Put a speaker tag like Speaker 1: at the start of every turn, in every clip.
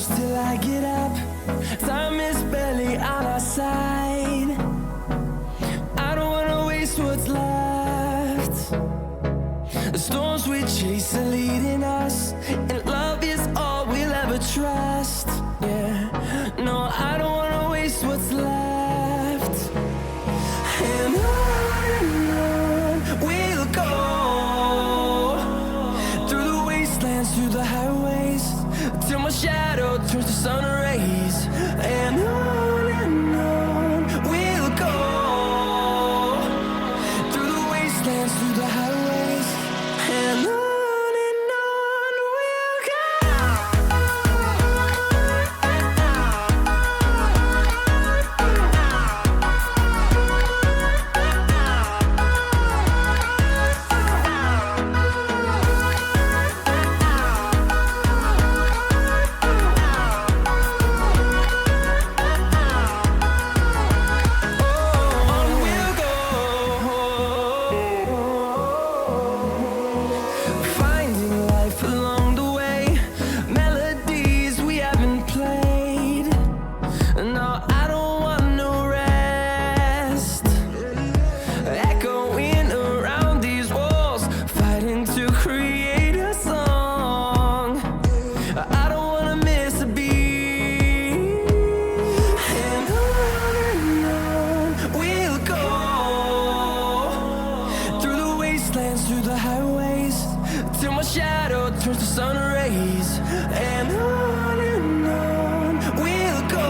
Speaker 1: push till I get up. Time is barely on our side. I don't wanna waste what's left. The storms we chase are leading us, and love is all we'll ever trust. Yeah, no, I don't wanna waste what's left. And on we'll go, through the wastelands, through the highways, till my shadow turns to sun rays. And on we'll go, through the wastelands, through the highways, and on we'll go. On we'll go, finding life along the way, melodies we haven't played. No, I don't want no rest, echoing around these walls, fighting to create a song. I don't wanna miss a beat. And on we'll go, through the wastelands, through the highways, till my shadow turns to sun rays. And on we'll go,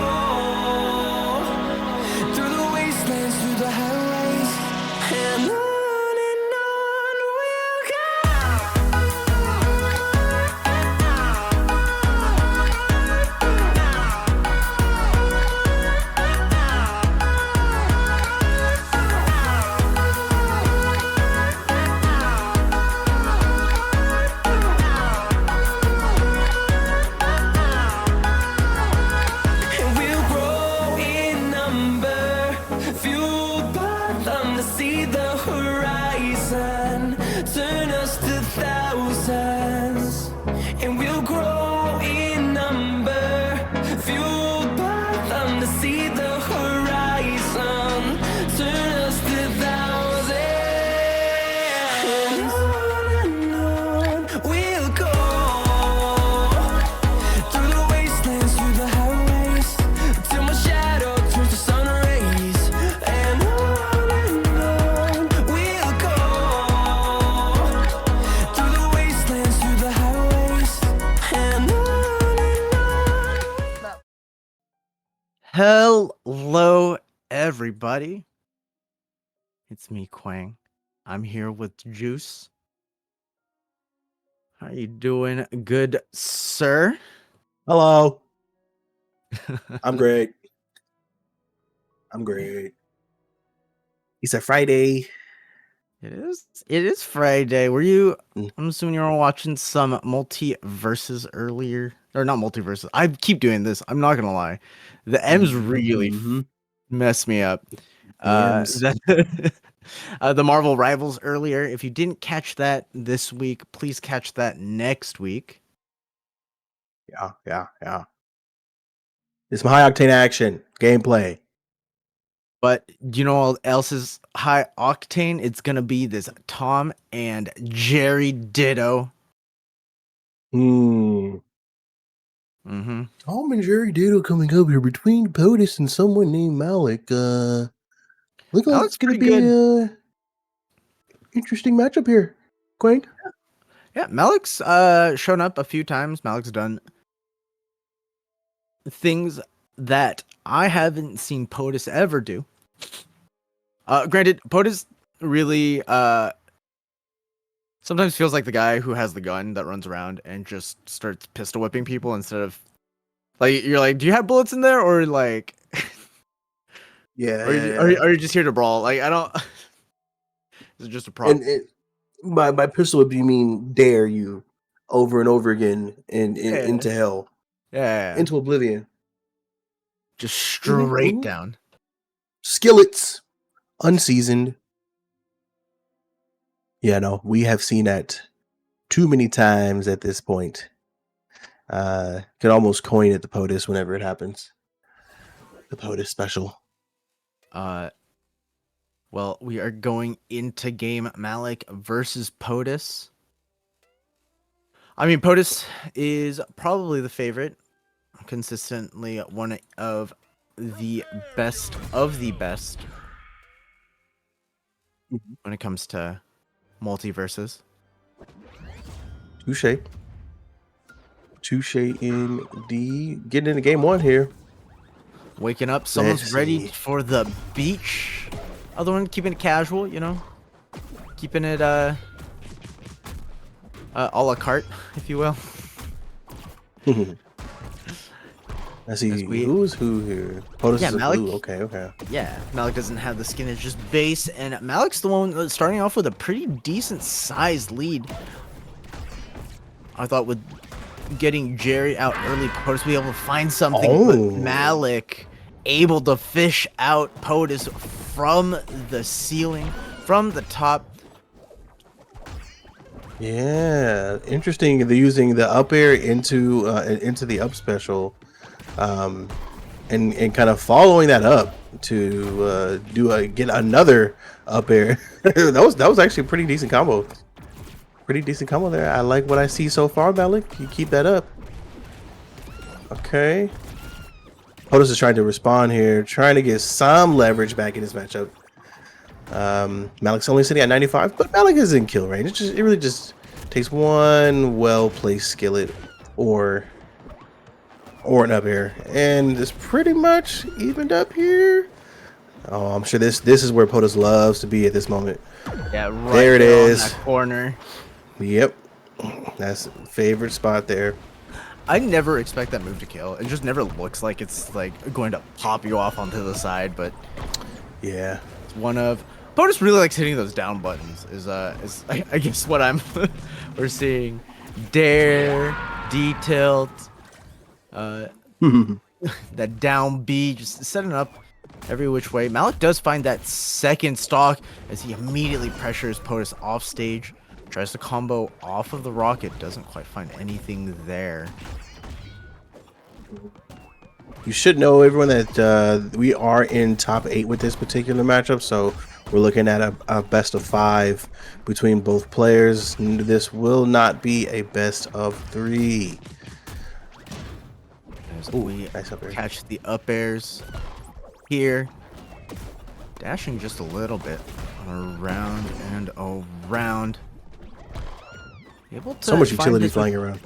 Speaker 1: through the wastelands, through the highways, and on we'll And we'll grow in number, fueled by them to see the horizon, turn us to thousands. And we'll grow in number, fueled by them to see the horizon, turn us to thousands. And on we'll go, through the wastelands, through the highways, till my shadow turns to sun rays. And on we'll go, through the wastelands, through the highways, and on.
Speaker 2: Hello, everybody. It's me, Quang. I'm here with Juice. How you doing, good sir?
Speaker 3: Hello. I'm great. I'm great. It's a Friday.
Speaker 2: It is Friday. Were you?
Speaker 3: Mm.
Speaker 2: I'm assuming you were watching some MultiVersus earlier, or not MultiVersus. I keep doing this. I'm not gonna lie. The M's really
Speaker 3: Mhm.
Speaker 2: mess me up.
Speaker 3: M's.
Speaker 2: The Marvel Rivals earlier. If you didn't catch that this week, please catch that next week.
Speaker 3: Yeah. It's some high octane action gameplay.
Speaker 2: But you know what else is high octane? It's gonna be this Tom and Jerry Ditto.
Speaker 3: Hmm.
Speaker 2: Mm-hmm.
Speaker 3: Tom and Jerry Ditto coming up here between POTUS and someone named Malik. Look like
Speaker 2: Malik's
Speaker 3: it's gonna
Speaker 2: pretty
Speaker 3: be
Speaker 2: good.
Speaker 3: a interesting matchup here. Quang.
Speaker 2: Yeah, Malik's shown up a few times. Malik's done things that I haven't seen POTUS ever do. Granted, POTUS really sometimes feels like the guy who has the gun that runs around and just starts pistol whipping people instead of like you're like, do you have bullets in there or like
Speaker 3: Yeah.
Speaker 2: are you just here to brawl? Like I don't. Is it just a prop?
Speaker 3: And by pistol whip, you mean dare you over and over again and
Speaker 2: Yeah.
Speaker 3: into hell,
Speaker 2: Yeah.
Speaker 3: into oblivion.
Speaker 2: Just straight
Speaker 3: Mhm.
Speaker 2: down.
Speaker 3: Skillets, unseasoned. Yeah, no, we have seen that too many times at this point. Could almost coin it the POTUS whenever it happens. The POTUS special.
Speaker 2: Well, we are going into game Malik versus POTUS. I mean, POTUS is probably the favorite. Consistently one of the best when it comes to MultiVersus.
Speaker 3: Touche. Touche indeed. Getting into game 1 here.
Speaker 2: Waking up, someone's
Speaker 3: Let's
Speaker 2: ready
Speaker 3: see.
Speaker 2: for the beach. Other one keeping it casual, you know, keeping it a la carte, if you will.
Speaker 3: I see who's who here. POTUS is
Speaker 2: Malik,
Speaker 3: blue. Okay.
Speaker 2: Yeah, Malik doesn't have the skin, it's just base, and Malik's the one starting off with a pretty decent sized lead. I thought with getting Jerry out early, POTUS would be able to find something, but Malik able to fish out POTUS from the ceiling, from the top.
Speaker 3: Yeah, interesting. They're using the up air into the up special, and kind of following that up to get another up air. that was actually a pretty decent combo. Pretty decent combo there. I like what I see so far, Malik. You keep that up. Okay. POTUS is trying to respond here, trying to get some leverage back in this matchup. Malik's only sitting at 95, but Malik is in kill range. It really just takes one well-placed skillet or an up air, and it's pretty much evened up here. Oh, I'm sure this is where POTUS loves to be at this moment.
Speaker 2: Yeah, right
Speaker 3: there it is.
Speaker 2: On that corner.
Speaker 3: Yep, that's favorite spot there.
Speaker 2: I never expect that move to kill. It just never looks like it's like going to pop you off onto the side, but
Speaker 3: yeah,
Speaker 2: it's one of POTUS really likes hitting those down buttons. Is I guess what we're seeing. Dare, D-tilt, that down B, just setting up every which way. Malik does find that second stock as he immediately pressures POTUS off stage. Tries to combo off of the rocket, doesn't quite find anything there.
Speaker 3: You should know, everyone, that we are in top 8 with this particular matchup, so we're looking at a best of 5 between both players. This will not be a best of 3.
Speaker 2: We
Speaker 3: nice up air.
Speaker 2: Catch the up airs here, dashing just a little bit around and around. Able to
Speaker 3: so much utility flying around.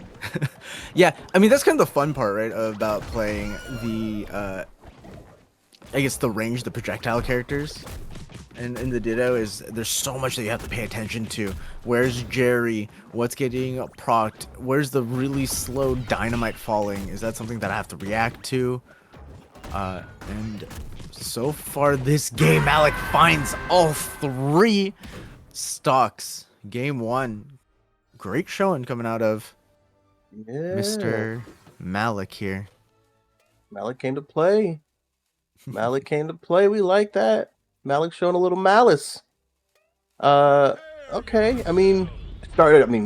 Speaker 2: Yeah, I mean that's kind of the fun part, right, about playing the I guess the range, the projectile characters and in the Ditto is there's so much that you have to pay attention to. Where's Jerry? What's getting procced? Where's the really slow dynamite falling? Is that something that I have to react to? And so far this game, Malik finds all 3 stocks. Game 1. Great showing coming out of Mr. Malik here.
Speaker 3: Malik came to play. Malik came to play. We like that. Malik showing a little malice. Okay. I mean,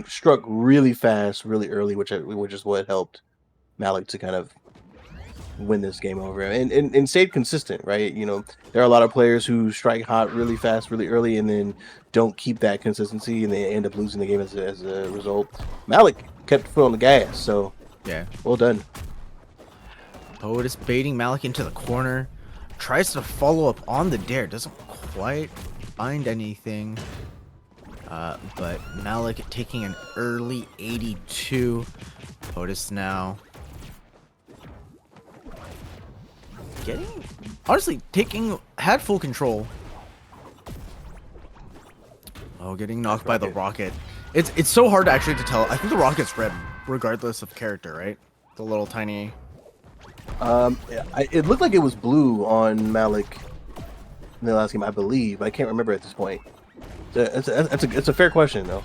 Speaker 3: struck really fast, really early, which is what helped Malik to kind of win this game over and stayed consistent, right? You know, there are a lot of players who strike hot really fast, really early, and then don't keep that consistency, and they end up losing the game as a result. Malik kept the foot on the gas, so
Speaker 2: yeah,
Speaker 3: well done.
Speaker 2: POTUS baiting Malik into the corner, tries to follow up on the dare, doesn't quite find anything, but Malik taking an early 82. POTUS now had full control. Oh, getting knocked by the rocket. It's so hard actually to tell. I think the rocket's red regardless of character, right? The little tiny.
Speaker 3: It looked like it was blue on Malik in the last game, I believe. I can't remember at this point. It's a fair question though.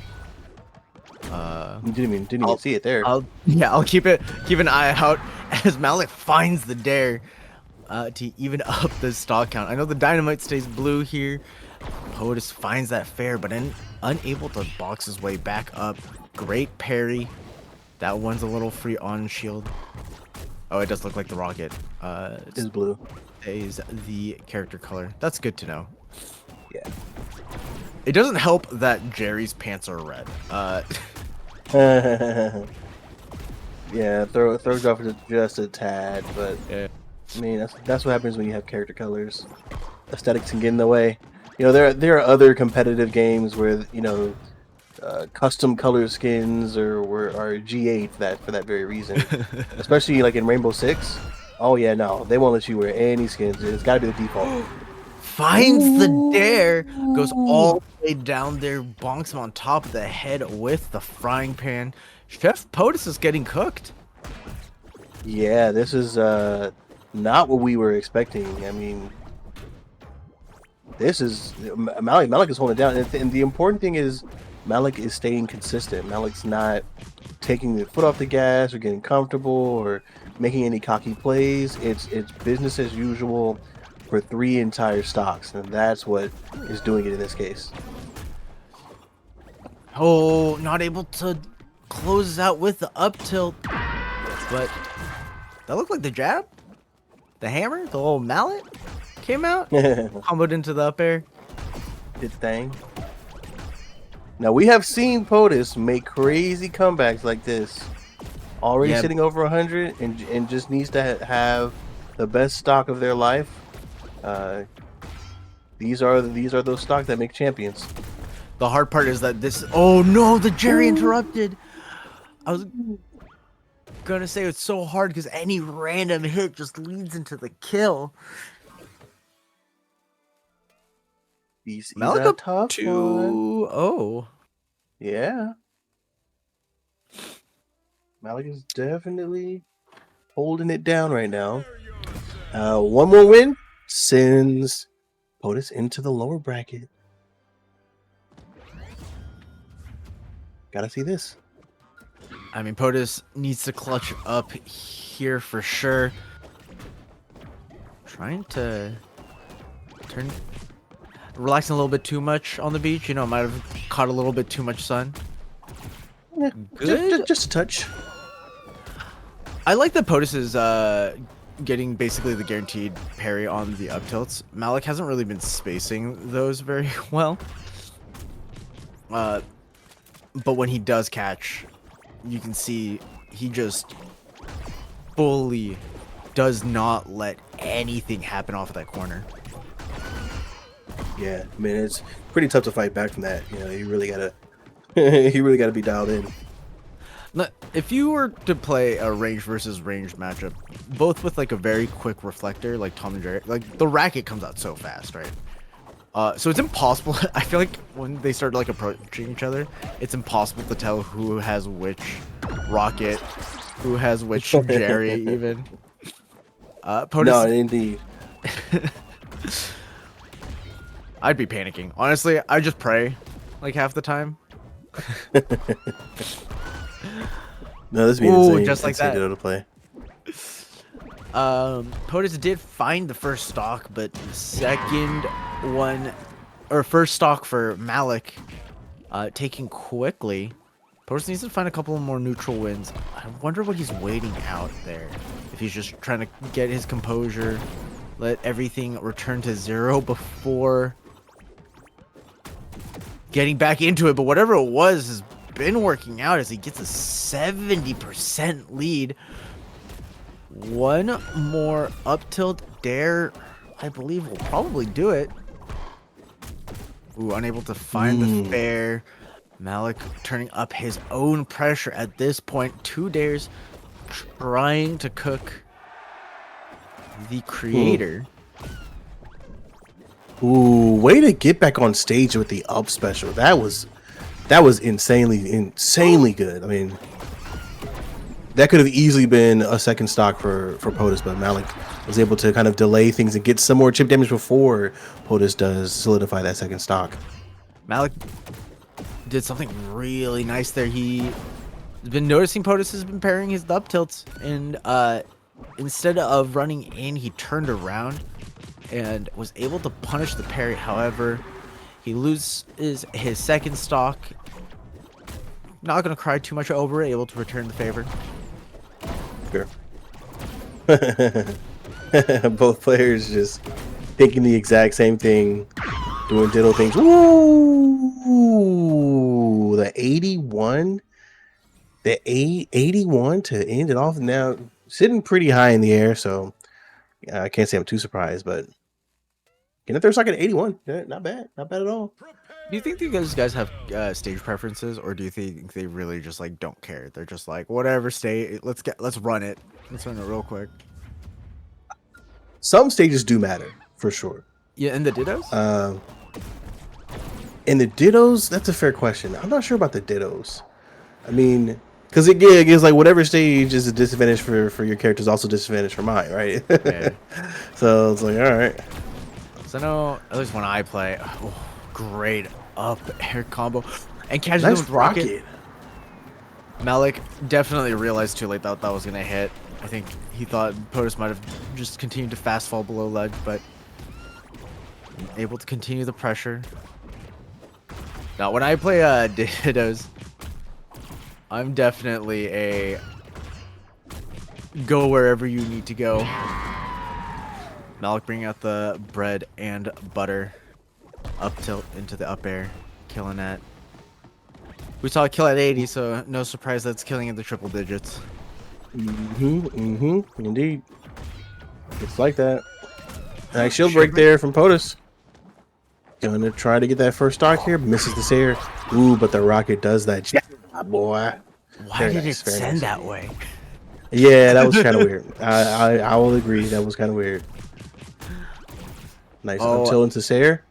Speaker 3: You didn't even see it there.
Speaker 2: I'll keep an eye out as Malik finds the dare to even up the stock count. I know the dynamite stays blue here. POTUS finds that fair, but unable to box his way back up. Great parry. That one's a little free on shield. Oh, it does look like the rocket.
Speaker 3: Is blue.
Speaker 2: Is the character color. That's good to know.
Speaker 3: Yeah.
Speaker 2: It doesn't help that Jerry's pants are red.
Speaker 3: Yeah, throws off just a tad, but
Speaker 2: Yeah.
Speaker 3: I mean that's what happens when you have character colors. Aesthetics can get in the way. You know, there are other competitive games where custom color skins are G8 for that very reason. Especially like in Rainbow Six. Oh yeah, no, they won't let you wear any skins. It's got to be the default.
Speaker 2: Finds the dare, goes all the way down there, bonks him on top of the head with the frying pan. Chef POTUS is getting cooked.
Speaker 3: Yeah, this is not what we were expecting. I mean, this is Malik is holding it down, and the important thing is Malik is staying consistent. Malik's not taking the foot off the gas or getting comfortable or making any cocky plays. It's business as usual for 3 entire stocks, and that's what is doing it in this case.
Speaker 2: Oh, not able to close out with the up tilt, but that looked like the jab, the hammer, the little mallet came out, comboed into the up air.
Speaker 3: Its thing. Now we have seen POTUS make crazy comebacks like this. Already sitting over 100 and just needs to have the best stock of their life. These are those stocks that make champions.
Speaker 2: The hard part is that this. Oh no, the Jerry interrupted. I was gonna say it's so hard because any random hit just leads into the kill.
Speaker 3: He's
Speaker 2: Malik
Speaker 3: a
Speaker 2: up
Speaker 3: tough
Speaker 2: 2-0.
Speaker 3: Yeah. Malik is definitely holding it down right now. One more win sends POTUS into the lower bracket. Gotta see this.
Speaker 2: I mean, POTUS needs to clutch up here for sure. Trying to relaxing a little bit too much on the beach. You know, might have caught a little bit too much sun.
Speaker 3: Yeah,
Speaker 2: Good.
Speaker 3: just a touch.
Speaker 2: I like that POTUS is getting basically the guaranteed parry on the up tilts. Malik hasn't really been spacing those very well. But when he does catch, you can see he just fully does not let anything happen off of that corner.
Speaker 3: Yeah, I mean it's pretty tough to fight back from that. You know, you really gotta you really gotta be dialed in.
Speaker 2: If you were to play a range versus range matchup, both with like a very quick reflector like Tom and Jerry, like the racket comes out so fast, right? So it's impossible. I feel like when they start like approaching each other, it's impossible to tell who has which rocket, who has which Jerry even. POTUS,
Speaker 3: No, indeed.
Speaker 2: I'd be panicking. Honestly, I just pray like half the time.
Speaker 3: No, this would be
Speaker 2: Ooh,
Speaker 3: insane.
Speaker 2: just like that.
Speaker 3: To play.
Speaker 2: POTUS did find the first stock, but the second one, or first stock for Malik, taking quickly. POTUS needs to find a couple of more neutral wins. I wonder what he's waiting out there. If he's just trying to get his composure, let everything return to 0 before getting back into it. But whatever it was has been working out as he gets a 70% lead. One more up tilt dare, I believe, will probably do it. Ooh, unable to find the fair. Malik turning up his own pressure at this point. 2 dares trying to cook the creator.
Speaker 3: Ooh, way to get back on stage with the up special. That was insanely good. I mean, that could have easily been a second stock for POTUS, but Malik was able to kind of delay things and get some more chip damage before POTUS does solidify that second stock.
Speaker 2: Malik did something really nice there. He's been noticing POTUS has been parrying his up tilts, and instead of running in, he turned around and was able to punish the parry. However, he loses his second stock. not gonna cry too much over it. Able to return the favor.
Speaker 3: Sure. Both players just thinking the exact same thing, doing ditto things. Ooh, the 81, the 81 to end it off. Now sitting pretty high in the air, so I can't say I'm too surprised, but getting up there like an 81, not bad at all.
Speaker 2: Do you think these guys have stage preferences, or do you think they really just like don't care? They're just like, whatever stage, let's run it real quick.
Speaker 3: Some stages do matter for sure.
Speaker 2: Yeah, and the dittos.
Speaker 3: And the dittos, that's a fair question. I'm not sure about the dittos. I mean, because it gives like whatever stage is a disadvantage for your character is also a disadvantage for mine, right?
Speaker 2: Yeah.
Speaker 3: So it's like, all right.
Speaker 2: So I know at least when I play, great up air combo and catches
Speaker 3: Nice
Speaker 2: him with rocket. Malik definitely realized too late that was gonna hit. I think he thought POTUS might have just continued to fast fall below ledge, but able to continue the pressure. Now, when I play dittos, I'm definitely a go wherever you need to go. Malik bringing out the bread and butter up tilt into the up air, killing that. We saw a kill at 80, so no surprise that's killing in the triple digits.
Speaker 3: Indeed. It's like that. Nice shield break there from POTUS. Gonna try to get that first stock here. Misses the Sayer. Ooh, but the rocket does that. Yeah, boy.
Speaker 2: Why did it send that way?
Speaker 3: Yeah, that was kind of weird. I will agree. That was kind of weird. Nice up tilt into Sayer.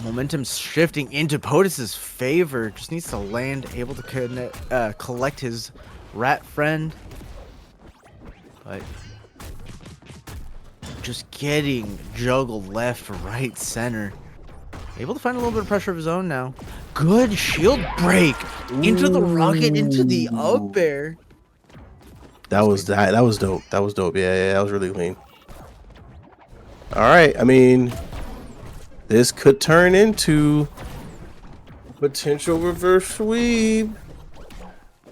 Speaker 2: Momentum shifting into POTUS's favor. Just needs to land, able to collect his rat friend. But just getting juggled left, right, center. Able to find a little bit of pressure of his own now. Good shield break into the rocket, into the up air.
Speaker 3: That was dope. That was dope. Yeah, that was really clean. All right, I mean, this could turn into potential reverse sweep.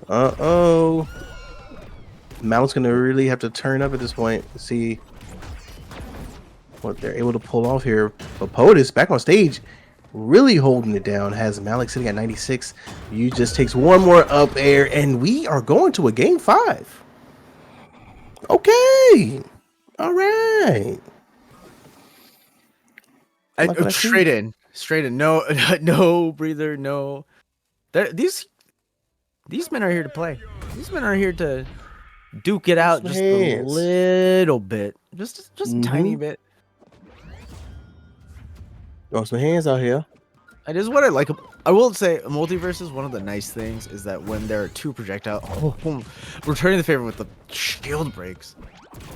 Speaker 3: Uh-oh. Malik's gonna really have to turn up at this point to see what they're able to pull off here. But POTUS back on stage, really holding it down. Has Malik sitting at 96. You just takes one more up air, and we are going to a game 5. Okay. All right.
Speaker 2: Straight in. No, no breather. No. These men are here to play. These men are here to duke it out just a little bit, just a tiny bit.
Speaker 3: Throw some hands out here.
Speaker 2: It is what I like. I will say, MultiVersus, one of the nice things is that when there are two projectile, returning the favor with the shield breaks.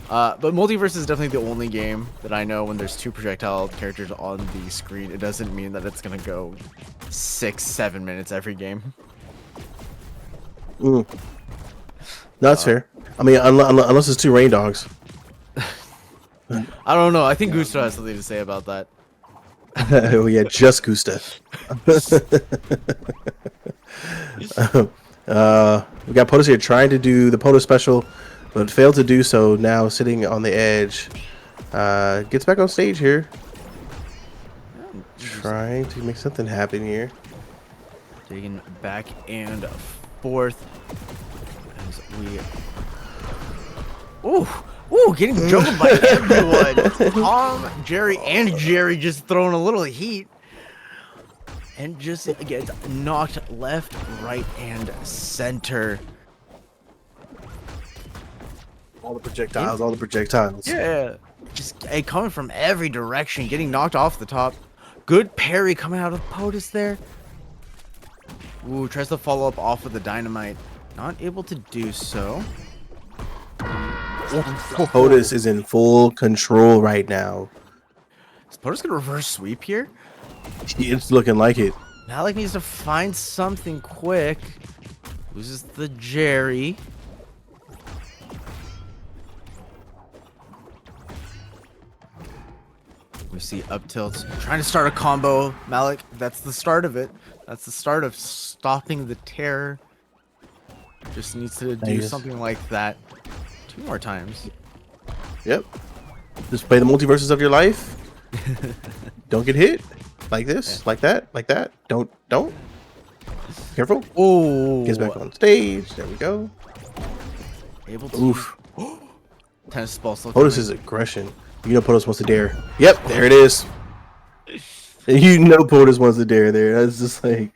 Speaker 2: But MultiVersus is definitely the only game that I know when there's two projectile characters on the screen, it doesn't mean that it's gonna go 6-7 minutes every game.
Speaker 3: No, that's fair. I mean, unless it's two rain dogs.
Speaker 2: I don't know. I think Gusto has something to say about that.
Speaker 3: Oh yeah, just Gusta. We got POTUS here trying to do the POTUS special, but failed to do so. Now sitting on the edge, gets back on stage here, trying to make something happen here.
Speaker 2: Taking back and forth as we. Ooh, getting juggled by everyone. Tom, Jerry, and Jerry just throwing a little heat. And just gets knocked left, right, and center.
Speaker 3: All the projectiles.
Speaker 2: Yeah. Just coming from every direction, getting knocked off the top. Good parry coming out of POTUS there. Ooh, tries to follow up off of the dynamite. Not able to do so.
Speaker 3: POTUS is in full control right now.
Speaker 2: Is POTUS gonna reverse sweep here?
Speaker 3: It's looking like it.
Speaker 2: Malik needs to find something quick. Loses the Jerry. We see up tilts trying to start a combo. Malik, that's the start of it. That's the start of stopping the terror. Just needs to do
Speaker 3: Nice.
Speaker 2: something like that 2 more times.
Speaker 3: Yep. Just play the multiverses of your life. Don't get hit. Like this, like that, like that. Don't. Careful.
Speaker 2: Oh,
Speaker 3: Gets back on stage. There we go.
Speaker 2: able to.
Speaker 3: Oof.
Speaker 2: Tennis ball still
Speaker 3: POTUS
Speaker 2: coming.
Speaker 3: is aggression. You know POTUS wants to dare. Yep, there it is. You know POTUS wants to dare there. That's just like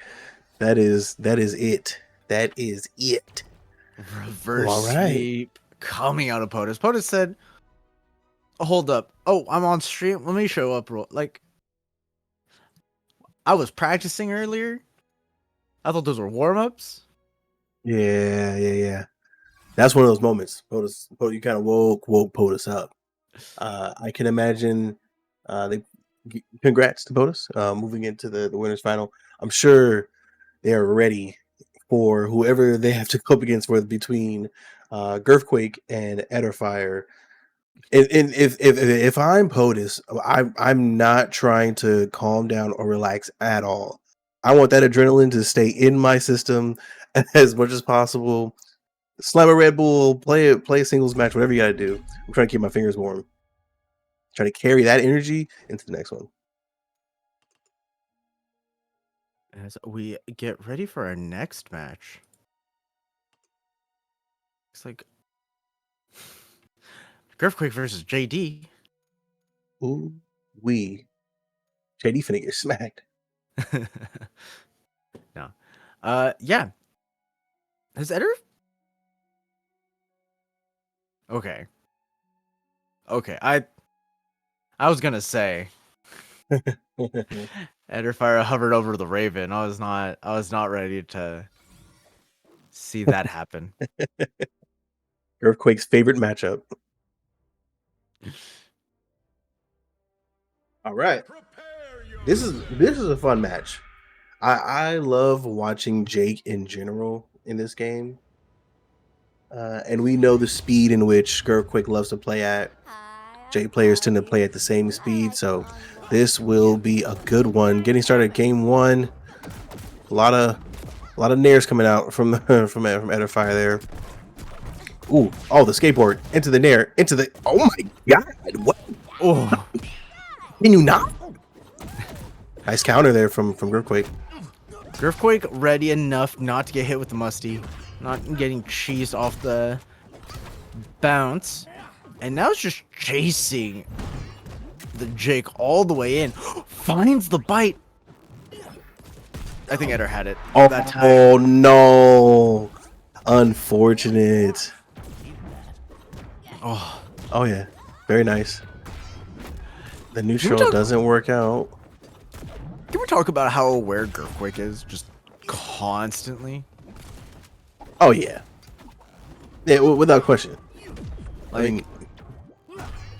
Speaker 3: that is it. That is it.
Speaker 2: Reverse
Speaker 3: All right.
Speaker 2: sweep coming out of POTUS. POTUS said, hold up. Oh, I'm on stream. Let me show up. Like, I was practicing earlier. I thought those were warm-ups.
Speaker 3: Yeah. That's one of those moments. POTUS, you kind of woke POTUS up. I can imagine. Congrats to POTUS moving into the winners final. I'm sure they are ready for whoever they have to go up against for between Girthquake and Etterfire. And if I'm POTUS, I'm not trying to calm down or relax at all. I want that adrenaline to stay in my system as much as possible. Slam a Red Bull, play a singles match, whatever you gotta do. I'm trying to keep my fingers warm. Trying to carry that energy into the next one.
Speaker 2: As we get ready for our next match. It's like Girthquake versus JD.
Speaker 3: Ooh, JD finna get smacked.
Speaker 2: No. Yeah. Has Eder? Okay. I was gonna say Ederfire hovered over the Raven. I was not ready to see that happen.
Speaker 3: Earthquake's favorite matchup. All right. This is a fun match. I love watching Jake in general in this game. And we know the speed in which Girthquake loves to play at. Jake players tend to play at the same speed, so this will be a good one. Getting started game 1. A lot of nairs coming out from Etterfire there. Ooh, oh, the skateboard into the nair, into the. Oh my god! What?
Speaker 2: Oh,
Speaker 3: Can you not? Nice counter there from Girthquake.
Speaker 2: Girthquake ready enough not to get hit with the musty, not getting cheesed off the bounce, and now it's just chasing the Jake all the way in. Finds the bite. I think Eder had it that time.
Speaker 3: Oh no! Unfortunate. Oh yeah, very nice. The neutral doesn't work out.
Speaker 2: Can we talk about how aware Girthquake is just constantly?
Speaker 3: Oh yeah, without question.
Speaker 2: Like,
Speaker 3: I mean,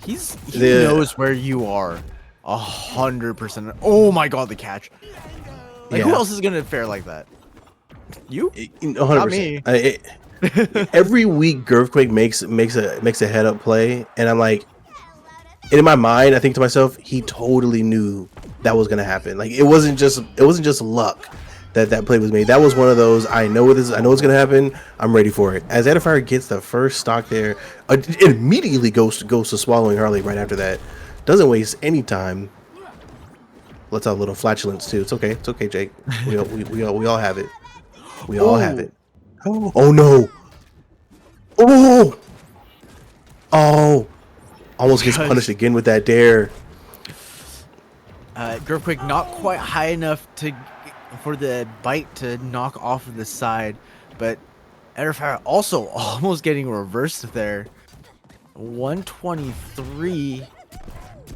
Speaker 2: he knows where you are 100%. Oh my god, the catch! Like, who else is gonna fare like that? You?
Speaker 3: 100%.
Speaker 2: Not me.
Speaker 3: Every week, Girthquake makes a head up play, and I'm like, and in my mind, I think to myself, he totally knew that was gonna happen. Like it wasn't just luck that play was made. That was one of those. I know it's gonna happen. I'm ready for it. As Edifier gets the first stock there, it immediately goes to swallowing Harley right after that. Doesn't waste any time. Lets out a little flatulence too. It's okay, Jake. We all have it. We all have it. Oh no! Oh! Almost gets punished again with that dare.
Speaker 2: Girthquake not quite high enough for the bite to knock off of the side, but Ederfire also almost getting reversed there. 123,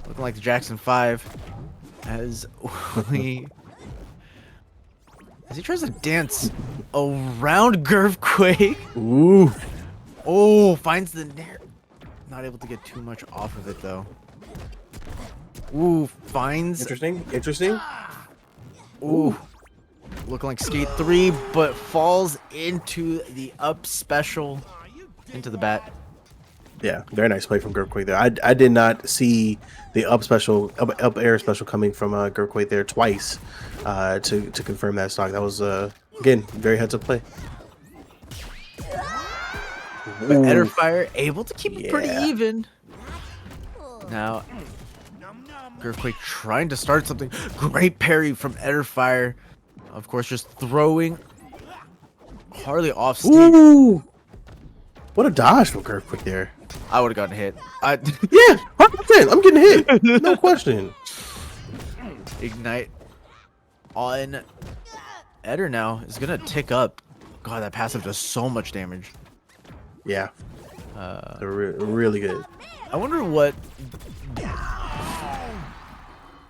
Speaker 2: looking like the Jackson 5, as he tries to dance around Girthquake.
Speaker 3: Ooh.
Speaker 2: Oh, finds the nair. Not able to get too much off of it though. Ooh, finds.
Speaker 3: Interesting.
Speaker 2: Ooh, looking like skate 3, but falls into the up special, into the bat.
Speaker 3: Yeah, very nice play from Gurfquake there. I did not see the up air special coming from Gurfquake there twice to confirm that stock. That was again very heads up play.
Speaker 2: But
Speaker 3: Ooh,
Speaker 2: Etterfire able to keep it pretty
Speaker 3: yeah.
Speaker 2: even. Now, Gurfquake trying to start something. Great parry from Etterfire. Of course, just throwing Harley off stage.
Speaker 3: Ooh, what a dodge from Gurfquake there.
Speaker 2: I would have gotten hit.
Speaker 3: Yeah, 100%. I'm getting hit. No question.
Speaker 2: Ignite on Eder now is gonna tick up. God, that passive does so much damage.
Speaker 3: Yeah, they're really good.
Speaker 2: I wonder what.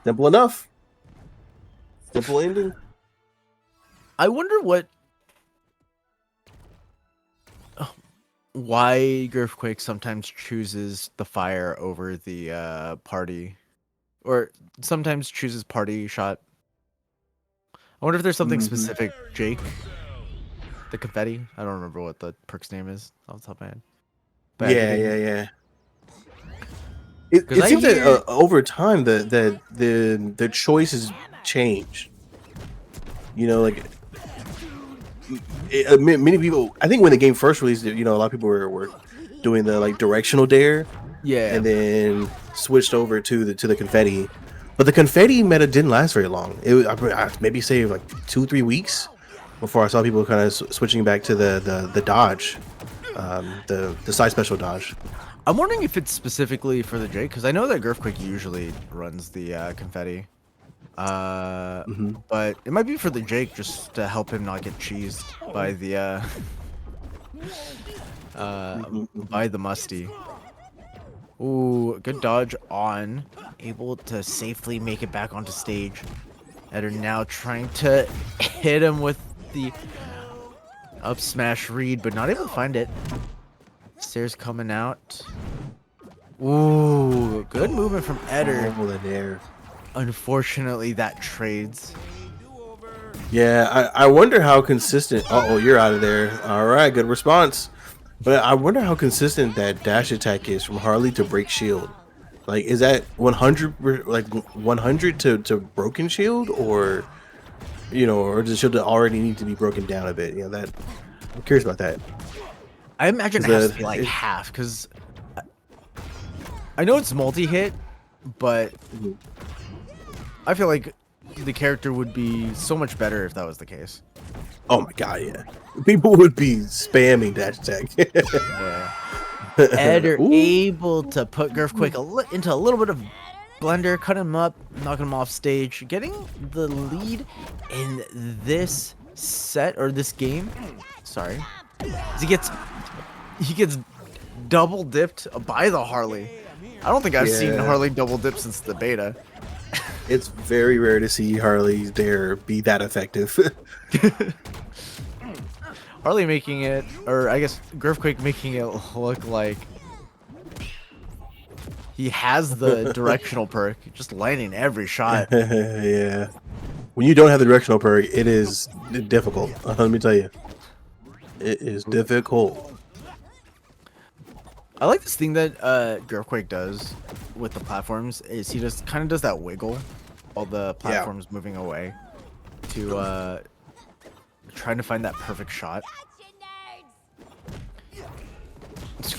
Speaker 3: Simple enough. Simple ending.
Speaker 2: I wonder what. Why Gurfquake sometimes chooses the fire over the party, or sometimes chooses party shot. I wonder if there's something specific. Jake, the confetti. I don't remember what the perk's name is off the top of my head. But
Speaker 3: Yeah. It seems that over time the choices change. You know, like many people. I think when the game first released, a lot of people were doing the like directional dare, and then switched over to the confetti. But the confetti meta didn't last very long. It was maybe say like 2-3 weeks before I saw people kind of switching back to the dodge, the side special dodge.
Speaker 2: I'm wondering if it's specifically for the Jake, because I know that Gurfquake usually runs the confetti. But it might be for the Jake just to help him not get cheesed by the by the Musty. Ooh, good dodge on. Able to safely make it back onto stage. Eder now trying to hit him with the up smash read, but not able to find it. Stairs coming out. Ooh, good movement from Eder.
Speaker 3: Oh, the dare.
Speaker 2: Unfortunately, that trades.
Speaker 3: Yeah, I wonder how consistent. Oh, you're out of there. All right, good response. But I wonder how consistent that dash attack is from Harley to break shield. Like, is that 100 like 100 to broken shield, or or does the shield already need to be broken down a bit? That I'm curious about that.
Speaker 2: I imagine it has to be like half, because I know it's multi-hit, but I feel like the character would be so much better if that was the case.
Speaker 3: Oh my god, yeah. People would be spamming dash attack.
Speaker 2: Eder able to put Gurfquake into a little bit of blender, cut him up, knocking him off stage, getting the lead in this set, or this game. Sorry. He gets double dipped by the Harley. I don't think I've seen Harley double dip since the beta.
Speaker 3: It's very rare to see Harley's dare be that effective.
Speaker 2: Harley making it, or I guess Gurfquake making it look like he has the directional perk, just landing every shot.
Speaker 3: Yeah. When you don't have the directional perk, it is difficult. Let me tell you. It is difficult.
Speaker 2: I like this thing that Gurfquake does with the platforms, is he just kind of does that wiggle while the platform's moving away to trying to find that perfect shot.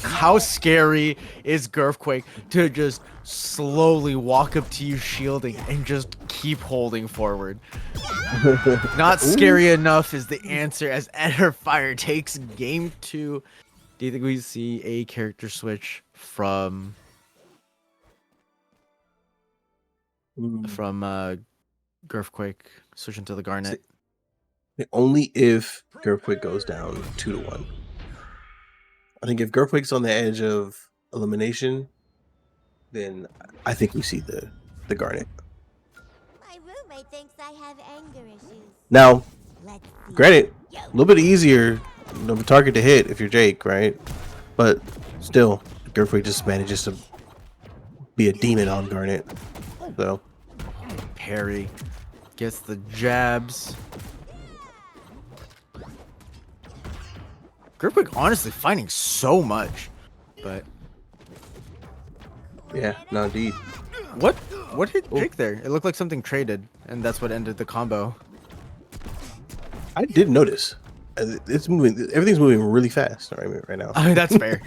Speaker 2: How scary is Gurfquake to just slowly walk up to you shielding and just keep holding forward? Not scary enough is the answer, as Etterfire takes game 2. Do you think we see a character switch from Gurfquake switching to the Garnet?
Speaker 3: Only if Gurfquake goes down 2-1. I think if Gurfquake's on the edge of elimination, then I think we see the Garnet.
Speaker 4: My roommate thinks I have anger issues.
Speaker 3: Now, granted, a little bit easier of a target to hit if you're Jake, right? But still, Gurfquake just manages to be a demon on Garnet. So
Speaker 2: Parry gets the jabs. Gurfquake honestly finding so much, but
Speaker 3: Yeah, no, indeed.
Speaker 2: What hit Jake there? It looked like something traded, and that's what ended the combo.
Speaker 3: I did notice. It's moving. Everything's moving really fast right now.
Speaker 2: I mean, that's fair.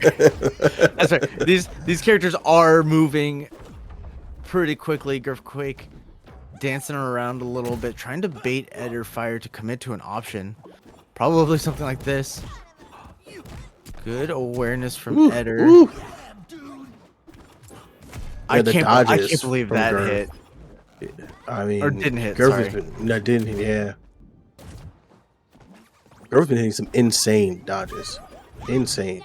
Speaker 2: That's fair. These characters are moving pretty quickly. Griffquake dancing around a little bit, trying to bait Eder Fire to commit to an option. Probably something like this. Good awareness from
Speaker 3: Ooh,
Speaker 2: Eder.
Speaker 3: ooh.
Speaker 2: I
Speaker 3: the
Speaker 2: can't
Speaker 3: dodges
Speaker 2: believe
Speaker 3: from
Speaker 2: that
Speaker 3: Gurv.
Speaker 2: hit.
Speaker 3: I mean,
Speaker 2: Or didn't hit,
Speaker 3: Gurv
Speaker 2: sorry.
Speaker 3: has been, no, didn't hit. Yeah, Gurv's been hitting some insane dodges. Insane.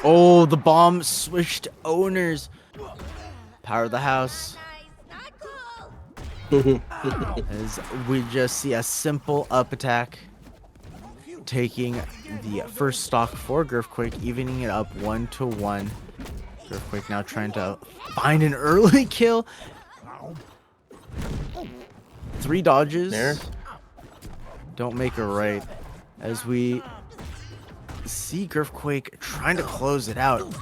Speaker 2: Oh, the bomb switched owners. Power of the house.
Speaker 4: Nice, not cool.
Speaker 2: As we just see a simple up attack, taking the first stock for Griffquake, evening it up 1-1. Griffquake now trying to find an early kill. 3 dodges.
Speaker 3: There.
Speaker 2: Don't make it right. As we see Griffquake trying to close it out.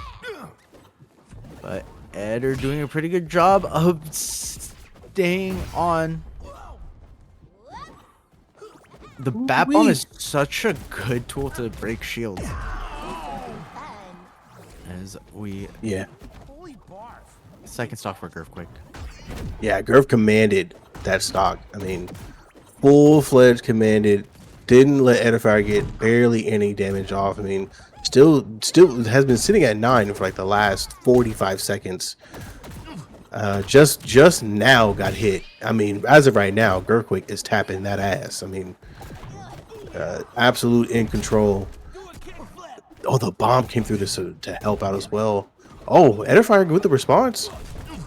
Speaker 2: But Eder doing a pretty good job of staying on. The Bat Bomb is such a good tool to break shields. As we
Speaker 3: Yeah,
Speaker 2: second stock for Griffquake.
Speaker 3: yeah. Gurv commanded that stock. I mean, full-fledged commanded. Didn't let Edifier get barely any damage off. I mean, still has been sitting at 9 for like the last 45 seconds. Just now got hit. I mean, as of right now, Griffquake is tapping that ass. I mean, absolute in control. Oh, the bomb came through to help out as well. Oh, Edifier with the response.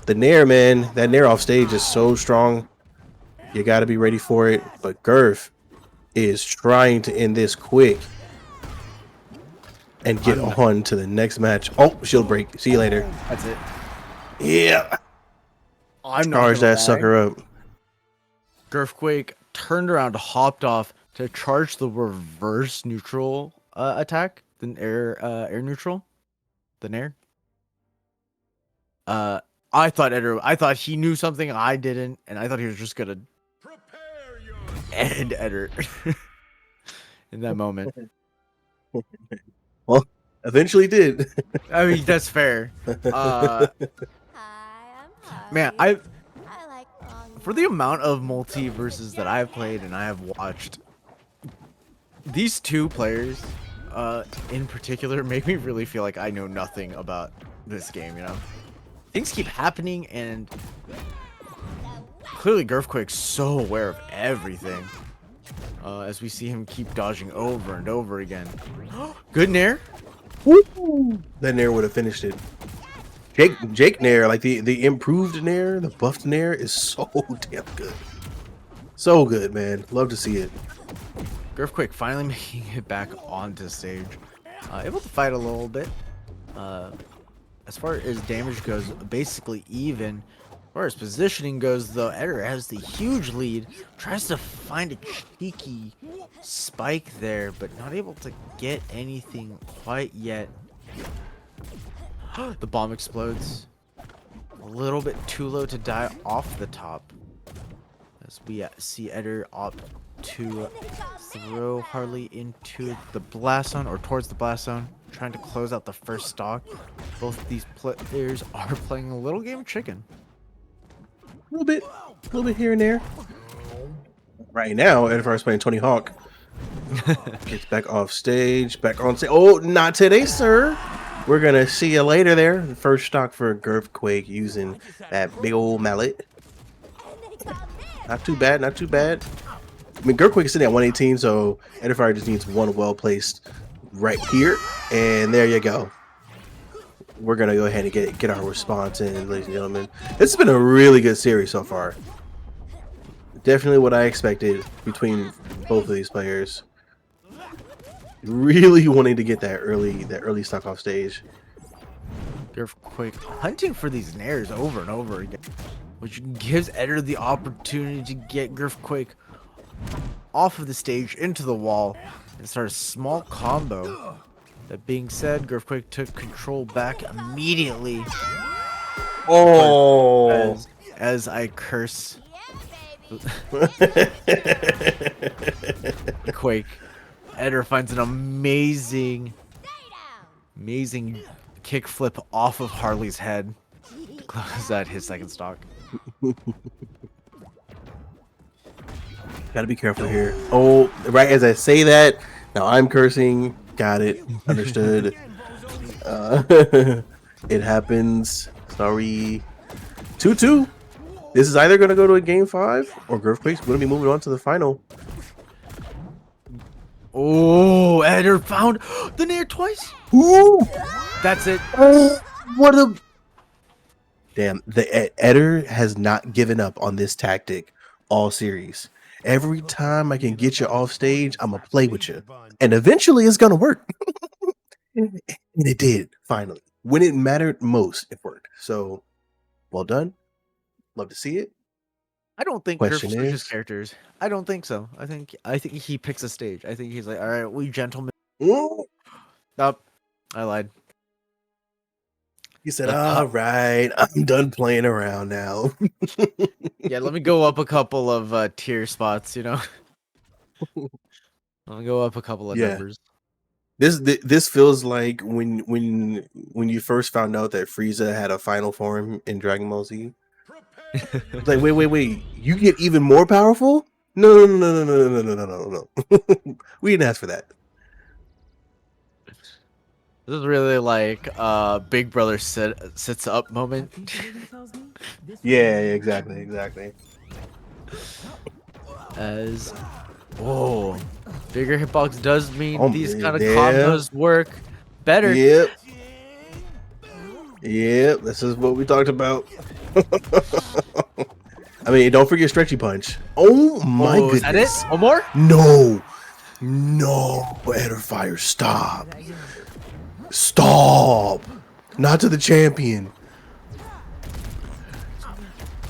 Speaker 3: The Nair, man, that Nair off stage is so strong. You got to be ready for it. But Gurv is trying to end this quick and get on to the next match. Oh, shield break. See you later.
Speaker 2: That's it.
Speaker 3: Yeah.
Speaker 2: I'm not
Speaker 3: Charge
Speaker 2: gonna
Speaker 3: that
Speaker 2: lie.
Speaker 3: sucker up.
Speaker 2: Griffquake turned around, hopped off to charge the reverse neutral attack, the air neutral, the Nair. I thought he knew something I didn't, and I thought he was just gonna end Eder in that moment.
Speaker 3: Well, eventually did.
Speaker 2: I mean, that's fair.
Speaker 4: Hi, I'm
Speaker 2: Man,
Speaker 4: Holly. I like
Speaker 2: for the amount of MultiVersus that I've played and I have watched, these two players, in particular, make me really feel like I know nothing about this game. You know, things keep happening, and clearly Griffquake's so aware of everything. As we see him keep dodging over and over again. Good Nair.
Speaker 3: That Nair would have finished it. Jake Nair, like the improved Nair, the buffed Nair is so damn good. So good, man. Love to see it.
Speaker 2: Griffquake finally making it back onto stage. Able to fight a little bit. As far as damage goes, basically even. As far as positioning goes, though, Eder has the huge lead. Tries to find a cheeky spike there, but not able to get anything quite yet. The bomb explodes. A little bit too low to die off the top. As we see Eder opt to throw Harley into the blast zone, or towards the blast zone, trying to close out the first stock. Both these players are playing a little game of chicken.
Speaker 3: A little bit here and there. Right now, Edifier is playing Tony Hawk. Gets back off stage, back on stage. Oh, not today, sir. We're gonna see you later there. The first stock for Griffquake using that big old mallet. Not too bad, not too bad. I mean, Griffquake is sitting at 118, so Edifier just needs one well placed right here, and there you go. We're gonna go ahead and get our response in, ladies and gentlemen. This has been a really good series so far. Definitely what I expected between both of these players. Really wanting to get that early stock off stage.
Speaker 2: Griffquake hunting for these nairs over and over again, which gives Eder the opportunity to get Griffquake off of the stage into the wall and start a small combo. That being said, Girthquake took control back immediately.
Speaker 3: Oh.
Speaker 2: As I curse Quake, Eder finds an amazing kickflip off of Harley's head to close out his second stock.
Speaker 3: Gotta be careful here. Oh, right as I say that, now I'm cursing. Got it. Understood. It happens. Sorry. 2-2. This is either going to go to a game 5 or Girthquake's going to be moving on to the final.
Speaker 2: Oh, Eder found the nair twice.
Speaker 3: Ooh.
Speaker 2: That's it.
Speaker 3: Oh, what a... Damn, the Eder has not given up on this tactic all series. Every time I can get you off stage, I'm going to play with you. And eventually it's going to work. And it did, finally. When it mattered most, it worked. So, well done. Love to see it.
Speaker 2: I don't think
Speaker 3: Question
Speaker 2: Griff switches
Speaker 3: is-
Speaker 2: characters. I don't think so. I think he picks a stage. I think he's like, all right, we gentlemen.
Speaker 3: Ooh.
Speaker 2: Nope, I lied.
Speaker 3: He said, all right, I'm done playing around now.
Speaker 2: Yeah, let me go up a couple of tier spots. You know, let me go up a couple of numbers.
Speaker 3: This feels like when you first found out that Frieza had a final form in Dragon Ball Z. It's like, wait, you get even more powerful? No. We didn't ask for that.
Speaker 2: This is really like Big Brother sits up moment.
Speaker 3: Yeah, exactly.
Speaker 2: As bigger hitbox does mean
Speaker 3: Oh,
Speaker 2: these kind of
Speaker 3: yeah.
Speaker 2: combos work better.
Speaker 3: Yep, this is what we talked about. I mean, don't forget stretchy punch. Oh my goodness.
Speaker 2: Is that it? One more?
Speaker 3: No, Eder Fire, stop. Not to the champion.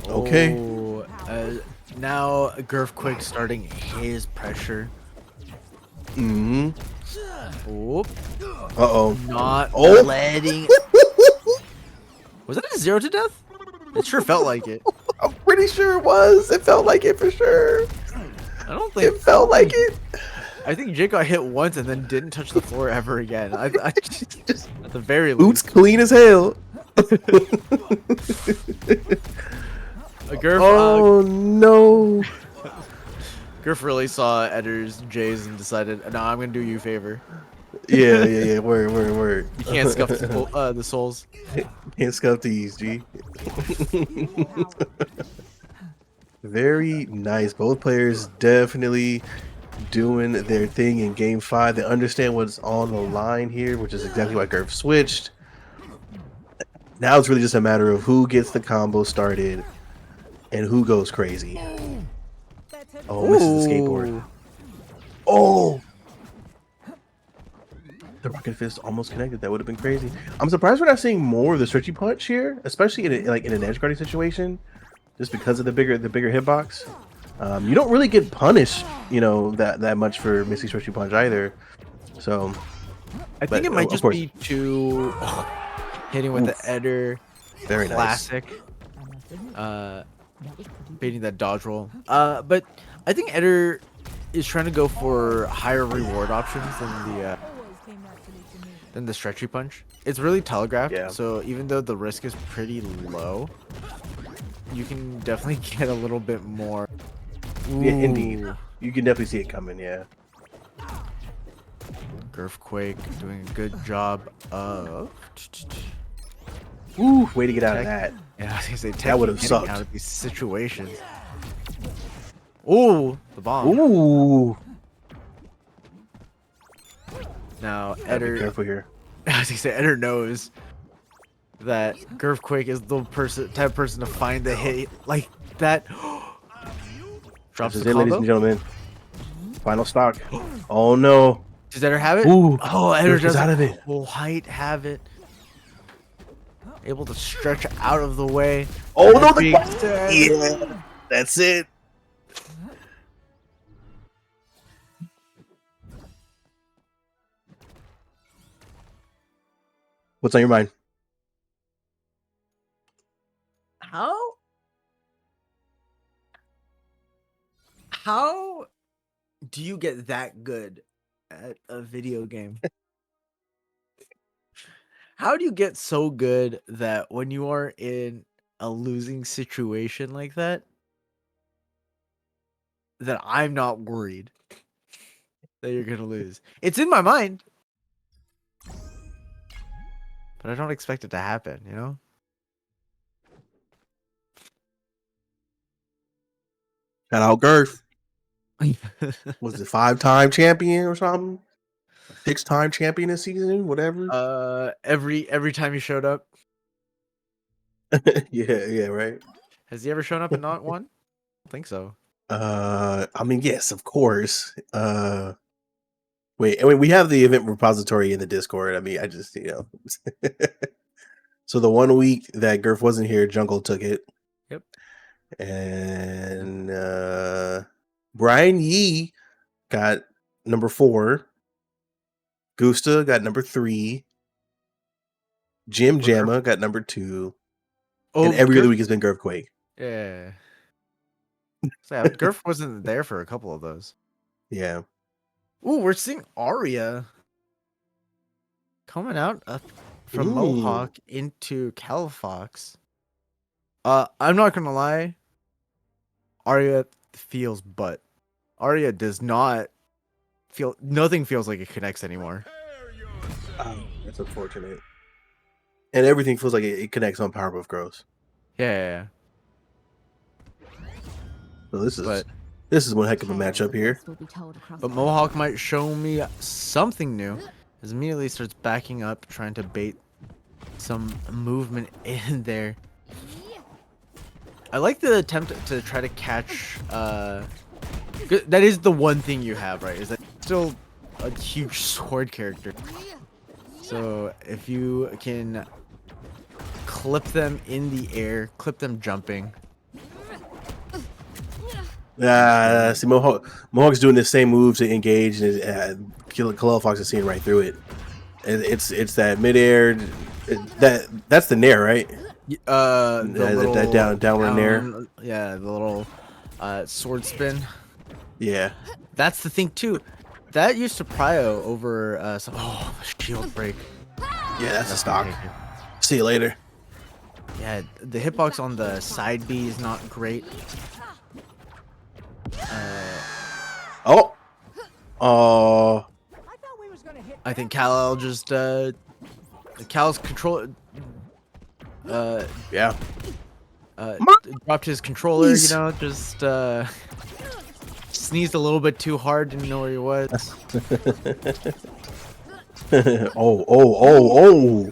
Speaker 3: Okay.
Speaker 2: Oh, now Girthquake starting his pressure.
Speaker 3: Mm-hmm.
Speaker 2: Oop.
Speaker 3: Uh-oh.
Speaker 2: Not
Speaker 3: Oh.
Speaker 2: letting. Was that a 0 to death? It sure felt like it.
Speaker 3: I'm pretty sure it was. It felt like it for sure.
Speaker 2: I don't think
Speaker 3: It felt like it.
Speaker 2: I think Jake got hit once and then didn't touch the floor ever again. I just at the very
Speaker 3: Boots
Speaker 2: least.
Speaker 3: clean as hell. No.
Speaker 2: Griff really saw Eder's J's and decided, no, I'm gonna do you a favor.
Speaker 3: Yeah. Word.
Speaker 2: You can't scuff the souls.
Speaker 3: Can't scuff these, G. Very nice. Both players definitely doing their thing in game 5. They understand what's on the line here, which is exactly why Girth switched. Now it's really just a matter of who gets the combo started and who goes crazy. Oh, misses the skateboard. Oh! The rocket fist almost connected. That would have been crazy. I'm surprised we're not seeing more of the stretchy punch here, especially in an edge guarding situation, just because of the bigger hitbox. You don't really get punished, that much for missing stretchy punch either. So,
Speaker 2: I think it might just be too hitting with the Eder
Speaker 3: very
Speaker 2: classic, baiting that dodge roll. But I think Eder is trying to go for higher reward options than the stretchy punch. It's really telegraphed,
Speaker 3: Yeah.
Speaker 2: so even though the risk is pretty low, you can definitely get a little bit more.
Speaker 3: Yeah, indeed. You can definitely see it coming, yeah.
Speaker 2: Girthquake doing a good job of.
Speaker 3: Ooh, way to get out of that.
Speaker 2: Yeah, I was gonna say
Speaker 3: That would have
Speaker 2: getting
Speaker 3: sucked.
Speaker 2: out of these situations. Ooh, the bomb.
Speaker 3: Ooh.
Speaker 2: Now
Speaker 3: Gotta be
Speaker 2: Eder,
Speaker 3: careful here.
Speaker 2: I was gonna say Eder knows that Girthquake is the type of person to find the hit like that. Drops
Speaker 3: This is
Speaker 2: the
Speaker 3: it, ladies
Speaker 2: combo.
Speaker 3: and gentlemen. Final stock. Oh no.
Speaker 2: Does Eder have it?
Speaker 3: Ooh.
Speaker 2: Oh, Eder
Speaker 3: Girth is
Speaker 2: doesn't
Speaker 3: out of it.
Speaker 2: quite have it. Able to stretch out of the way.
Speaker 3: Oh no, the
Speaker 2: Big set.
Speaker 3: yeah, that's it. What's on your mind?
Speaker 2: How do you get that good at a video game? How do you get so good that when you are in a losing situation like that, that I'm not worried that you're gonna lose? It's in my mind, but I don't expect it to happen, you know?
Speaker 3: Shout out Girth. Was it 5-time champion or something? 6-time champion this season, whatever.
Speaker 2: Every time he showed up,
Speaker 3: yeah, right.
Speaker 2: has he ever shown up and not won? I think so.
Speaker 3: I mean, yes, of course. Wait, I mean, we have the event repository in the Discord. I mean, I just, So the 1 week that Girth wasn't here, Jungle took it.
Speaker 2: Yep.
Speaker 3: And Brian Yee got number 4. Gusta got number 3. Jim Jamma got number 2.
Speaker 2: Oh,
Speaker 3: And every other week has been Girthquake.
Speaker 2: Yeah. So, yeah, Girth wasn't there for a couple of those.
Speaker 3: Yeah.
Speaker 2: Ooh, we're seeing Arya coming out from Mohawk into Califox. I'm not gonna lie. Arya feels butt. Arya does not feel. Nothing feels like it connects anymore.
Speaker 3: That's unfortunate. And everything feels like it connects on Powerpuff Girls.
Speaker 2: Yeah.
Speaker 3: So this is one heck of a matchup here.
Speaker 2: But Mohawk might show me something new. As immediately starts backing up, trying to bait some movement in there. I like the attempt to try to catch. That is the one thing you have, right? Is that still a huge sword character. So if you can clip them in the air, clip them jumping.
Speaker 3: See, Mohawk's doing the same move to engage, and Khalil Fox is seeing right through it. It's that midair. That's the nair, right?
Speaker 2: The
Speaker 3: downward nair.
Speaker 2: Yeah, the little sword spin.
Speaker 3: Yeah.
Speaker 2: That's the thing too. That used to prio over some. Oh, shield break.
Speaker 3: Yeah, that's a stock. See you later.
Speaker 2: Yeah, the hitbox on the side B is not great. I think Kal just Cal's control
Speaker 3: Yeah.
Speaker 2: Dropped his controller, you know, just sneezed a little bit too hard, didn't know where he was.
Speaker 3: Oh.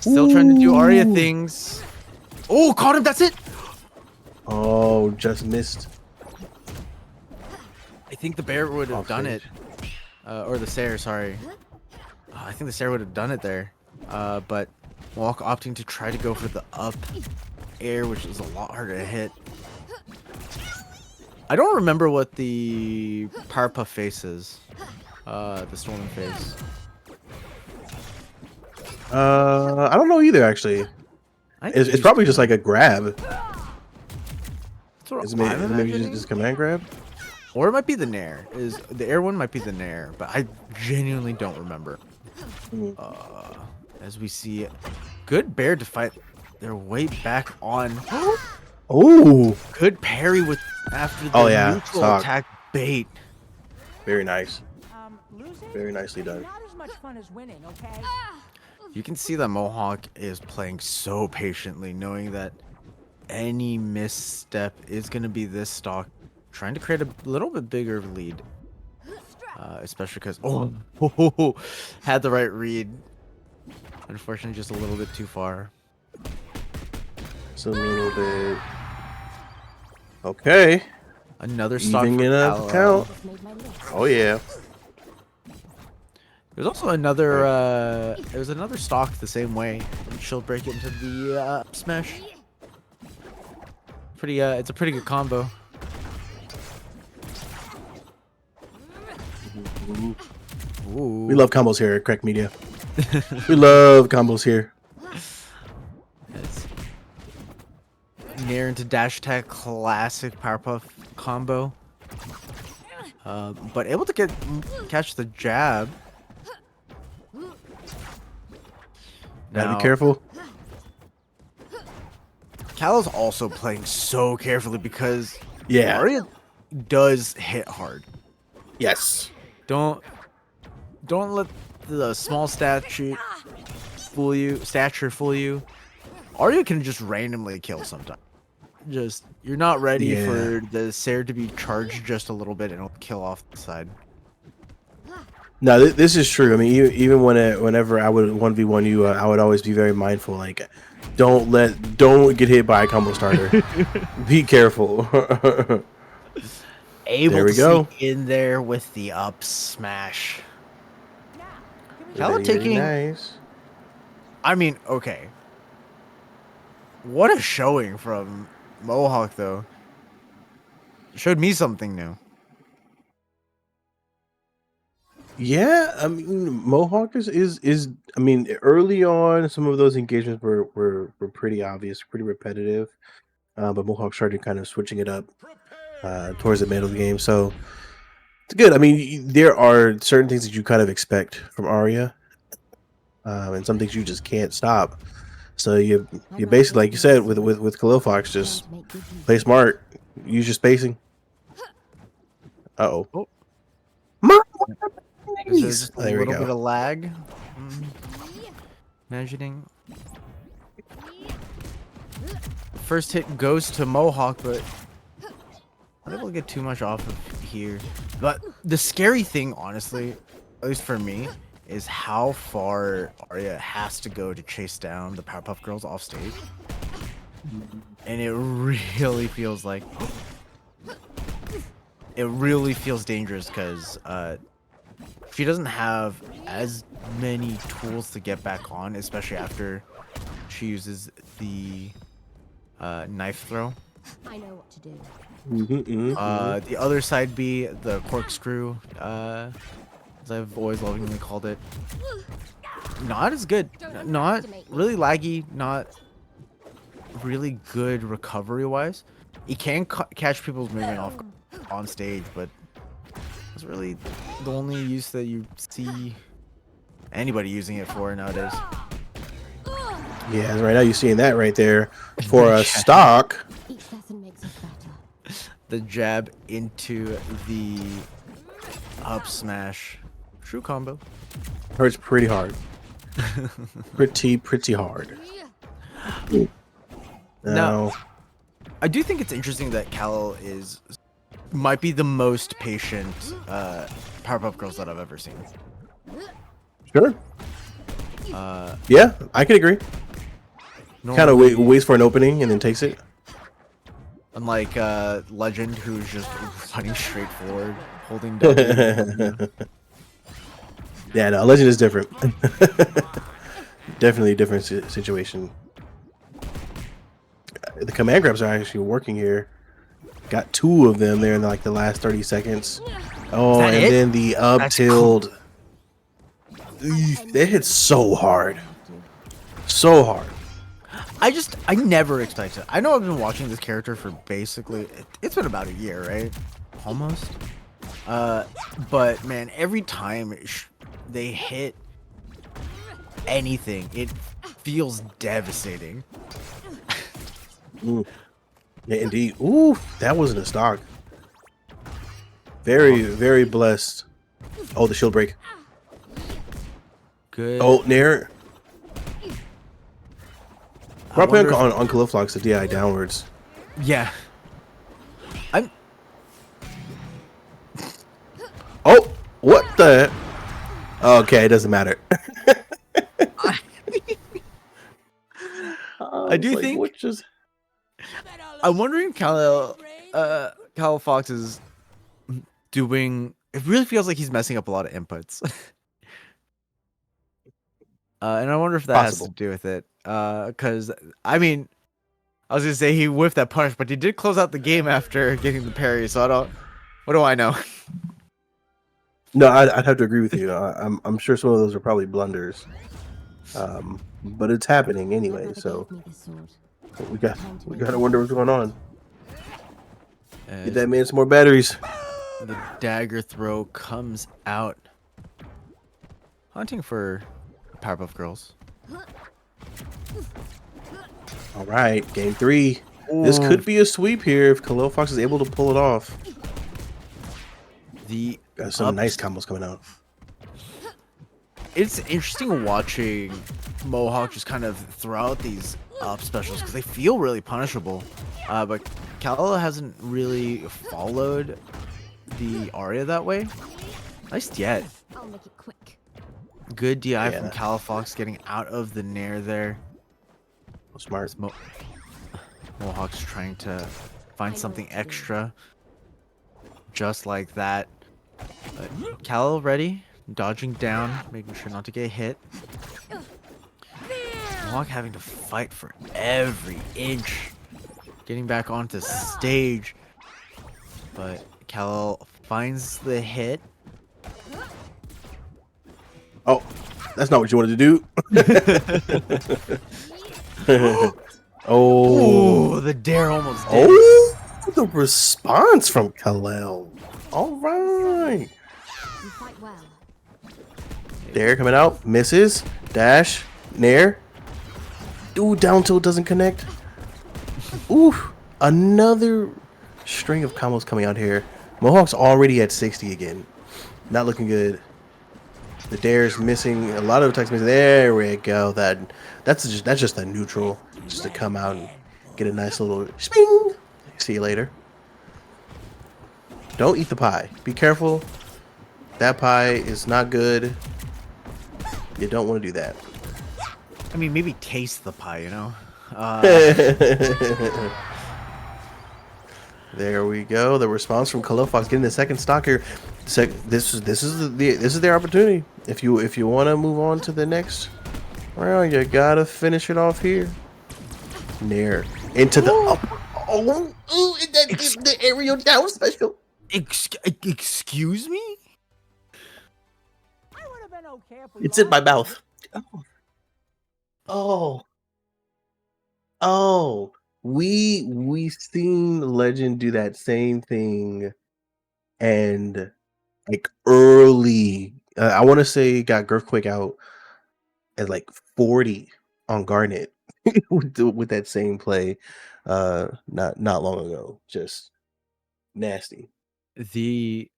Speaker 2: Still trying to do Arya things. Oh, caught him, that's it.
Speaker 3: Oh, just missed.
Speaker 2: I think the bear would have done it. Or the Sayer, sorry. I think the Sayer would have done it there. But Walk opting to try to go for the up air, which is a lot harder to hit. I don't remember what the Powerpuff face is. The Storm face.
Speaker 3: I don't know either, actually. It's probably just like a grab. Is it maybe just command grab?
Speaker 2: Or it might be the Nair. The air one might be the Nair, but I genuinely don't remember. As we see, good bear to fight their way back on.
Speaker 3: Oh,
Speaker 2: good parry with after the neutral attack bait.
Speaker 3: Very nice. Very nicely done.
Speaker 5: Not as much fun as winning, okay?
Speaker 2: You can see that Mohawk is playing so patiently, knowing that any misstep is going to be this stock, trying to create a little bit bigger lead. Especially because had the right read. Unfortunately, just a little bit too far.
Speaker 3: Just a little bit. Okay.
Speaker 2: Another stock
Speaker 3: Evening up count. Oh yeah.
Speaker 2: There's also another. There was another stock the same way. And she'll break it into the smash. Pretty. It's a pretty good combo.
Speaker 3: Ooh. We love combos here at Crack Media. We love combos here.
Speaker 2: It's near into dash attack, classic Powerpuff combo. But able to catch the jab.
Speaker 3: Gotta
Speaker 2: Now,
Speaker 3: be careful.
Speaker 2: Callow's also playing so carefully because
Speaker 3: Yeah.
Speaker 2: Arya does hit hard.
Speaker 3: Yes.
Speaker 2: Don't let the small stature fool you. Arya can just randomly kill sometimes. Just you're not ready
Speaker 3: Yeah.
Speaker 2: for the Sarah to be charged just a little bit and it'll kill off the side.
Speaker 3: No, this is true. I mean, even whenever I would 1v1 you, I would always be very mindful. Like, don't get hit by a combo starter. Be careful.
Speaker 2: Able
Speaker 3: There we
Speaker 2: to
Speaker 3: go.
Speaker 2: sneak in there with the up smash.
Speaker 3: Very,
Speaker 2: Callow
Speaker 3: very
Speaker 2: taking.
Speaker 3: nice.
Speaker 2: I mean, okay. What a showing from Mohawk, though. Showed me something new.
Speaker 3: Yeah, I mean, Mohawk is. I mean, early on, some of those engagements were pretty obvious, pretty repetitive. But Mohawk started kind of switching it up towards the middle of the game, so it's good. I mean, there are certain things that you kind of expect from Arya, and some things you just can't stop. So you basically, like you said, with Khalil Fox, just play smart, use your spacing. Uh-oh.
Speaker 2: Oh.
Speaker 3: Nice.
Speaker 2: There's just a
Speaker 3: There we
Speaker 2: little bit
Speaker 3: go.
Speaker 2: of lag. Imagining. First hit goes to Mohawk, but not able to get too much off of here. But the scary thing, honestly, at least for me, is how far Arya has to go to chase down the Powerpuff Girls off stage. And it really feels like... It really feels dangerous because she doesn't have as many tools to get back on, especially after she uses the knife throw.
Speaker 5: I know what to do.
Speaker 2: The other side B, the corkscrew, as I've always lovingly called it. Not as good. Not really laggy. Not really good recovery-wise. It can catch people's movement off on stage, but it's really the only use that you see anybody using it for nowadays.
Speaker 3: Yeah, right now you're seeing that right there for a stock.
Speaker 5: Each lesson makes us better.
Speaker 2: The jab into the up smash. True combo.
Speaker 3: Hurts pretty hard. pretty hard.
Speaker 2: Now, I do think it's interesting that Callow might be the most patient Powerpuff Girls that I've ever seen.
Speaker 3: Sure. Yeah, I can agree. Kind of
Speaker 2: Normally,
Speaker 3: waits for an opening and then takes it.
Speaker 2: unlike Legend, who's just running straight forward, holding W.
Speaker 3: Yeah, no, Legend is different. Definitely a different situation. The command grabs are actually working here. Got two of them there in like the last 30 seconds. Oh,
Speaker 2: that
Speaker 3: and
Speaker 2: it?
Speaker 3: then the up
Speaker 2: That's
Speaker 3: tilt. That hits so hard. So hard.
Speaker 2: I never expected. I know I've been watching this character for basically, it's been about a year, right? Almost. But man, every time they hit anything, it feels devastating.
Speaker 3: Yeah, indeed. Ooh, that wasn't a stock. Very, very blessed. Oh, the shield break.
Speaker 2: Good.
Speaker 3: Oh, Nair.
Speaker 2: I
Speaker 3: Drop
Speaker 2: wonder
Speaker 3: on Cauliflox, the DI downwards.
Speaker 2: Yeah. I'm.
Speaker 3: Oh, what the? Okay, it doesn't matter.
Speaker 2: I do think.
Speaker 3: What just...
Speaker 2: I'm wondering Cal Fox is doing. It really feels like he's messing up a lot of inputs. And I wonder if that has
Speaker 3: Possible.
Speaker 2: to do with it. Because I mean, I was gonna say he whiffed that punch, but he did close out the game after getting the parry. So I don't. What do I know?
Speaker 3: No, I'd have to agree with you. I'm sure some of those are probably blunders, but it's happening
Speaker 5: My
Speaker 3: anyway.
Speaker 5: brother
Speaker 3: So
Speaker 5: gave me this sword.
Speaker 3: we got
Speaker 5: Time to
Speaker 3: we
Speaker 5: make
Speaker 3: gotta
Speaker 5: it
Speaker 3: wonder
Speaker 5: count.
Speaker 3: what's going on. Get
Speaker 2: As
Speaker 3: that man some more batteries.
Speaker 2: the dagger throw comes out, hunting for Powerpuff Girls.
Speaker 3: All right, game 3. This
Speaker 2: Ooh.
Speaker 3: could be a sweep here if Khalil Fox is able to pull it off.
Speaker 2: The
Speaker 3: Got some nice combos coming out.
Speaker 2: It's interesting watching Mohawk just kind of throw out these up specials because they feel really punishable. But Kala hasn't really followed the Arya that way. Nice yet.
Speaker 5: I'll make it quick.
Speaker 2: Good DI from
Speaker 3: Yeah.
Speaker 2: Califox getting out of the Nair there.
Speaker 3: Smart.
Speaker 2: As Mohawk's trying to find something extra. Just like that. Cal ready. Dodging down, making sure not to get hit. Mohawk having to fight for every inch. Getting back onto stage. But Cal finds the hit.
Speaker 3: Oh, that's not what you wanted to do. Oh.
Speaker 2: Ooh, the dare almost did.
Speaker 3: Oh, the response from Khalil. All right.
Speaker 5: You fight well.
Speaker 3: There, coming out. Misses. Dash. Nair. Ooh, down tilt doesn't connect. Ooh, another string of combos coming out here. Mohawk's already at 60 again. Not looking good. The dare's missing. A lot of attacks missing. There we go. That's just a neutral. Just to come out and get a nice little sping. See you later. Don't eat the pie. Be careful. That pie is not good. You don't want to do that.
Speaker 2: I mean, maybe taste the pie, you know?
Speaker 3: There we go. The response from Khalil Fox getting the second stock here. This is their opportunity. If you want to move on to the next round, you gotta finish it off here. Nair into the the aerial down special.
Speaker 2: Excuse me?
Speaker 3: It's in my mouth. Oh, we seen Legend do that same thing, and like early. I want to say got Girthquake out at like 40 on Garnet with that same play, not long ago. Just nasty.
Speaker 2: The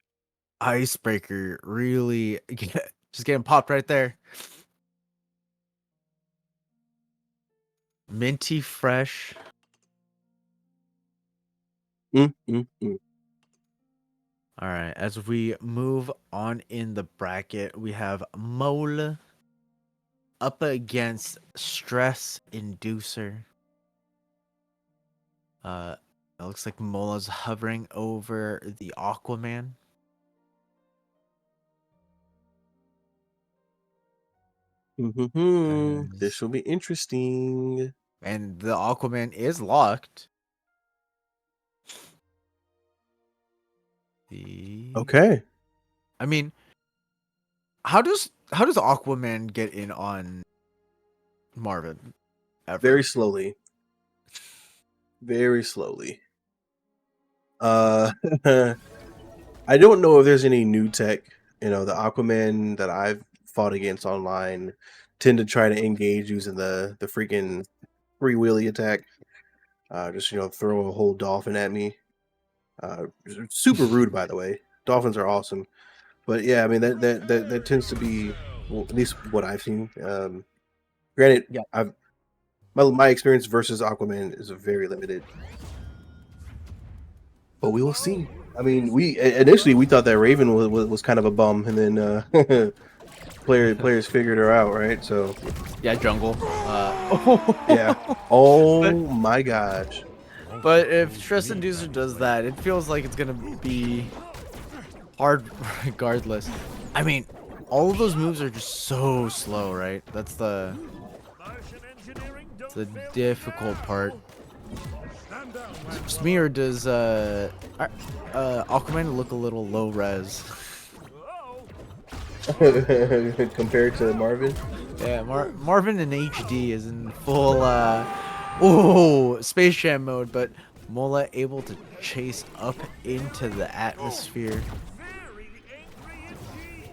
Speaker 2: icebreaker really just getting popped right there. Minty fresh.
Speaker 3: Mm, mm, mm.
Speaker 2: All right, as we move on in the bracket, we have Mole up against Stress Inducer. It looks like Mola's hovering over the Aquaman.
Speaker 3: This will be interesting.
Speaker 2: And the Aquaman is locked.
Speaker 3: Okay.
Speaker 2: I mean, how does Aquaman get in on Marvin? Ever?
Speaker 3: Very slowly. Very slowly. I don't know if there's any new tech. You know, the Aquaman that I've fought against online tend to try to engage using the freaking free wheelie attack. Just throw a whole dolphin at me. Super rude, by the way. Dolphins are awesome, but yeah, I mean that tends to be, well, at least what I've seen. Granted,
Speaker 2: Yeah.
Speaker 3: my experience versus Aquaman is very limited, but we will see. I mean, we initially thought that Raven was kind of a bum, and then players figured her out, right? So
Speaker 2: Yeah, jungle.
Speaker 3: yeah. Oh my gosh.
Speaker 2: But if Stress Inducer does that, it feels like it's gonna be hard regardless. I mean, all of those moves are just so slow, right? That's the difficult part. Just me, or does Aquaman look a little low res?
Speaker 3: compared to Marvin.
Speaker 2: Yeah, Marvin in HD is in full Space Jam mode, but Mola able to chase up into the atmosphere.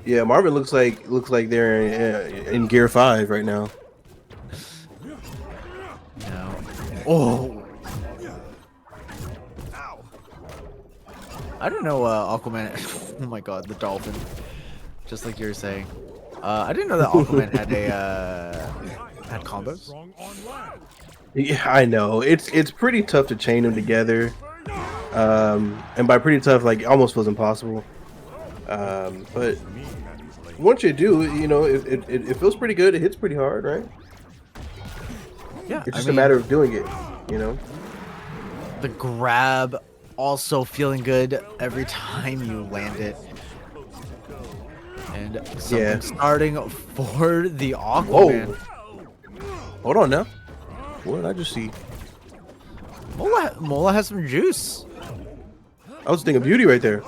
Speaker 3: Yeah, Marvin looks like they're in Gear 5 right now.
Speaker 2: Now, oh, I don't know Aquaman. Oh my God, the dolphin. Just like you were saying. I didn't know that Aquaman had combos.
Speaker 3: Yeah, I know. It's pretty tough to chain them together. And by pretty tough, like almost feels impossible. But once you do, you know, it feels pretty good. It hits pretty hard, right?
Speaker 2: Yeah,
Speaker 3: It's just a matter of doing it, you know.
Speaker 2: the grab also feeling good every time you land it. And something
Speaker 3: Yeah.
Speaker 2: starting for the Aquaman.
Speaker 3: Hold on now. What did I just see?
Speaker 2: Mola has some juice.
Speaker 3: I was thinking beauty right there.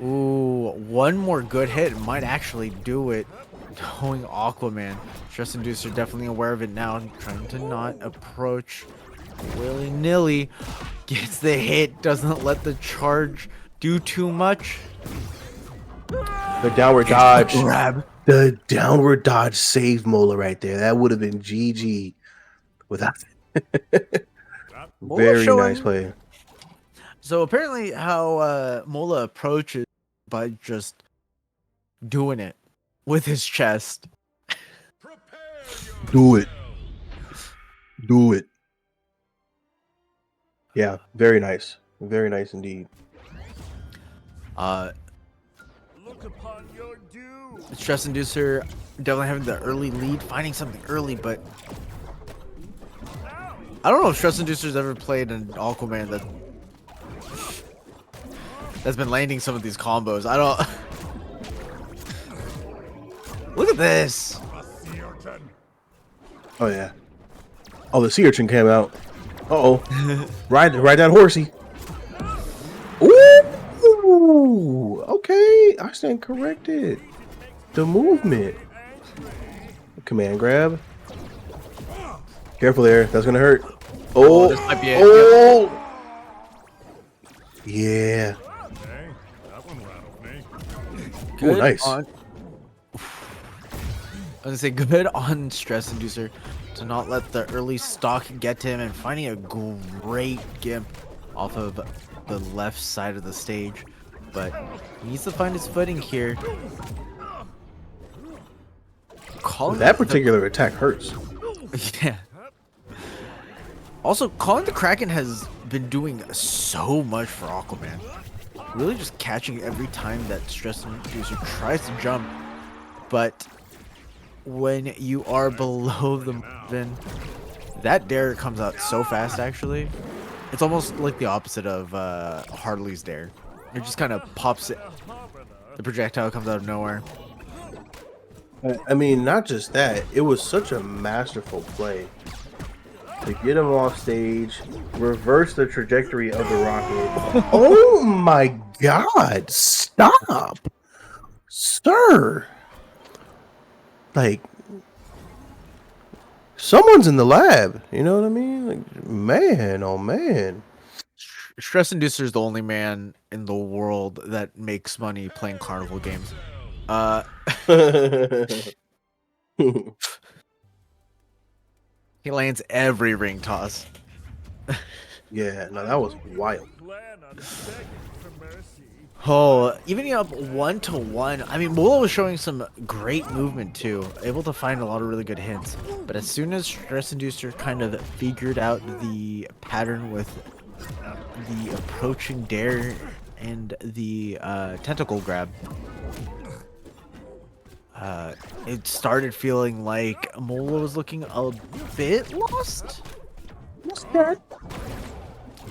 Speaker 2: Ooh, one more good hit might actually do it. Knowing Aquaman. Stress Inducer definitely aware of it now. Trying to not approach willy-nilly. Gets the hit. Doesn't let the charge do too much.
Speaker 3: The downward dodge.
Speaker 2: Grab.
Speaker 3: The downward dodge saved Mola right there. That would have been GG without very
Speaker 2: showing-
Speaker 3: nice play.
Speaker 2: So apparently how Mola approaches by just doing it with his chest.
Speaker 3: Do it. Do it. Yeah, very nice. Very nice indeed.
Speaker 2: Stress Inducer definitely having the early lead, finding something early, but I don't know if Stress Inducer's ever played an Aquaman that's been landing some of these combos. I don't. Look at this.
Speaker 3: Oh yeah. Oh, the sea urchin came out. Uh-oh. Ride that horsey. Ooh. Okay. I stand corrected. The movement. Command grab. Careful there. That's gonna hurt. Oh.
Speaker 2: This might be it.
Speaker 3: Oh. Yeah.
Speaker 2: Good
Speaker 3: nice.
Speaker 2: I was gonna say good on Stress Inducer to not let the early stock get to him and finding a great gimp off of the left side of the stage, but he needs to find his footing here.
Speaker 3: That particular attack hurts.
Speaker 2: Yeah. Also, calling the Kraken has been doing so much for Aquaman. Really just catching every time that Stress Inducer tries to jump. But when you are below the Marvin, that dare comes out so fast, actually. It's almost like the opposite of Harley's dare. It just kind of pops it. The projectile comes out of nowhere.
Speaker 3: I mean, not just that. It was such a masterful play to get him off stage, reverse the trajectory of the rocket. Oh my God! Stop, sir. Like, someone's in the lab. You know what I mean? Like, man, oh man.
Speaker 2: Stress Inducer is the only man in the world that makes money playing carnival games. He lands every ring toss.
Speaker 3: Yeah, no, that was wild.
Speaker 2: Oh, evening up 1-1. I mean, Mola was showing some great movement too, able to find a lot of really good hints. But as soon as Stress Inducer kind of figured out the pattern with the approaching dare and the tentacle grab, it started feeling like Mola was looking a bit lost.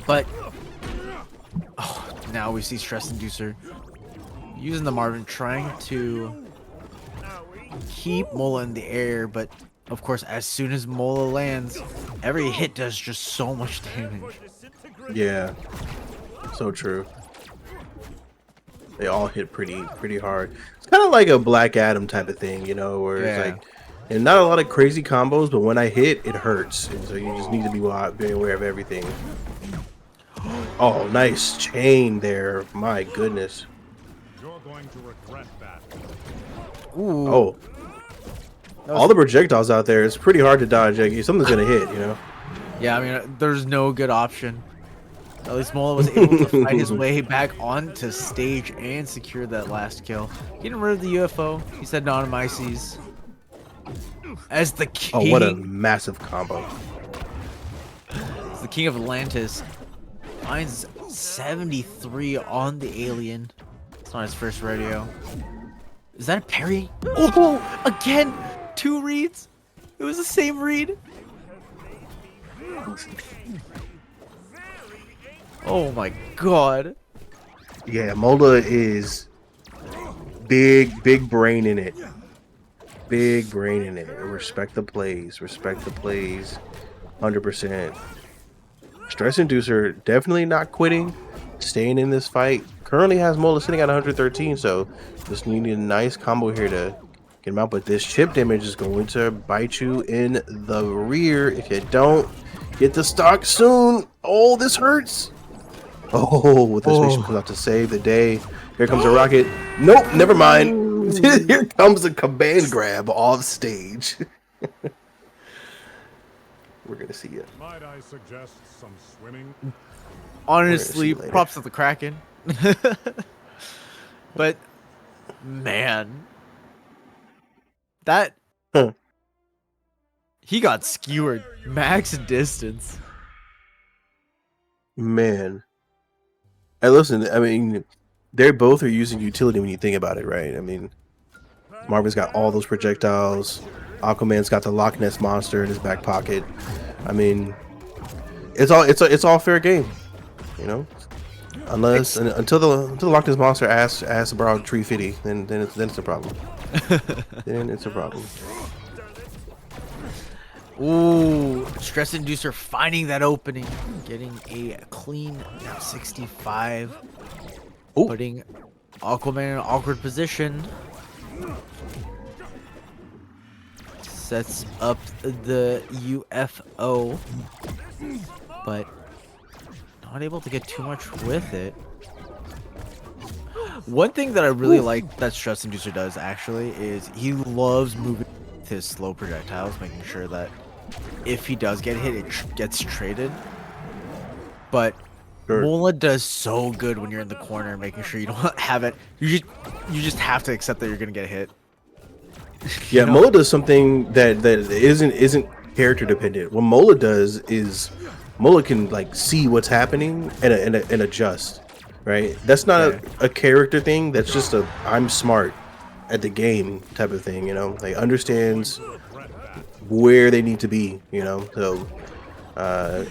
Speaker 2: But now we see Stress Inducer using the Marvin, trying to keep Mola in the air, but of course, as soon as Mola lands, every hit does just so much damage.
Speaker 3: Yeah, so true. They all hit pretty hard. It's kind of like a Black Adam type of thing, you know, where it's
Speaker 2: Yeah.
Speaker 3: like, and not a lot of crazy combos, but when I hit, it hurts, and so you just need to be aware of everything. Oh, nice chain there! My goodness.
Speaker 6: You're going to regret that.
Speaker 2: Ooh.
Speaker 3: Oh, all the projectiles out there. It's pretty hard to dodge. Like, something's gonna hit, you know.
Speaker 2: Yeah, I mean, there's no good option. At least Mola was able to fight his way back onto stage and secure that last kill. Getting rid of the UFO. He said non-Myces. As the king.
Speaker 3: Oh, what a massive combo!
Speaker 2: As the king of Atlantis finds 73 on the alien. It's not his first rodeo. Is that a parry? Oh, again, 2 reads. It was the same read. Oh my god.
Speaker 3: Yeah, Mola is big brain in it. Big brain in it. Respect the plays. Respect the plays. 100%. Stress inducer definitely not quitting. Staying in this fight. Currently has Mola sitting at 113, so just needing a nice combo here to get him out. But this chip damage is going to bite you in the rear if you don't get the stock soon. Oh, this hurts. Oh, this mission comes out to save the day. Here comes a rocket. Nope, never mind. Here comes a command grab off stage. We're gonna see it.
Speaker 6: Might I suggest some swimming?
Speaker 2: Honestly,
Speaker 3: later.
Speaker 2: props to the Kraken. But, man. That...
Speaker 3: Huh.
Speaker 2: He got skewered. Max distance.
Speaker 3: Man. Hey, listen, I mean, they both are using utility when you think about it, right? I mean, Marvin's got all those projectiles. Aquaman's got the Loch Ness monster in his back pocket. I mean, it's all fair game, you know. Unless until the Loch Ness monster asks to borrow 350, then it's a problem. Then it's a problem.
Speaker 2: Ooh, stress inducer finding that opening, getting a clean 65.
Speaker 3: Ooh.
Speaker 2: Putting Aquaman in an awkward position. Sets up the UFO, but not able to get too much with it. One thing that I really like that Stress Inducer does actually is he loves moving with his slow projectiles, making sure that if he does get hit, it gets traded. But
Speaker 3: Sure.
Speaker 2: Mola does so good when you're in the corner, making sure you don't have it. You just have to accept that you're gonna get hit.
Speaker 3: Yeah,
Speaker 2: You know?
Speaker 3: Mola does something that isn't character dependent. What Mola does is Mola can like see what's happening and adjust. Right? That's not a character thing. That's just a I'm smart at the game type of thing. You know, like understands where they need to be. You know, so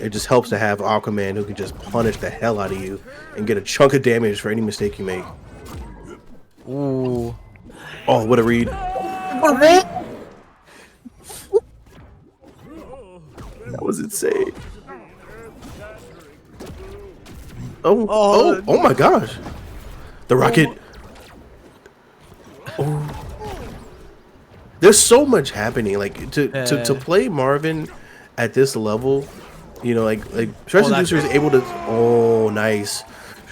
Speaker 3: it just helps to have Aquaman who can just punish the hell out of you and get a chunk of damage for any mistake you make.
Speaker 2: Ooh.
Speaker 3: Oh, what a read! That was insane. Oh my gosh. The rocket. Oh. There's so much happening. Like to play Marvin at this level, you know, like Stress Inducer is able to nice.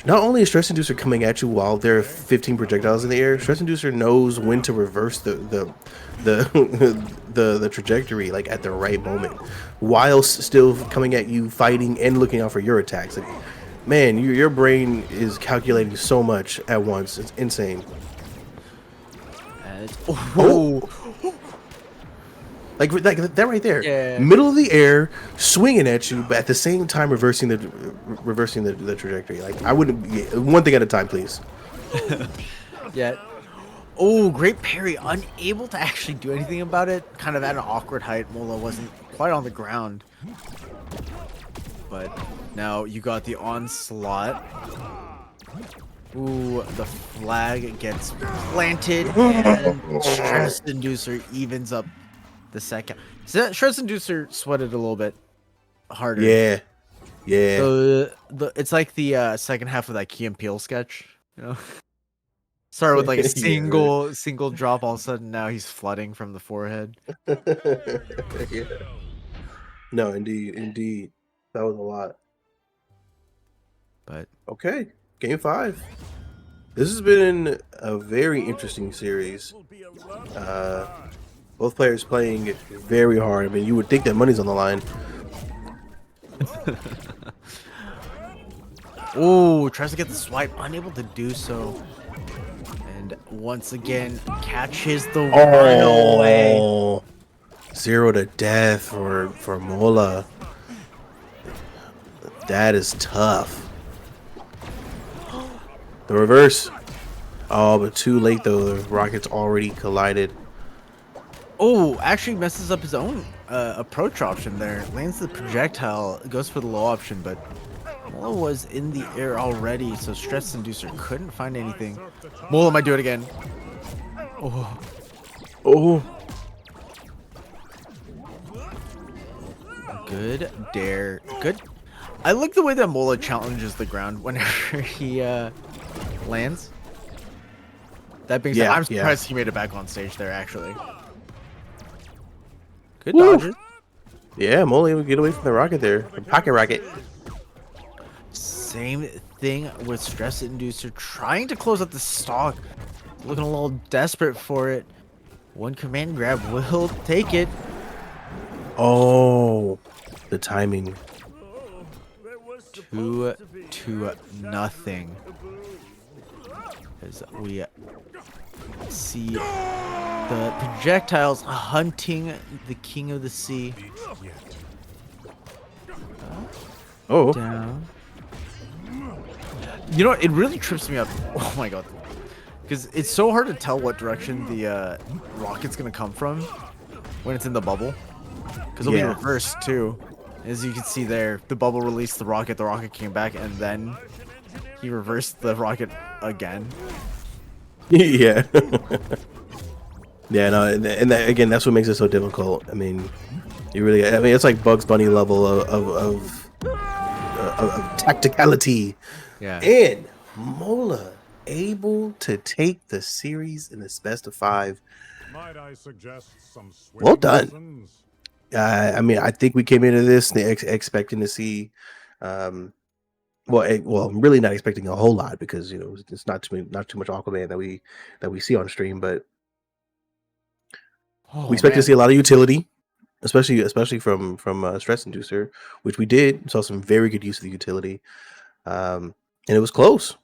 Speaker 3: Not only is Stress Inducer coming at you while there are 15 projectiles in the air, Stress Inducer knows when to reverse the trajectory like at the right moment, while still coming at you, fighting and looking out for your attacks. Like, man, your brain is calculating so much at once. It's insane. Like that right there, middle of the air, swinging at you, but at the same time reversing the trajectory. Like I wouldn't one thing at a time, please.
Speaker 2: Yeah. Oh, great parry. Unable to actually do anything about it. Kind of at an awkward height. Mola wasn't quite on the ground. But now you got the onslaught. Ooh, the flag gets planted and Stress Inducer evens up the second. So Stress Inducer sweated a little bit harder.
Speaker 3: Yeah.
Speaker 2: So it's like the second half of that Key and Peele sketch, you know. Started with like a
Speaker 3: Yeah, right.
Speaker 2: single drop. All of a sudden, now he's flooding from the forehead.
Speaker 3: Yeah. No, indeed, indeed. That was a lot.
Speaker 2: But
Speaker 3: Okay, game 5. This has been a very interesting series. Uh, both players playing very hard. I mean, you would think that money's on the line.
Speaker 2: oh, tries to get the swipe, unable to do so. And once again, catches the runaway.
Speaker 3: Oh, 0 to death for Mola. That is tough. The reverse. Oh, but too late though. The rocket's already collided.
Speaker 2: Oh, actually messes up his own approach option there. Lands the projectile, goes for the low option, but Mola was in the air already, so Stress Inducer couldn't find anything. Mola might do it again. Oh,
Speaker 3: Oh,
Speaker 2: good dare. Good. I like the way that Mola challenges the ground whenever he lands. That being said,
Speaker 3: Yeah,
Speaker 2: I'm
Speaker 3: yeah.
Speaker 2: surprised he made it back on stage there, actually. Good
Speaker 3: Woo.
Speaker 2: dodges.
Speaker 3: yeah, Mola would get away from the rocket there. The pocket rocket.
Speaker 2: Same thing with Stress Inducer, trying to close out the stock. Looking a little desperate for it. One command grab will take it.
Speaker 3: Oh, the timing.
Speaker 2: 2-0. As we see the projectiles hunting the King of the Sea.
Speaker 3: Oh,
Speaker 2: Down. You know what? It really trips me up. Oh my god. Because it's so hard to tell what direction the rocket's going to come from when it's in the bubble. Because it'll
Speaker 3: Yeah.
Speaker 2: be reversed too. As you can see there, the bubble released the rocket came back, and then he reversed the rocket again.
Speaker 3: yeah. Yeah, no, and that, again, that's what makes it so difficult. I mean, it's like Bugs Bunny level of tacticality.
Speaker 2: Yeah.
Speaker 3: And Mola able to take the series in this best of 5.
Speaker 6: Might I suggest some
Speaker 3: Well
Speaker 6: swimming
Speaker 3: done.
Speaker 6: lessons?
Speaker 3: I mean, I think we came into this expecting to see, well, I'm really not expecting a whole lot because it's not too much Aquaman that we see on stream, but
Speaker 2: Oh,
Speaker 3: we expect to
Speaker 2: man.
Speaker 3: see a lot of utility, especially from Stress Inducer, which we did. Saw some very good use of the utility, and it was close.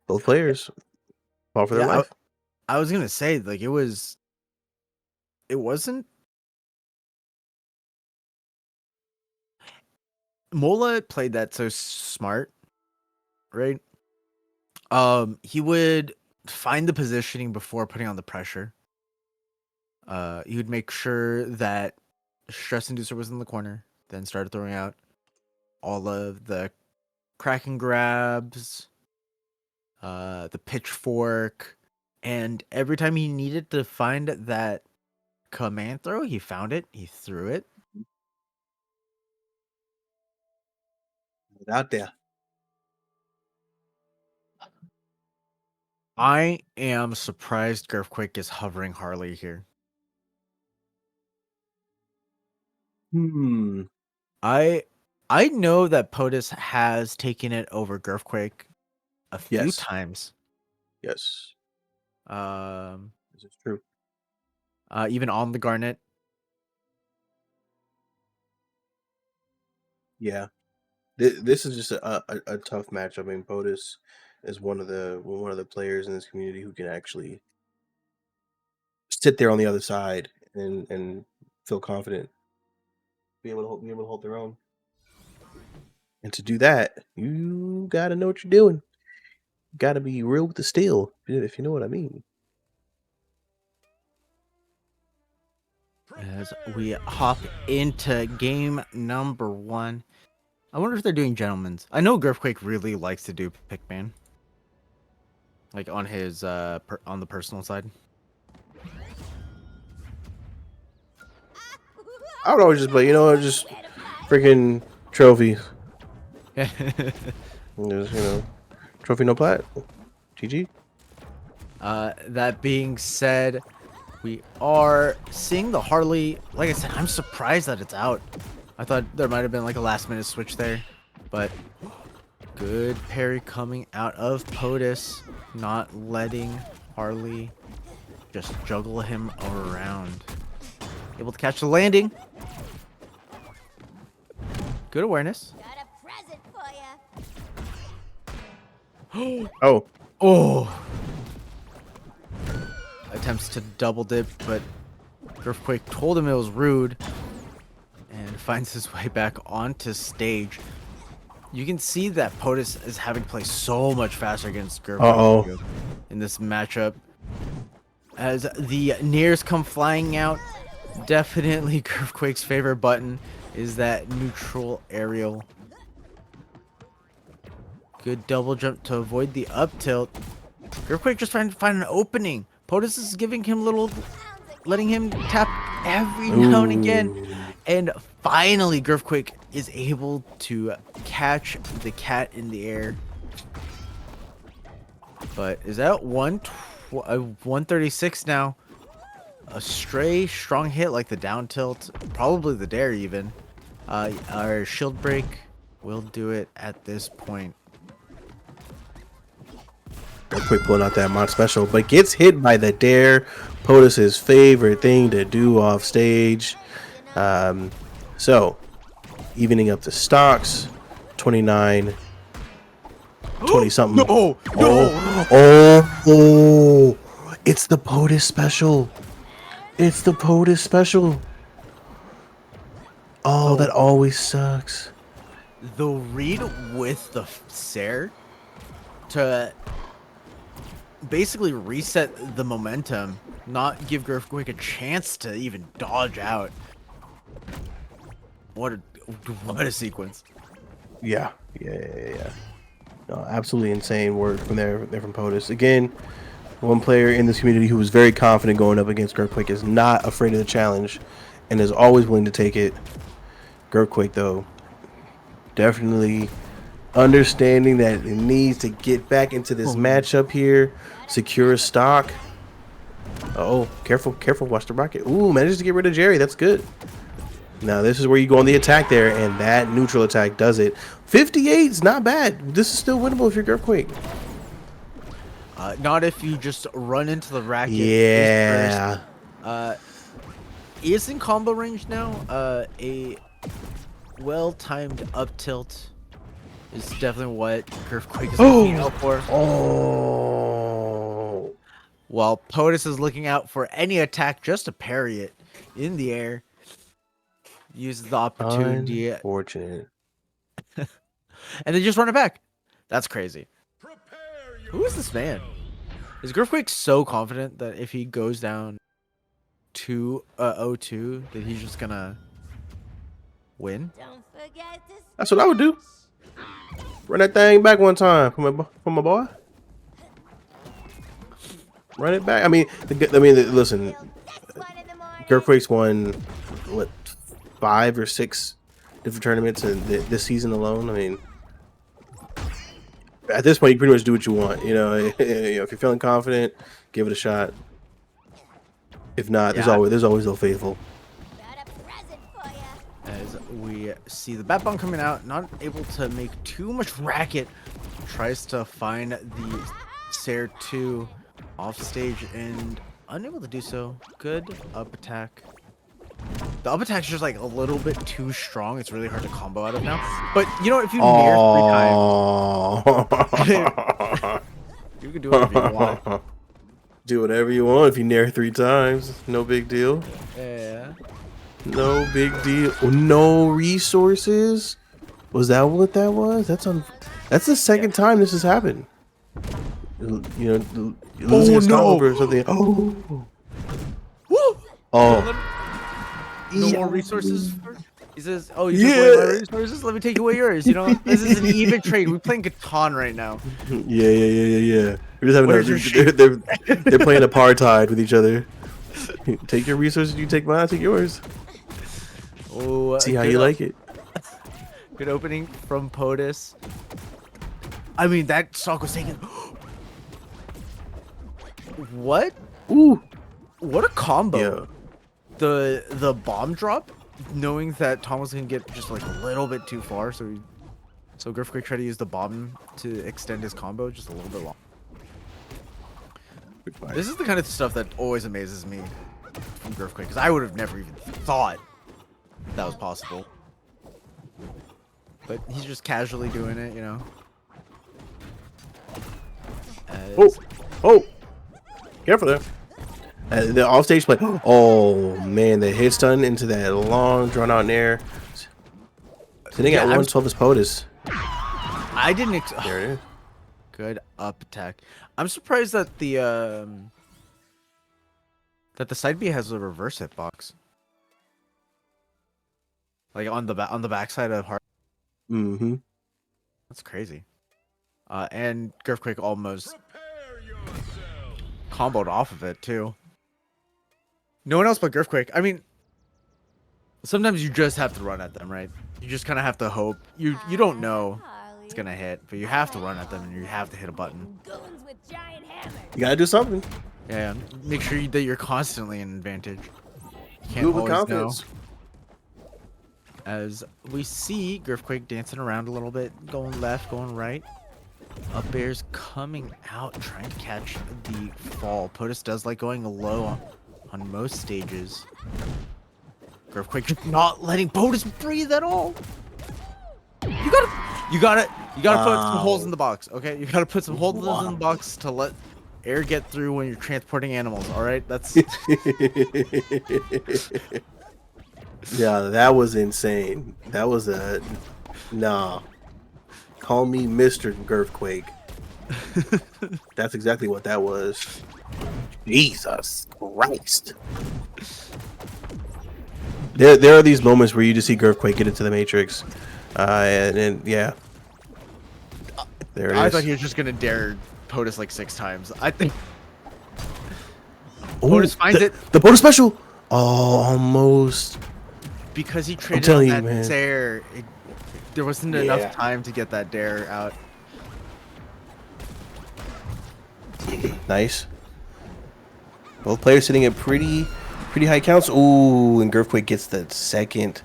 Speaker 3: Both players fought for their
Speaker 2: Yeah,
Speaker 3: life.
Speaker 2: I was gonna say, like, it wasn't. Mola played that so smart, right? He would find the positioning before putting on the pressure. He would make sure that Stress Inducer was in the corner, then started throwing out all of the Kraken grabs, the pitchfork, and every time he needed to find that command throw, he found it, he threw it.
Speaker 3: Out there.
Speaker 2: I am surprised Girthquake is hovering Harley here. I know that POTUS has taken it over Girthquake a few
Speaker 3: Yes.
Speaker 2: times.
Speaker 3: Yes. This is true.
Speaker 2: Even on the Garnet.
Speaker 3: Yeah. This is just a tough match. I mean, POTUS is one of the players in this community who can actually sit there on the other side and feel confident, be able to hold their own. And to do that, you got to know what you're doing. Got to be real with the steel, if you know what I mean.
Speaker 2: As we hop into game number 1. I wonder if they're doing gentlemen's. I know Girthquake really likes to do Pickman. Like on his on the personal side.
Speaker 3: I would always just play, just freaking trophy. Just, trophy no plat. GG.
Speaker 2: That being said, we are seeing the Harley. Like I said, I'm surprised that it's out. I thought there might have been like a last minute switch there, but good parry coming out of POTUS, not letting Harley just juggle him around. Able to catch the landing. Good awareness.
Speaker 4: Got a present for you.
Speaker 3: Oh,
Speaker 2: Oh. Attempts to double dip, but Earthquake told him it was rude and finds his way back onto stage. You can see that POTUS is having to play so much faster against Earthquake in this matchup. As the Nairs come flying out, definitely Earthquake's favorite button is that neutral aerial. Good double jump to avoid the up tilt. Earthquake just trying to find an opening. POTUS is giving him letting him tap every now and again. And finally, Earthquake is able to catch the cat in the air. But is that 136 now? A stray strong hit like the down tilt, probably the dare even. Our shield break will do it at this point.
Speaker 3: Quick pulling out that mod special, but gets hit by the dare. POTUS's favorite thing to do off stage. So evening up the stocks. 29, 20 something.
Speaker 2: No,
Speaker 3: Oh, it's the POTUS special. It's the POTUS special. Oh, that always sucks.
Speaker 2: The read with the Sair to basically reset the momentum, not give Earthquake a chance to even dodge out. What a sequence.
Speaker 3: Yeah. No, absolutely insane work from there from POTUS. Again, one player in this community who was very confident going up against Earthquake, is not afraid of the challenge and is always willing to take it. Earthquake, though, definitely understanding that it needs to get back into this matchup here, secure a stock. Oh, careful, watch the rocket. Ooh, manages to get rid of Jerry. That's good. Now this is where you go on the attack there, and that neutral attack does it. 58 is not bad. This is still winnable if you're Earthquake.
Speaker 2: Not if you just run into the racket.
Speaker 3: Yeah.
Speaker 2: Is in combo range now. A well-timed up tilt is definitely what Earthquake is looking out for.
Speaker 3: Oh.
Speaker 2: While POTUS is looking out for any attack just to parry it in the air. Uses the opportunity.
Speaker 3: Unfortunate.
Speaker 2: And then just run it back. That's crazy. Who is this man? Is Earthquake so confident that if he goes down 2-0-2 that he's just gonna win?
Speaker 4: Don't forget to
Speaker 3: That's what I would do. Run that thing back one time from my boy. Run it back. I mean, listen.
Speaker 4: next one in the morning.
Speaker 3: Earthquake's won what 5 or 6 different tournaments in this season alone. I mean, at this point, you pretty much do what you want. You know, if you're feeling confident, give it a shot. If not, there's always the faithful.
Speaker 4: Got a present for you.
Speaker 2: As we see the bat bomb coming out, not able to make too much racket, tries to find the Sair 2 off stage and unable to do so. Good up attack. The up attack is just like a little bit too strong. It's really hard to combo out of now. But you know, if you nair 3 times, you can do whatever you want.
Speaker 3: Do whatever you want if you nair 3 times. No big deal.
Speaker 2: Yeah.
Speaker 3: No big deal. No resources. Was that what that was? That's the second time this has happened. You know, losing a stop or something. Oh.
Speaker 2: Woo!
Speaker 3: Oh.
Speaker 2: No more resources. He says, "Oh, you took away my resources. Let me take away yours." You know, this is an even trade. We're playing Catan right now.
Speaker 3: Yeah. We're just having they're playing apartheid with each other. Take your resources, you take mine, I take yours.
Speaker 2: Oh,
Speaker 3: see how you like it.
Speaker 2: Good opening from POTUS. I mean, that stock was taken. What?
Speaker 3: Ooh.
Speaker 2: What a combo.
Speaker 3: Yeah.
Speaker 2: The bomb drop, knowing that Tom was gonna get just like a little bit too far, so Griffquake tried to use the bomb to extend his combo just a little bit long. This is the kind of stuff that always amazes me from Griffquake, because I would have never even thought that was possible. But he's just casually doing it, you know.
Speaker 3: Oh, oh, careful there. The offstage play. Oh man, the hit stun into that long drawn out nair. Sitting at 112 is POTUS.
Speaker 2: I didn't.
Speaker 3: There it is.
Speaker 2: Good up attack. I'm surprised that the side B has a reverse hitbox. Like on the backside of hard.
Speaker 3: Mm-hmm.
Speaker 2: That's crazy. And Griffquake almost comboed off of it too. No one else but Griffquake. I mean, sometimes you just have to run at them, right? You just kind of have to hope. You don't know it's gonna hit, but you have to run at them and you have to hit a button.
Speaker 4: Goons with giant hammers.
Speaker 3: You gotta do something.
Speaker 2: Yeah, make sure that you're constantly in advantage. You can't
Speaker 3: Do it with
Speaker 2: always know.
Speaker 3: confidence.
Speaker 2: As we see Griffquake dancing around a little bit, going left, going right. Up airs coming out, trying to catch the fall. POTUS does like going low on most stages. Griffquake just not letting POTUS breathe at all. You gotta put some holes in the box, okay? You gotta put some holes in the box to let air get through when you're transporting animals. All right, that's.
Speaker 3: Yeah, that was insane. That was a nah. Call me Mr. Griffquake. That's exactly what that was. Jesus Christ. There are these moments where you just see Griffquake get into the Matrix. And yeah. There it is.
Speaker 2: I thought he was just gonna dare POTUS like 6 times. I think
Speaker 3: Ooh,
Speaker 2: POTUS finds it
Speaker 3: The POTUS special! Oh, almost.
Speaker 2: because he traded
Speaker 3: telling
Speaker 2: on
Speaker 3: you,
Speaker 2: that
Speaker 3: man.
Speaker 2: dare. There wasn't
Speaker 3: Yeah.
Speaker 2: enough time to get that dare out.
Speaker 3: Nice. Both players sitting at pretty high counts. Ooh, and Griffquake gets the second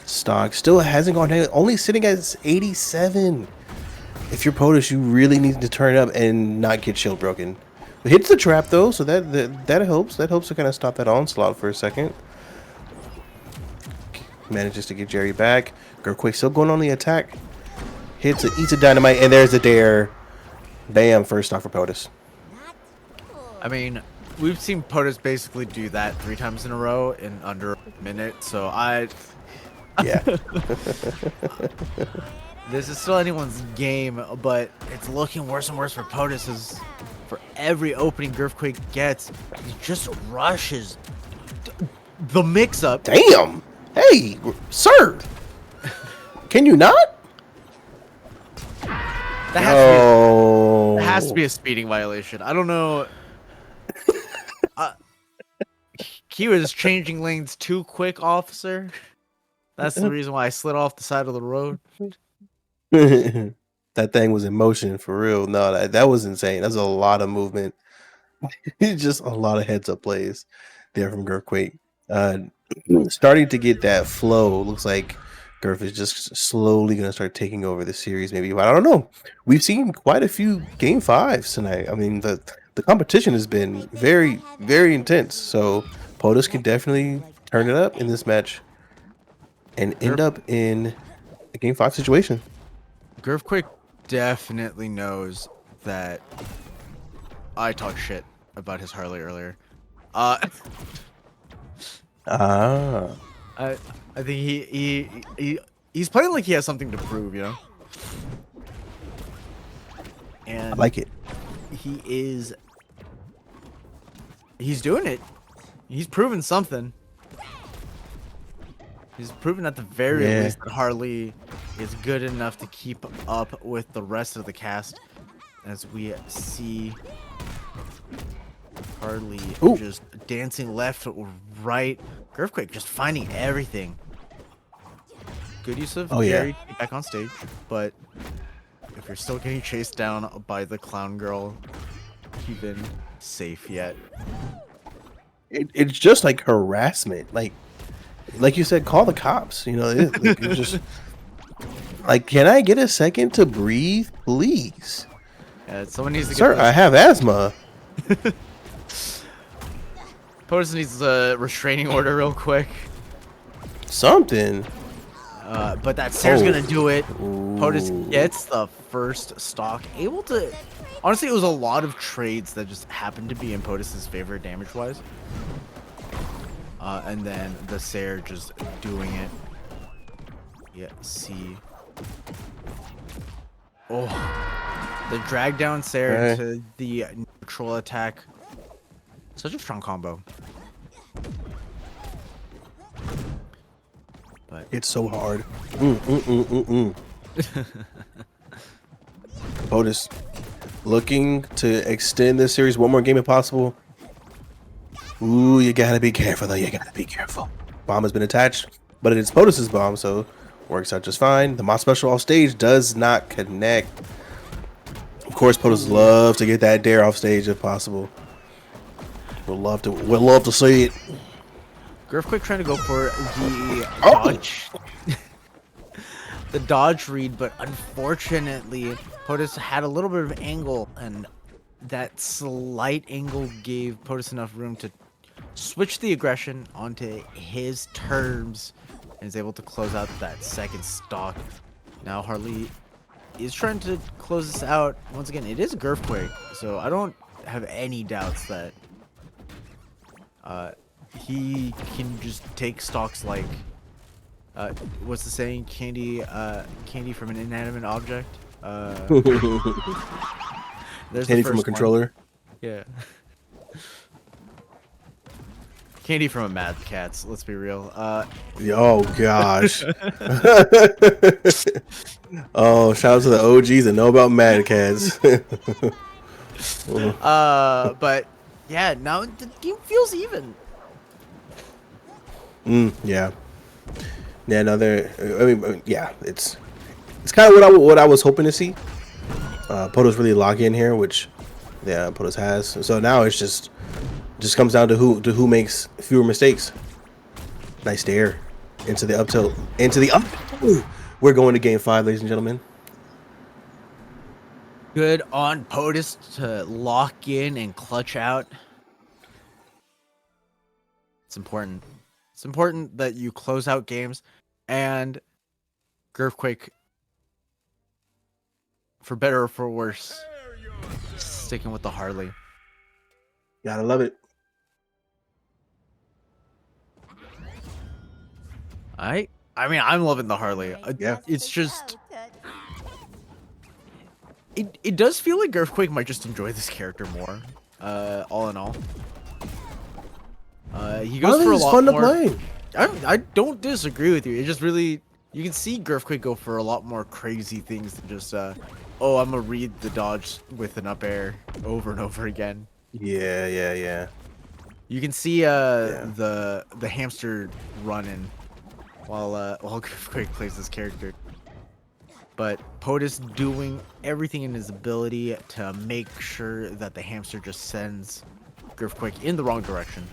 Speaker 3: stock. Still hasn't gone down. Only sitting at 87. If you're POTUS, you really need to turn it up and not get shield broken. It hits the trap though, so that helps. That helps to kind of stop that onslaught for a second. Manages to get Jerry back. Griffquake still going on the attack. Hits it, eats a dynamite, and there's a dare. Bam, first stock for POTUS.
Speaker 2: I mean, we've seen POTUS basically do that 3 times in a row in under a minute. So
Speaker 3: Yeah.
Speaker 2: this is still anyone's game, but it's looking worse and worse for POTUS. As for every opening Griffquake gets, he just rushes the mix-up.
Speaker 3: Damn. Hey, sir. Can you not?
Speaker 2: That has,
Speaker 3: Oh.
Speaker 2: that has to be a speeding violation. I don't know. He was changing lanes too quick, officer. That's the reason why I slid off the side of the road.
Speaker 3: That thing was in motion for real. No, that was insane. That's a lot of movement. Just a lot of heads up plays there from Griffquake. Starting to get that flow. Looks like Griff is just slowly going to start taking over the series. Maybe, but I don't know. We've seen quite a few game 5s tonight. I mean, the competition has been very, very intense. So POTUS can definitely turn it up in this match and end up in a game 5 situation.
Speaker 2: Griffquake definitely knows that I talked shit about his Harley earlier. I think he's playing like he has something to prove, you know. And
Speaker 3: I like it.
Speaker 2: He's doing it. He's proven something. He's proven at the very least that Harley is good enough to keep up with the rest of the cast. As we see Harley just dancing left, right. Griffquake just finding everything. Good use of Jerry to get back on stage, but if you're still getting chased down by the clown girl, even safe yet.
Speaker 3: It's just like harassment. Like you said, call the cops. You know, it's just like, can I get a second to breathe, please?
Speaker 2: Someone needs to
Speaker 3: Sir,
Speaker 2: get
Speaker 3: I have asthma.
Speaker 2: POTUS needs a restraining order real quick.
Speaker 3: Something.
Speaker 2: But that Sarah's gonna do it.
Speaker 3: Ooh.
Speaker 2: POTUS gets the first stock. Able to... Honestly, it was a lot of trades that just happened to be in POTUS's favor damage-wise. And then the Sarah just doing it. Yeah, see. Oh. The drag down Sarah to the neutral attack. Such a strong combo. But
Speaker 3: It's so hard. POTUS looking to extend this series one more game if possible. Ooh, you gotta be careful though. You gotta be careful. Bomb has been attached, but it is POTUS's bomb, so works out just fine. The Moss special off stage does not connect. Of course, POTUS love to get that dare off stage if possible. We'd love to see it.
Speaker 2: Griffquick trying to go for the dodge. The dodge read, but unfortunately, POTUS had a little bit of angle, and that slight angle gave POTUS enough room to switch the aggression onto his terms, and is able to close out that second stock. Now Harley is trying to close this out. Once again, it is Griffquick, so I don't have any doubts that he can just take stocks like what's the saying? Candy from an inanimate object. There's
Speaker 3: Candy
Speaker 2: the
Speaker 3: from a
Speaker 2: first
Speaker 3: controller.
Speaker 2: one. Yeah. Candy from a Mad Catz. Let's be real.
Speaker 3: Oh gosh. Oh, shout out to the OGs that know about Mad Cats.
Speaker 2: But yeah, now the game feels even.
Speaker 3: Yeah. Yeah, no, yeah, it's kind of what I was hoping to see. POTUS really lock in here, which yeah, POTUS has. So now it's just comes down to who makes fewer mistakes. Nice dare into the up tilt, Ooh. We're going to game 5, ladies and gentlemen.
Speaker 2: Good on POTUS to lock in and clutch out. It's important. It's important that you close out games, and Griffquick, for better or for worse, sticking with the Harley.
Speaker 3: Gotta love it.
Speaker 2: I mean, I'm loving the Harley.
Speaker 3: Yeah.
Speaker 2: It's just... It does feel like Griffquick might just enjoy this character more, all in all. He goes for a lot
Speaker 3: fun
Speaker 2: more.
Speaker 3: to play.
Speaker 2: I don't disagree with you. It just really, you can see Griffquick go for a lot more crazy things than just oh, I'm gonna read the dodge with an up air over and over again.
Speaker 3: Yeah.
Speaker 2: You can see the hamster running while Griffquick plays this character. But POTUS doing everything in his ability to make sure that the hamster just sends Griffquick in the wrong direction.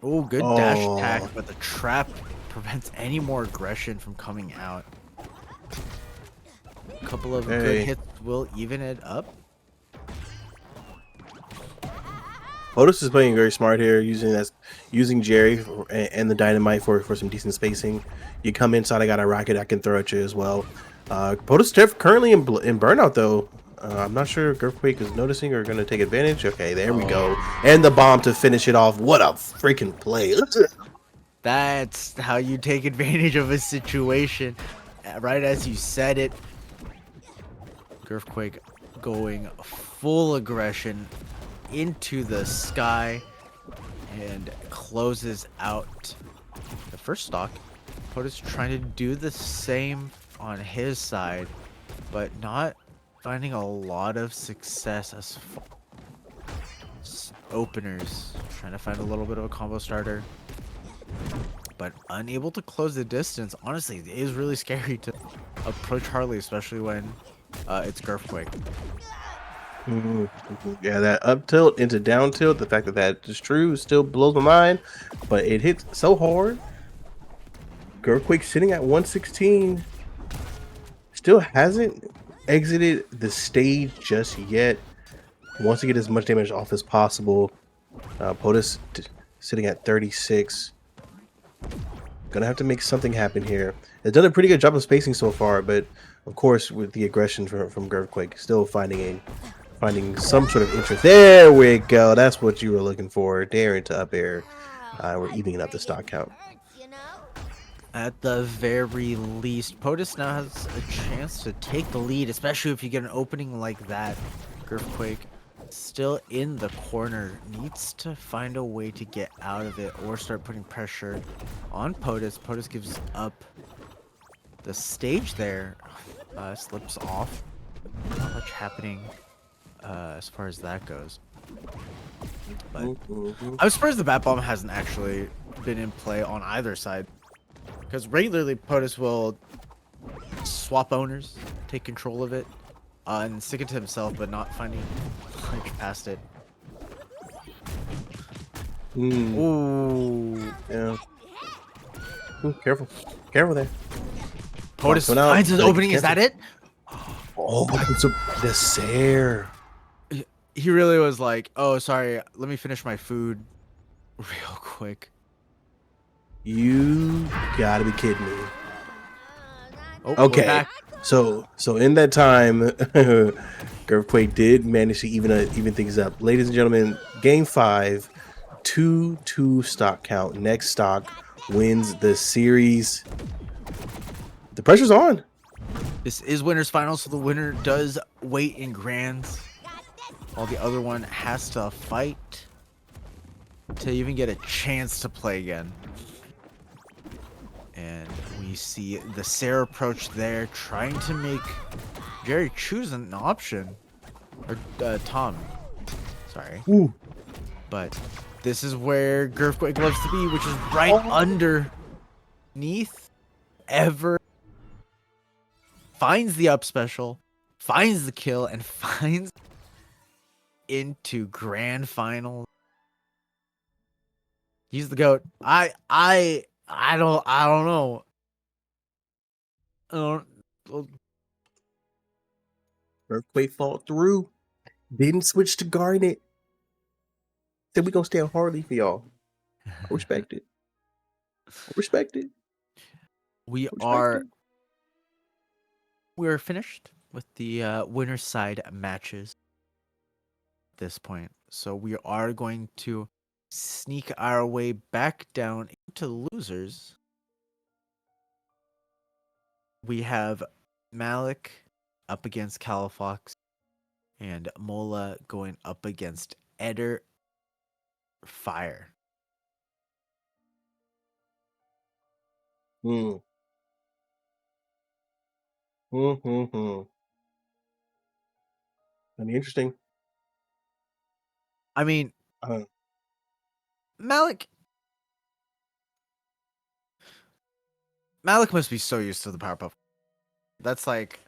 Speaker 2: Oh, good dash attack, but the trap prevents any more aggression from coming out. A couple of good hits will even it up.
Speaker 3: POTUS is playing very smart here, using Jerry and the dynamite for some decent spacing. You come inside, I got a rocket I can throw at you as well. POTUS currently in burnout though. I'm not sure if Griffquick is noticing or going to take advantage. Okay, there we go. And the bomb to finish it off. What a freaking play.
Speaker 2: That's how you take advantage of a situation. Right as you said it. Griffquick going full aggression into the sky and closes out the first stock. POTUS trying to do the same on his side, but not finding a lot of success as far as openers. Trying to find a little bit of a combo starter, but unable to close the distance. Honestly, it is really scary to approach Harley, especially when it's Girthquake.
Speaker 3: Mhm. Yeah, that up tilt into down tilt, the fact that that is true still blows my mind, but it hits so hard. Girthquake sitting at 116 still hasn't exited the stage just yet. Wants to get as much damage off as possible. Sitting at 36. Gonna have to make something happen here. It's done a pretty good job of spacing so far, but of course with the aggression from Girthquake, still finding some sort of interest. There we go. That's what you were looking for. Daring to up air. We're evening up the stock count.
Speaker 4: Hurts, you know?
Speaker 2: At the very least, POTUS now has a chance to take the lead, especially if you get an opening like that. Girthquake still in the corner, needs to find a way to get out of it or start putting pressure on POTUS. POTUS gives up the stage there, slips off. Not much happening as far as that goes. But I'm surprised the Bat Bomb hasn't actually been in play on either side. Because regularly POTUS will swap owners, take control of it, and stick it to himself, but not finding much past it. Ooh.
Speaker 3: Yeah. Ooh, careful. Careful there.
Speaker 2: POTUS
Speaker 3: coming out.
Speaker 2: finds his
Speaker 3: Gotta
Speaker 2: opening,
Speaker 3: get
Speaker 2: is that it?
Speaker 3: Oh, it's a dessert.
Speaker 2: He really was like, oh, sorry, let me finish my food real quick.
Speaker 3: You gotta be kidding me.
Speaker 2: Oh, we're
Speaker 3: Okay,
Speaker 2: back.
Speaker 3: so in that time, Girthquake did manage to even things up. Ladies and gentlemen, game 5, 2-2 stock count. Next stock wins the series. The pressure's on.
Speaker 2: This is winner's final, so the winner does wait in grands, while the other one has to fight to even get a chance to play again. And we see the Sarah approach there, trying to make Jerry choose an option. Or Tom. Sorry.
Speaker 3: Ooh.
Speaker 2: But this is where Girthquake loves to be, which is right underneath ever. Finds the up special, finds the kill, and finds into grand final. He's the GOAT. I don't know.
Speaker 3: Girthquake fought through. Didn't switch to Garnet. Said we gonna stay on Harley for y'all. I respect it. Respect it.
Speaker 2: We
Speaker 3: Respect
Speaker 2: are
Speaker 3: it.
Speaker 2: we're finished with the winner side matches at this point. So we are going to sneak our way back down into losers. We have Malik up against Califox and Mola going up against Eder Fire.
Speaker 3: Hmm. Hmm. That'd be interesting.
Speaker 2: I mean,
Speaker 3: Uh,
Speaker 2: Malik must be so used to the Powerpuff. That's like,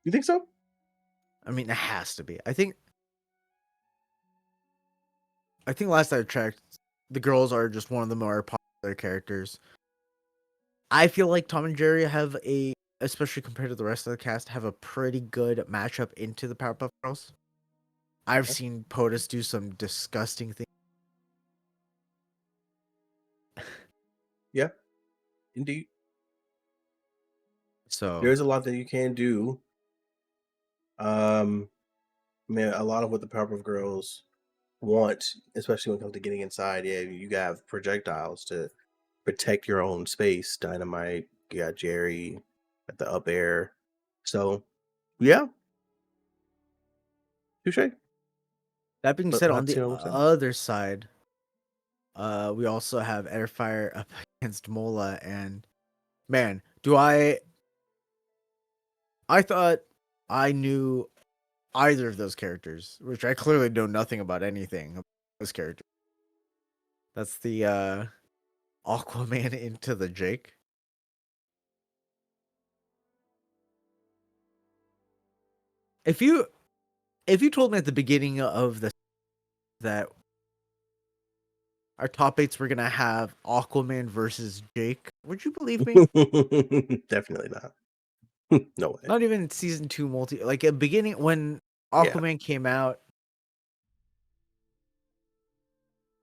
Speaker 3: you think so?
Speaker 2: I mean, it has to be. I think last I checked, the girls are just one of the more popular characters. I feel like Tom and Jerry have especially compared to the rest of the cast, have a pretty good matchup into the Powerpuff Girls. I've seen POTUS do some disgusting things.
Speaker 3: Yeah, indeed.
Speaker 2: So
Speaker 3: There's a lot that you can do. Man, a lot of what the Powerpuff Girls want, especially when it comes to getting inside, yeah, you have projectiles to protect your own space. Dynamite, you got Jerry at the up air. So, yeah, touche.
Speaker 2: that being
Speaker 3: But
Speaker 2: said,
Speaker 3: we'll
Speaker 2: on
Speaker 3: have to see
Speaker 2: the
Speaker 3: how it works out.
Speaker 2: other side, we also have Airfire up against Mola, and man, I thought I knew either of those characters, which I clearly know nothing about anything about those characters. That's the Aquaman into the Jake. If you told me at the beginning of the that our top eights were gonna have Aquaman versus Jake, would you believe me?
Speaker 3: Definitely not. No way.
Speaker 2: Not even season 2 like at beginning when
Speaker 3: Yeah.
Speaker 2: Aquaman came out.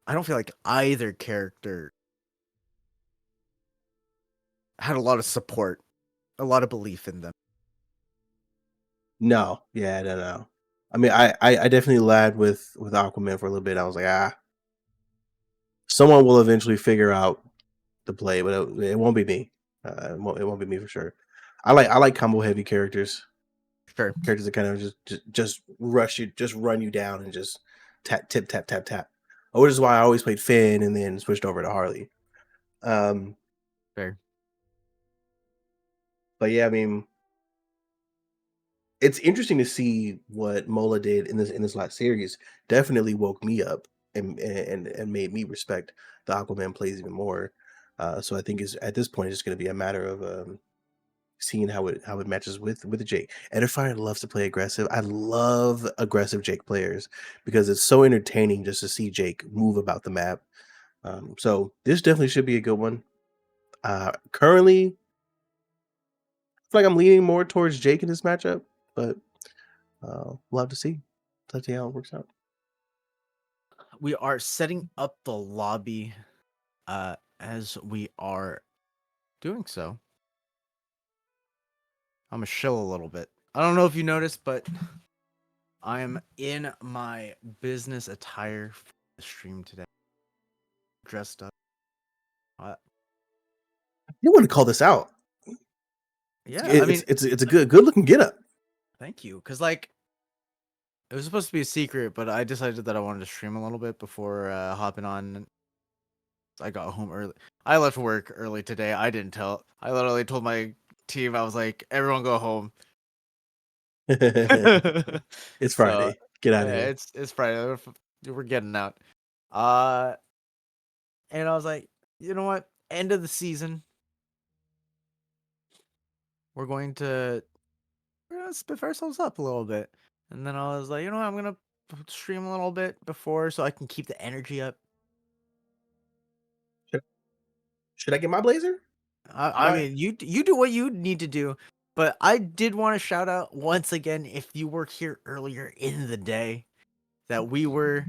Speaker 2: I don't feel like either character had a lot of support, a lot of belief in them.
Speaker 3: No. Yeah, no. I mean, I definitely lagged with Aquaman for a little bit. I was like, someone will eventually figure out the play, but it won't be me. It won't be me for sure. I like combo heavy characters.
Speaker 2: Sure.
Speaker 3: Characters that kind of just rush you, just run you down, and just tap tip tap tap tap. Which is why I always played Finn and then switched over to Harley.
Speaker 2: Fair.
Speaker 3: But yeah, I mean, it's interesting to see what Mola did in this last series. Definitely woke me up and made me respect the Aquaman plays even more. So I think is at this point it's going to be a matter of seeing how it matches with Jake. Edifier loves to play aggressive. I love aggressive Jake players because it's so entertaining just to see Jake move about the map. So this definitely should be a good one. Currently, I feel like I'm leaning more towards Jake in this matchup, but we'll have to see. Let's see how it works out.
Speaker 2: We are setting up the lobby as we are doing so. I'm gonna chill a little bit. I don't know if you noticed, but I am in my business attire for the stream today. Dressed up.
Speaker 3: You want to call this out?
Speaker 2: Yeah,
Speaker 3: I mean, it's a good looking get up.
Speaker 2: Thank you, because like it was supposed to be a secret, but I decided that I wanted to stream a little bit before hopping on. I got home early. I left work early today. I didn't tell. I literally told my team, I was like, "Everyone go home."
Speaker 3: It's Friday. Get out of here.
Speaker 2: It's Friday. We're getting out. And I was like, you know what? End of the season. We're gonna spiff ourselves up a little bit. And then I was like, you know what? I'm gonna stream a little bit before so I can keep the energy up.
Speaker 3: Should I get my blazer?
Speaker 2: I mean, you do what you need to do, but I did want to shout out once again if you were here earlier in the day that we were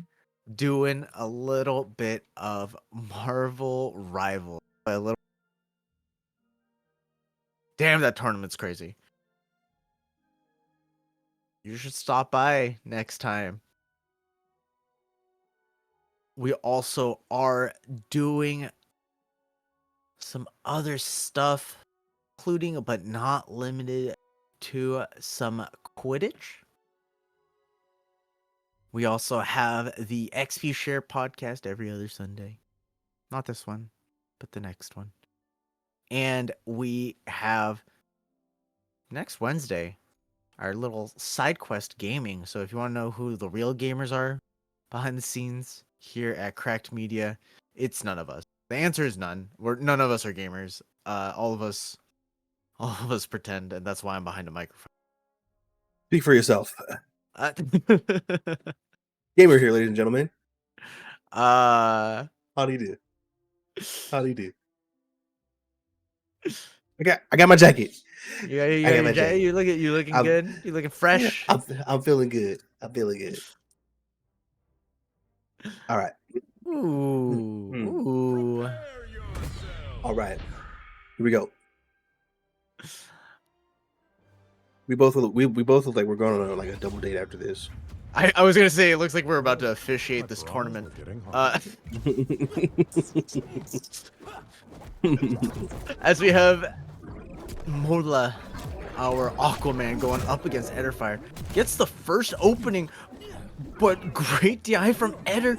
Speaker 2: doing a little bit of Marvel Rivals. A little. Damn, that tournament's crazy. You should stop by next time. We also are doing some other stuff, including but not limited to some Quidditch. We also have the XP Share podcast every other Sunday. Not this one, but the next one. And we have next Wednesday our little side quest gaming. So if you want to know who the real gamers are behind the scenes here at Cracked Media, it's none of us. The answer is none. None of us are gamers. All of us pretend, and that's why I'm behind a microphone.
Speaker 3: Speak for yourself. Gamer here, ladies and gentlemen. How do you do? How do you do? I got my jacket.
Speaker 2: Yeah, you looking good. You looking fresh.
Speaker 3: I'm feeling good. I'm feeling good. All right.
Speaker 2: Ooh.
Speaker 3: All right. Here we go. We both look like we're going on like a double date after this.
Speaker 2: I was gonna say it looks like we're about to officiate this tournament. As we have Mola, our Aquaman, going up against Etterfire. Gets the first opening, but great DI from Eder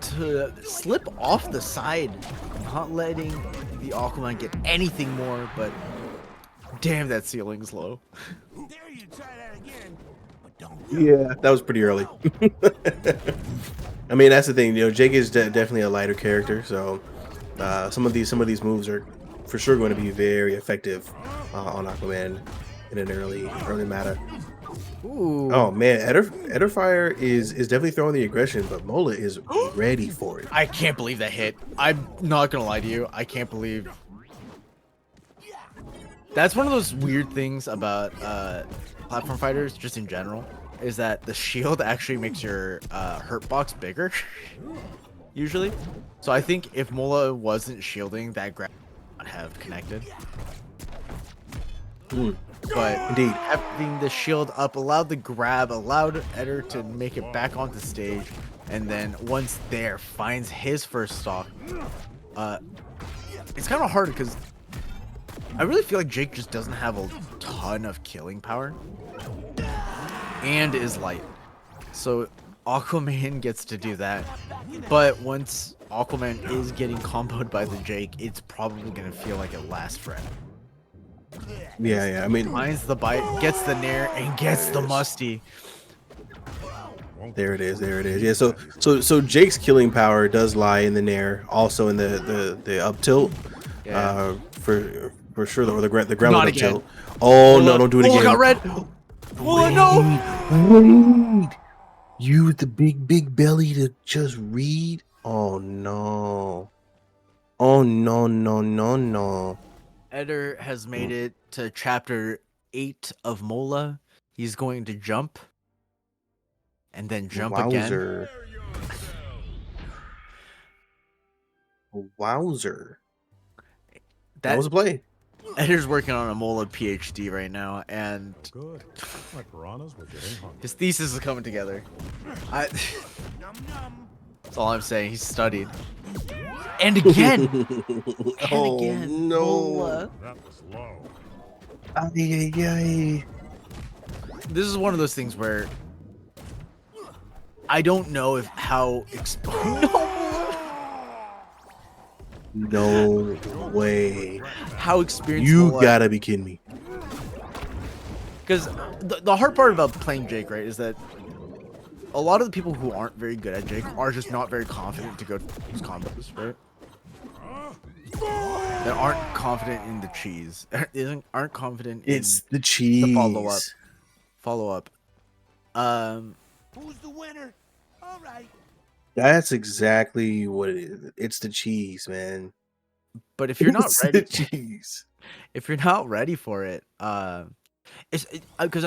Speaker 2: to slip off the side, not letting the Aquaman get anything more, but damn, that ceiling's low.
Speaker 7: Dare you try that again, but don't.
Speaker 3: Yeah, that was pretty early. I mean, that's the thing. You know, Jake is definitely a lighter character, so some of these moves are for sure going to be very effective on Aquaman in an early matter.
Speaker 2: Ooh.
Speaker 3: Oh man, Etterfire is definitely throwing the aggression, but Mola is ready for it.
Speaker 2: I can't believe that hit. I'm not gonna lie to you. I can't believe. That's one of those weird things about platform fighters, just in general, is that the shield actually makes your hurt box bigger, usually. So I think if Mola wasn't shielding, that grab would not have connected. But
Speaker 3: Indeed.
Speaker 2: having the shield up allowed the grab, allowed Eder to make it back onto stage, and then once there, finds his first stock. It's kind of hard because I really feel like Jake just doesn't have a ton of killing power and is light. So Aquaman gets to do that. But once Aquaman is getting comboed by the Jake, it's probably going to feel like it lasts forever.
Speaker 3: Yeah. I mean,
Speaker 2: Finds the bite, gets the nair, and gets the musty.
Speaker 3: there it is. Yeah. So Jake's killing power does lie in the nair, also in the up tilt.
Speaker 2: Yeah.
Speaker 3: For sure, or the ground
Speaker 2: Not
Speaker 3: up
Speaker 2: again.
Speaker 3: tilt. Oh no! Don't do it
Speaker 2: Oh,
Speaker 3: again.
Speaker 2: got red. Oh no!
Speaker 3: Read. You with the big belly to just read. Oh no! Oh no!
Speaker 2: Eder has made it to chapter 8 of Mola. He's going to jump. And then jump again.
Speaker 3: Wowzer! Wowzer! That was a play.
Speaker 2: Eder's working on a Mola PhD right now, and
Speaker 6: Good. My piranhas were getting hungry.
Speaker 2: his thesis is coming together. That's all I'm saying. He's studied. And again! And
Speaker 3: Oh
Speaker 2: again.
Speaker 3: no!
Speaker 2: Mola.
Speaker 6: That was low.
Speaker 3: Ay.
Speaker 2: This is one of those things where I don't know if how
Speaker 3: No way!
Speaker 2: how experienced
Speaker 3: You
Speaker 2: Mola,
Speaker 3: gotta be kidding me!
Speaker 2: because the hard part about playing Jake, right, is that a lot of the people who aren't very good at Jake are just not very confident to go use combos, right? That aren't confident in the cheese. Aren't confident in
Speaker 3: It's the cheese.
Speaker 2: the follow up.
Speaker 1: Who's the winner? All right.
Speaker 3: That's exactly what it is. It's the cheese, man.
Speaker 2: But if you're not
Speaker 3: It's
Speaker 2: ready,
Speaker 3: the cheese.
Speaker 2: if you're not ready for it, it's because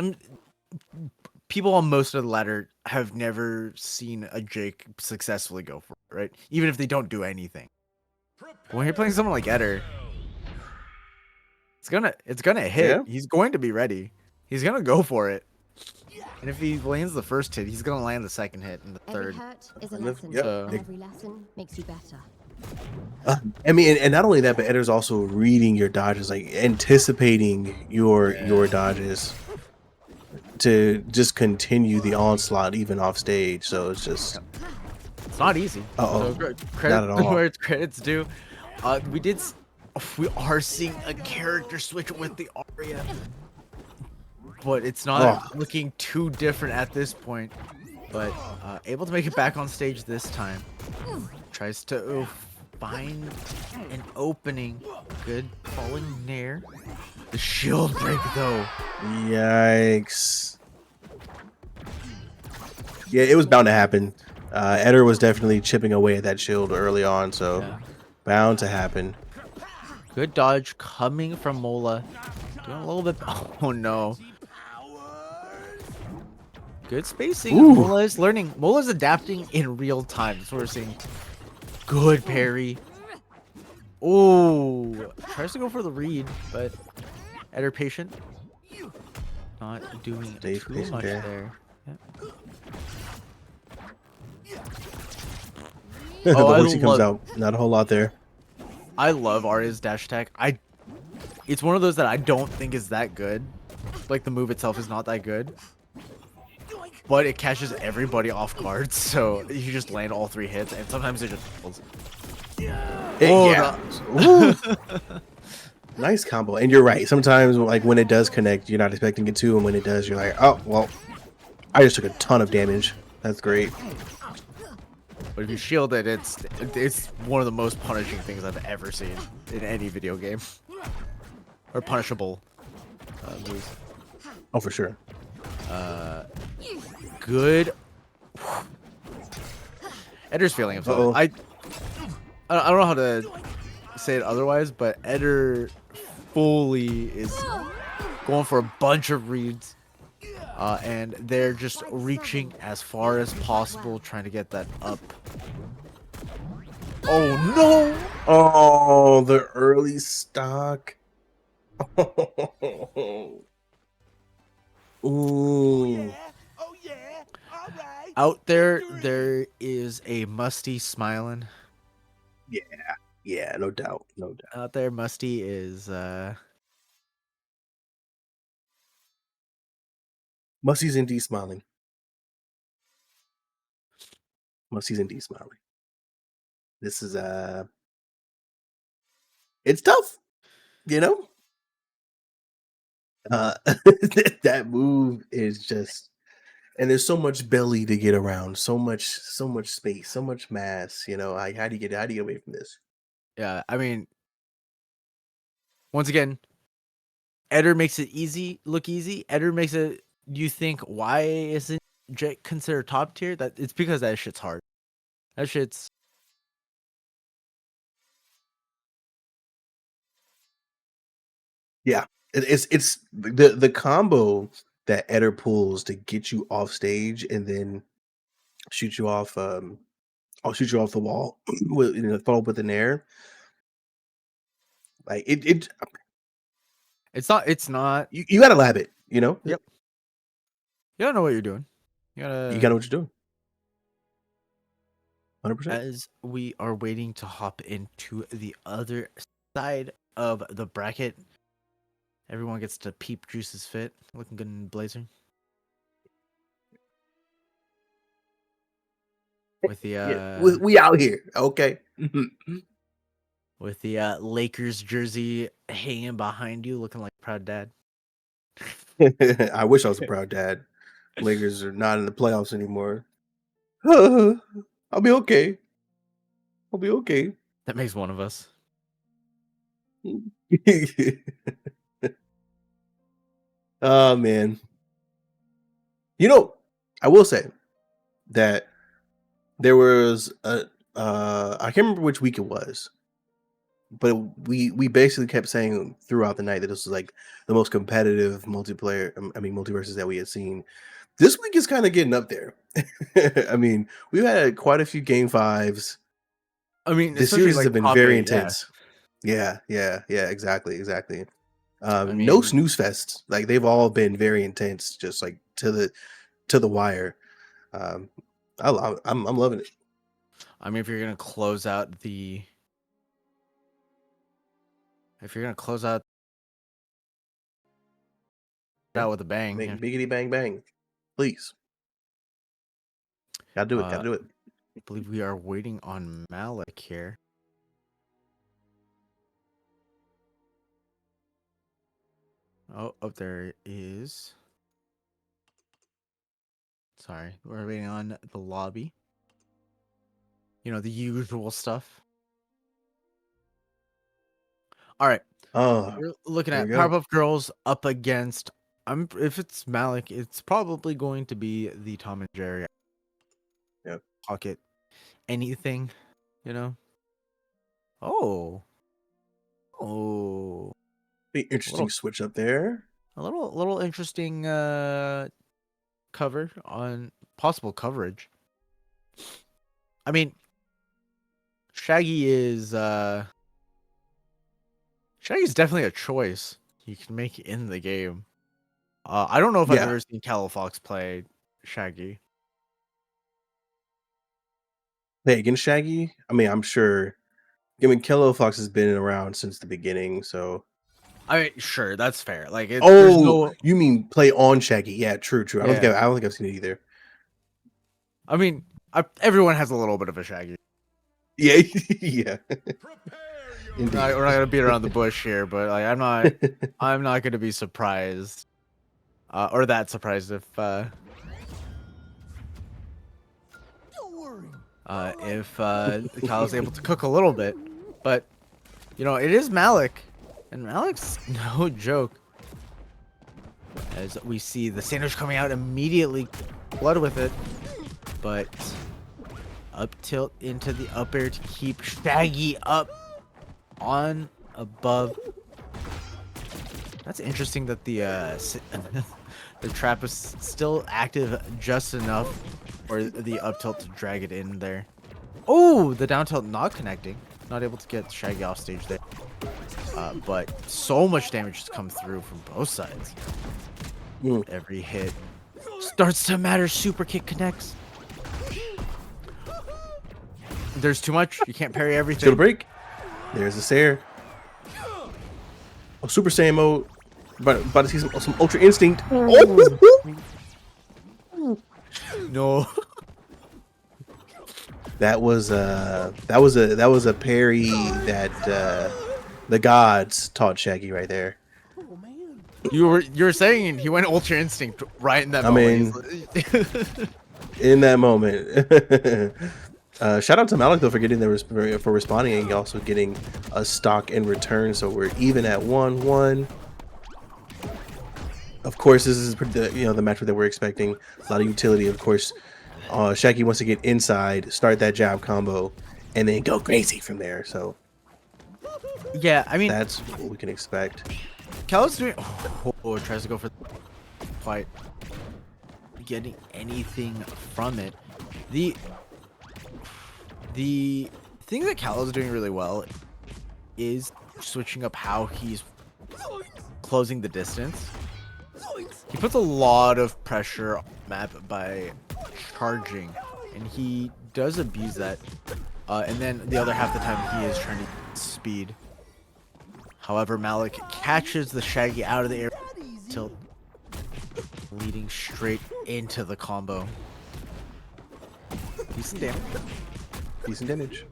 Speaker 2: people on most of the ladder have never seen a Jake successfully go for it, right? Even if they don't do anything. But when you're playing someone like Eder, it's gonna hit.
Speaker 3: Yeah.
Speaker 2: He's going to be ready. He's gonna go for it. And if he lands the first hit, he's gonna land the second hit and the
Speaker 5: Every
Speaker 2: third.
Speaker 5: hurt is a
Speaker 3: Yep.
Speaker 5: lesson.
Speaker 3: Yep.
Speaker 5: And every lesson makes you better.
Speaker 3: I mean, and not only that, but Eder's also reading your dodges, like anticipating your dodges to just continue the onslaught even off stage. So it's just
Speaker 2: It's not easy.
Speaker 3: Uh-oh.
Speaker 2: So
Speaker 3: Not at all.
Speaker 2: where it's credits due. We are seeing a character switch with the Aria, but it's not looking too different at this point. But able to make it back on stage this time. Tries to find an opening. Good falling nair. The shield break though.
Speaker 3: yikes. Yeah, it was bound to happen. Eder was definitely chipping away at that shield early on, so
Speaker 2: Yeah.
Speaker 3: bound to happen.
Speaker 2: Good dodge coming from Mola. Doing a little bit. Oh no. Good spacing.
Speaker 3: Ooh.
Speaker 2: Mola is learning. Mola's adapting in real time. That's what we're seeing. Good parry. Oh, tries to go for the read, but Eder patient. Not doing
Speaker 3: Stays
Speaker 2: too
Speaker 3: patient
Speaker 2: much
Speaker 3: there.
Speaker 2: there.
Speaker 3: The
Speaker 2: Oh, I
Speaker 3: Lucy comes
Speaker 2: love-
Speaker 3: out. Not a whole lot there.
Speaker 2: I love Arya's dash attack. It's one of those that I don't think is that good. Like the move itself is not that good. But it catches everybody off guard, so you just land all 3 hits, and sometimes it just falls. Oh,
Speaker 3: Yeah. Ooh. Nice combo. And you're right. Sometimes, like when it does connect, you're not expecting it to, and when it does, you're like, oh well, I just took a ton of damage. That's great.
Speaker 2: But if you shield it, it's one of the most punishing things I've ever seen in any video game. Or punishable moves.
Speaker 3: Oh, for sure.
Speaker 2: Good. Edder's feeling himself.
Speaker 3: Uh-oh.
Speaker 2: I don't know how to say it otherwise, but Edder fully is going for a bunch of reads. And they're just reaching as far as possible, trying to get that up. Oh no!
Speaker 3: Oh, the early stock. Ooh.
Speaker 2: Out there is a Musty smiling.
Speaker 3: Yeah, no doubt. No doubt.
Speaker 2: Out there, Musty is
Speaker 3: Musty's indeed smiling. Musty's indeed smiling. This is it's tough, you know? That move is just, and there's so much belly to get around, so much space, so much mass, you know. Like, how do you get away from this?
Speaker 2: yeah. I mean, once again, Edder makes it look easy. Edder makes it. You think why isn't Jake considered top tier? That it's because that shit's hard. That shit's
Speaker 3: Yeah. It's the combo that Eder pulls to get you off stage and then shoot you off I'll shoot you off the wall with, follow up with an air. Like it
Speaker 2: It's not.
Speaker 3: you gotta lab it, you know?
Speaker 2: Yep. You don't know what you're doing.
Speaker 3: You gotta know what you're doing. 100%.
Speaker 2: As we are waiting to hop into the other side of the bracket, everyone gets to peep Juice's fit. Looking good in blazer. With the
Speaker 3: Yeah, we out here, okay?
Speaker 2: with the Lakers jersey hanging behind you, looking like a proud dad.
Speaker 3: I wish I was a proud dad. Lakers are not in the playoffs anymore. I'll be okay. I'll be okay.
Speaker 2: That makes one of us.
Speaker 3: Oh man. You know, I will say that there was a I can't remember which week it was, but we basically kept saying throughout the night that this was like the most competitive multiplayer, multiverses that we had seen. This week is kind of getting up there. I mean, we've had quite a few game fives.
Speaker 2: I mean,
Speaker 3: The
Speaker 2: especially,
Speaker 3: series
Speaker 2: like,
Speaker 3: have been
Speaker 2: top
Speaker 3: very
Speaker 2: 8, yeah.
Speaker 3: intense. Yeah, exactly.
Speaker 2: I
Speaker 3: No
Speaker 2: mean-
Speaker 3: snooze fest. Like they've all been very intense, just like to the wire. I'm loving it.
Speaker 2: I mean, if you're gonna close out out with a bang,
Speaker 3: Make
Speaker 2: yeah.
Speaker 3: biggity bang bang, please. Gotta do it. Gotta do it.
Speaker 2: I believe we are waiting on Malik here. Oh, up there is. Sorry, we're waiting on the lobby. You know, the usual stuff. All right,
Speaker 3: Oh,
Speaker 2: we're looking
Speaker 3: there
Speaker 2: at
Speaker 3: we go.
Speaker 2: Powerpuff Girls up against. If it's Malik, it's probably going to be the Tom and Jerry.
Speaker 3: Yep.
Speaker 2: Pocket. Anything, you know. Oh.
Speaker 3: Interesting switch up there.
Speaker 2: A little interesting cover on possible coverage. I mean, Shaggy's definitely a choice you can make in the game. I don't know if I've
Speaker 3: Yeah.
Speaker 2: ever seen Califox play Shaggy.
Speaker 3: Hey, against Shaggy. I mean, I'm sure. I mean, Kello Fox has been around since the beginning, so.
Speaker 2: I mean, sure, that's fair. Like, there's
Speaker 3: Oh,
Speaker 2: no.
Speaker 3: you mean play on Shaggy? Yeah, true. I don't
Speaker 2: Yeah.
Speaker 3: think I've seen it either.
Speaker 2: I mean, everyone has a little bit of a Shaggy.
Speaker 3: Yeah, yeah. Indeed.
Speaker 2: We're not gonna beat around the bush here, but like, I'm not gonna be surprised, or that surprised if.
Speaker 1: Don't worry,
Speaker 2: if Cal is able to cook a little bit. But, you know, it is Malik. And Malik's no joke. As we see the sandwich coming out immediately, blood with it. But up tilt into the up air to keep Shaggy up on above. That's interesting that the the trap is still active just enough for the up tilt to drag it in there. Oh, the down tilt not connecting. Not able to get Shaggy off stage there. But so much damage has come through from both sides. Every hit starts to matter. Super kick connects. There's too much. You can't parry everything.
Speaker 3: Still a break. There's the Sair. Oh, Super Saiyan mode. About to see some Ultra Instinct. Oh!
Speaker 2: No.
Speaker 3: That was a parry that the gods taught Shaggy right there.
Speaker 2: You were saying he went Ultra Instinct right in that moment.
Speaker 3: In that moment. Shout out to Malik though for getting for responding and also getting a stock in return. So we're even at 1-1. Of course, this is the match that we're expecting. A lot of utility, of course. Shaggy wants to get inside, start that jab combo, and then go crazy from there. So
Speaker 2: yeah, I mean
Speaker 3: that's what we can expect.
Speaker 2: Cal's doing. Oh, tries to go for quite getting anything from it. The thing that Cal is doing really well is switching up how he's closing the distance. He puts a lot of pressure on the map by charging, and he does abuse that. And then the other half of the time he is trying to speed. However, Malik catches the Shaggy out of the air tilt, leading straight into the combo. Decent damage.
Speaker 3: Decent damage.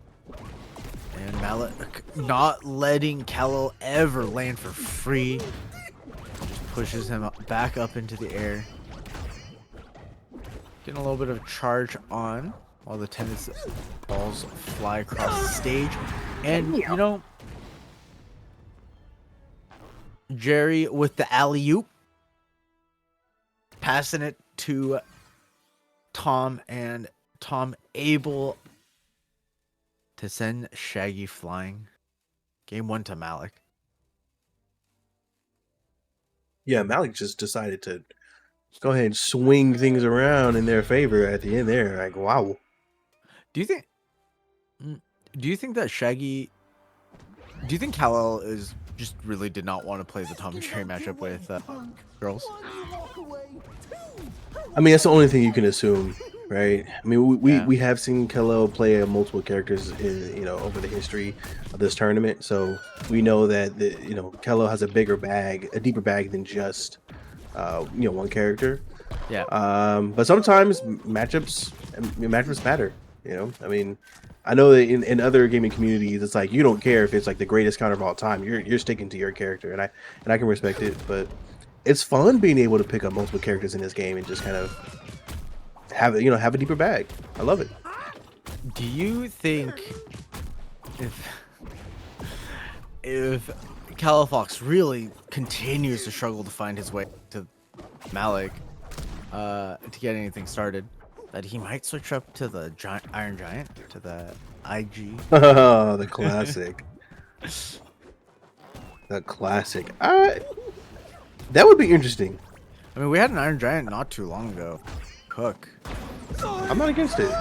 Speaker 2: And Malik not letting Kalo ever land for free. Just pushes him back up into the air. Getting a little bit of charge on while the tennis balls fly across the stage. And, you know, Jerry with the alley-oop. Passing it to Tom, and Tom able to send Shaggy flying. Game 1 to Malik.
Speaker 3: Yeah, Malik just decided to go ahead and swing things around in their favor at the end there. Like, wow.
Speaker 2: Do you think that Shaggy... Do you think Kal-El is just really did not want to play the Tom and Jerry matchup with girls?
Speaker 3: I mean, that's the only thing you can assume, right? I mean, we have seen Kal-El play multiple characters in, over the history of this tournament, so we know that Kal-El has a deeper bag than just one character.
Speaker 2: Yeah.
Speaker 3: But sometimes matchups matter. I mean, I know that in other gaming communities, it's like you don't care if it's like the greatest counter of all time. You're sticking to your character, and I can respect it. But it's fun being able to pick up multiple characters in this game and just kind of have a deeper bag. I love it.
Speaker 2: Do you think if Cal Fox really continues to struggle to find his way to Malik to get anything started, that he might switch up to the Iron Giant, to the IG?
Speaker 3: Oh, the classic. The classic. That would be interesting.
Speaker 2: I mean, we had an Iron Giant not too long ago. Cook.
Speaker 3: I'm not against it.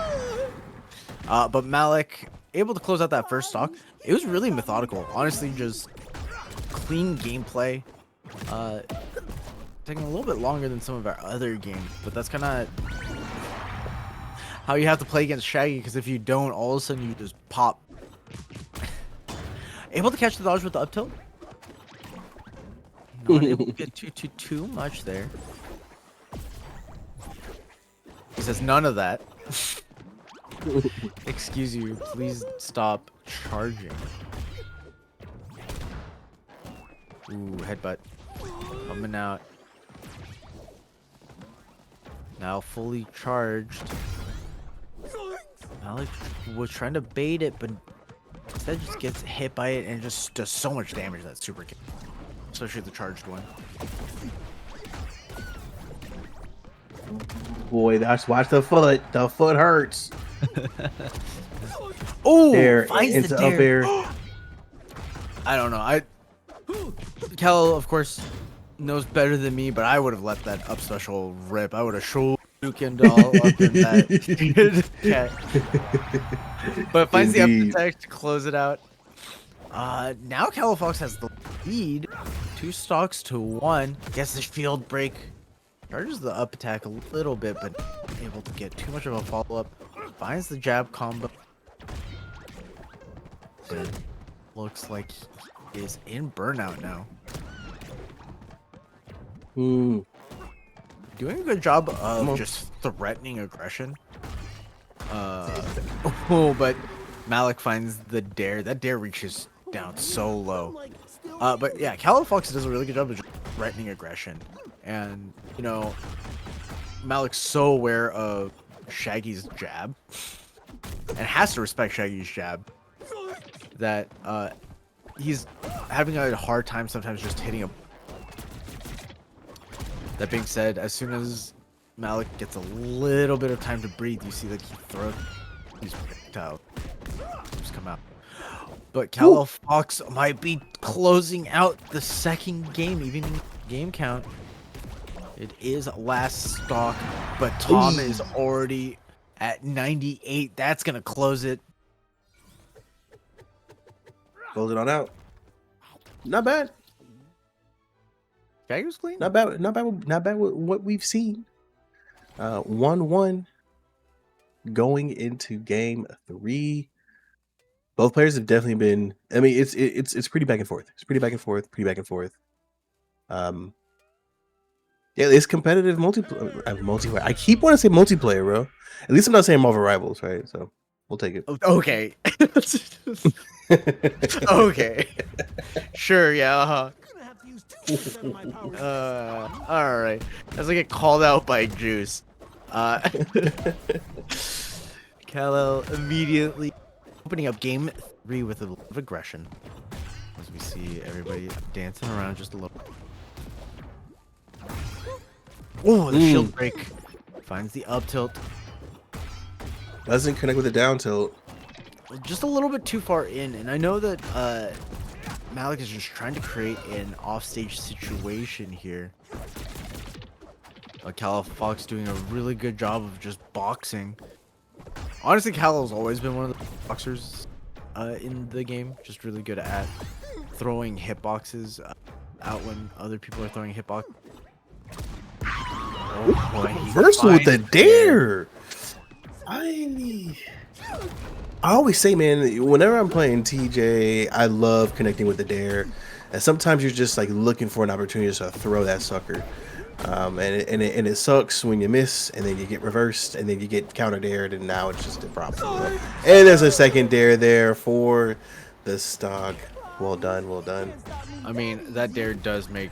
Speaker 2: But Malik, able to close out that first stock. It was really methodical. Honestly, just clean gameplay. Taking a little bit longer than some of our other games, but that's kind of how you have to play against Shaggy, because if you don't, all of a sudden you just pop. Able to catch the dodge with the up tilt. Not able to get too much there. He says none of that. Excuse you, please stop charging. Ooh, headbutt. Coming out. Now fully charged. Malik was trying to bait it, but instead just gets hit by it and just does so much damage that super kick. Especially the charged one.
Speaker 3: Boy, that's watch the foot. The foot hurts.
Speaker 2: Oh,
Speaker 3: There
Speaker 2: finds
Speaker 3: into
Speaker 2: the
Speaker 3: up
Speaker 2: dare.
Speaker 3: air.
Speaker 2: I don't know. Cal, of course, knows better than me, but I would have let that up special rip. I would have shurikened all up in that. But finds the up
Speaker 3: Indeed.
Speaker 2: attack to close it out. Now Califox has the lead. 2 stocks to 1. Gets the shield break. Charges the up attack a little bit, but able to get too much of a follow-up. Finds the jab combo. But looks like he is in burnout now. Doing a good job of just threatening aggression. But Malik finds the dare. That dare reaches down so low. But yeah, Califox does a really good job of just threatening aggression. And, you know, Malik's so aware of Shaggy's jab and has to respect Shaggy's jab that he's having a hard time sometimes just hitting a. That being said, as soon as Malik gets a little bit of time to breathe, you see that he throws these projectiles just come out. But Califox might be closing out the second game, even in game count. It is last stock, but Tom is already at 98. That's gonna close it.
Speaker 3: Close it on out. Not bad.
Speaker 2: Shaggy was clean.
Speaker 3: Not bad. Not bad. Not bad with what we've seen. 1-1 going into game 3. Both players have definitely been. I mean, it's pretty back and forth. It's pretty back and forth. Pretty back and forth. Yeah, it's competitive multiplayer. I keep wanting to say multiplayer, bro. At least I'm not saying Marvel Rivals, right? So we'll take it.
Speaker 2: Okay. Okay. Sure. Yeah. All right. As I get called out by Juice, Kal-El immediately opening up game 3 with a little of aggression, as we see everybody dancing around just a little. Oh, the shield break finds the up tilt.
Speaker 3: Doesn't connect with the down tilt.
Speaker 2: Just a little bit too far in, and I know that Malik is just trying to create an offstage situation here. Califox doing a really good job of just boxing. Honestly, Cal has always been one of the boxers in the game. Just really good at throwing hitboxes out when other people are throwing hitbox. Oh boy,
Speaker 3: Versal with the dare. I always say, man, whenever I'm playing TJ, I love connecting with the dare. And sometimes you're just like looking for an opportunity to throw that sucker. And it sucks when you miss, and then you get reversed, and then you get counter dared, and now it's just a problem. And there's a second dare there for the stock. Well done, well done.
Speaker 2: I mean, that dare does make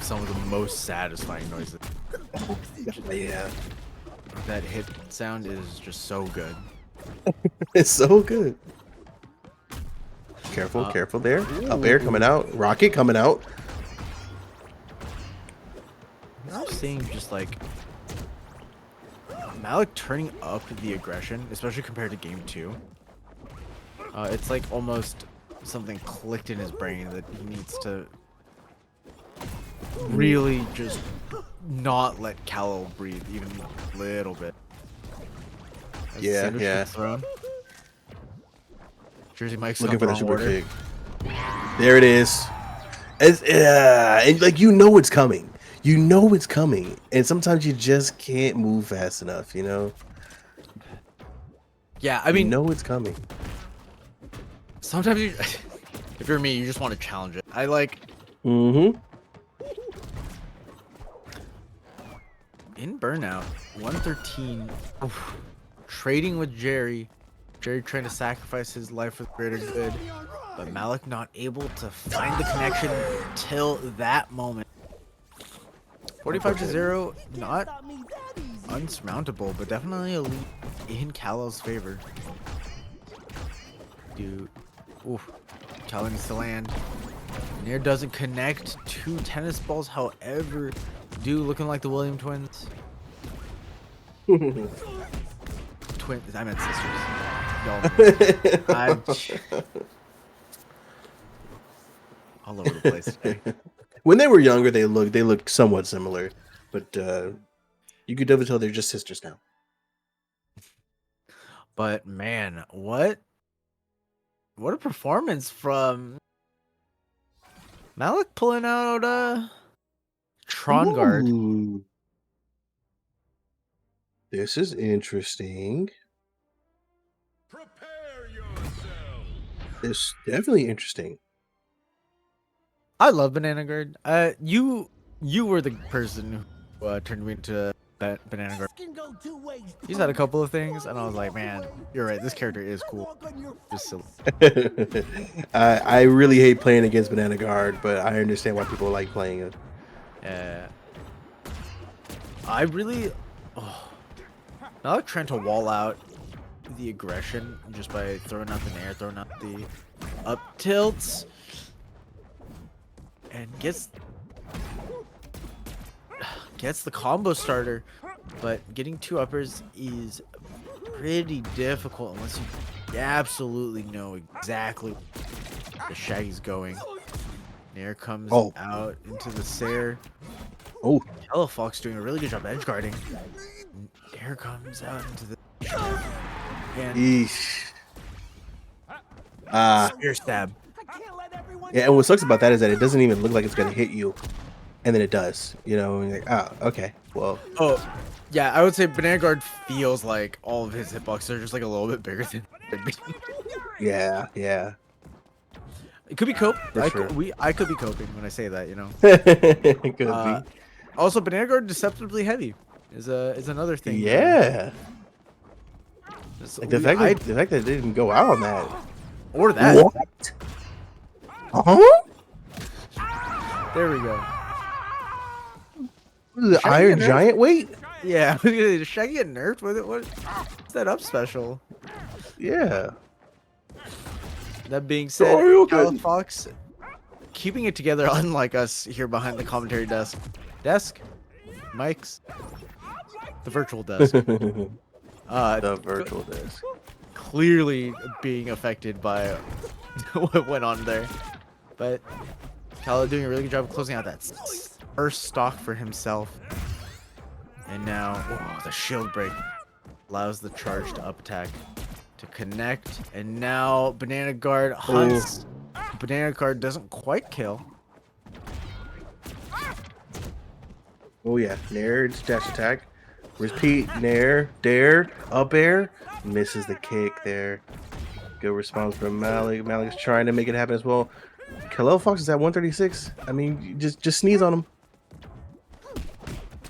Speaker 2: some of the most satisfying noises.
Speaker 3: Yeah,
Speaker 2: That hit sound is just so good.
Speaker 3: it's so good. Careful, careful there. Up air coming out. Rocket coming out.
Speaker 2: I'm seeing just like Malik turning up the aggression, especially compared to game 2. It's like almost something clicked in his brain that he needs to really just not let Kal-El breathe even a little bit. As
Speaker 3: Yeah,
Speaker 2: Sandwich
Speaker 3: yeah.
Speaker 2: gets thrown. Jersey Mike's
Speaker 3: Looking
Speaker 2: got
Speaker 3: for
Speaker 2: the
Speaker 3: the
Speaker 2: wrong
Speaker 3: super
Speaker 2: order.
Speaker 3: kick. There it is. It's, and like you know it's coming. You know it's coming, and sometimes you just can't move fast enough. You know.
Speaker 2: Yeah, I mean,
Speaker 3: you know it's coming.
Speaker 2: sometimes you, if you're me, you just want to challenge it. I like
Speaker 3: Mm-hmm.
Speaker 2: in Burnout 113. Oof, trading with Jerry. Jerry trying to sacrifice his life for the greater good, but Malik not able to find the connection till that moment. 45-0, not unsurmountable, but definitely a lead in Callow's favor. Dude. Oof. Callow needs to land. Nair doesn't connect. 2 tennis balls, however, do looking like the William twins. Twins. I meant sisters. Y'all. I'm all over the place today.
Speaker 3: When they were younger, they looked somewhat similar, but you could definitely tell they're just sisters now.
Speaker 2: But man, what a performance from Malik pulling out Tron Guard.
Speaker 3: Ooh. This is interesting.
Speaker 6: Prepare yourself.
Speaker 3: It's definitely interesting.
Speaker 2: I love Banana Guard. You were the person who turned me into Banana Guard. He's had a couple of things, and I was like, man, you're right. This character is cool. Just silly.
Speaker 3: I really hate playing against Banana Guard, but I understand why people like playing it.
Speaker 2: Yeah. I really. Now I'm trying to wall out the aggression just by throwing out the nair, throwing out the up tilts, and gets the combo starter. But getting 2 uppers is pretty difficult unless you absolutely know exactly where the Shaggy's going. Nair comes out into the Sair.
Speaker 3: Oh,
Speaker 2: Hello Fox doing a really good job edge guarding. Nair comes out into the and
Speaker 3: eesh.
Speaker 2: spear stab.
Speaker 3: Yeah, and what sucks about that is that it doesn't even look like it's gonna hit you, and then it does. You know, and you're like, oh, okay, well.
Speaker 2: Oh, yeah, I would say Banana Guard feels like all of his hitboxes are just like a little bit bigger than.
Speaker 3: Yeah.
Speaker 2: It could be cope. I
Speaker 3: sure.
Speaker 2: could be coping when I say that, you know.
Speaker 3: Could be.
Speaker 2: Also, Banana Guard deceptively heavy is another thing.
Speaker 3: Yeah. Like the fact that it didn't go out on that.
Speaker 2: Or that.
Speaker 3: What? Huh?
Speaker 2: There we go.
Speaker 3: The Iron Giant weight?
Speaker 2: Yeah, does Shaggy get nerfed with it? What's that up special?
Speaker 3: Yeah.
Speaker 2: That being said,
Speaker 3: Oh, okay.
Speaker 2: Alan Fox keeping it together, unlike us here behind the commentary desk. Mics. The virtual desk.
Speaker 3: The virtual disc.
Speaker 2: Clearly being affected by what went on there. But Kala doing a really good job of closing out that first stock for himself. And now, the shield break allows the charge to up attack to connect. And now Banana Guard hunts. Banana Guard doesn't quite kill.
Speaker 3: Oh yeah, Nair dash attack. Repeat, Nair, dare, up air. Misses the kick there. Good response from Malik. Malik's trying to make it happen as well. Khalil Fox is at 136. I mean, just sneeze on him.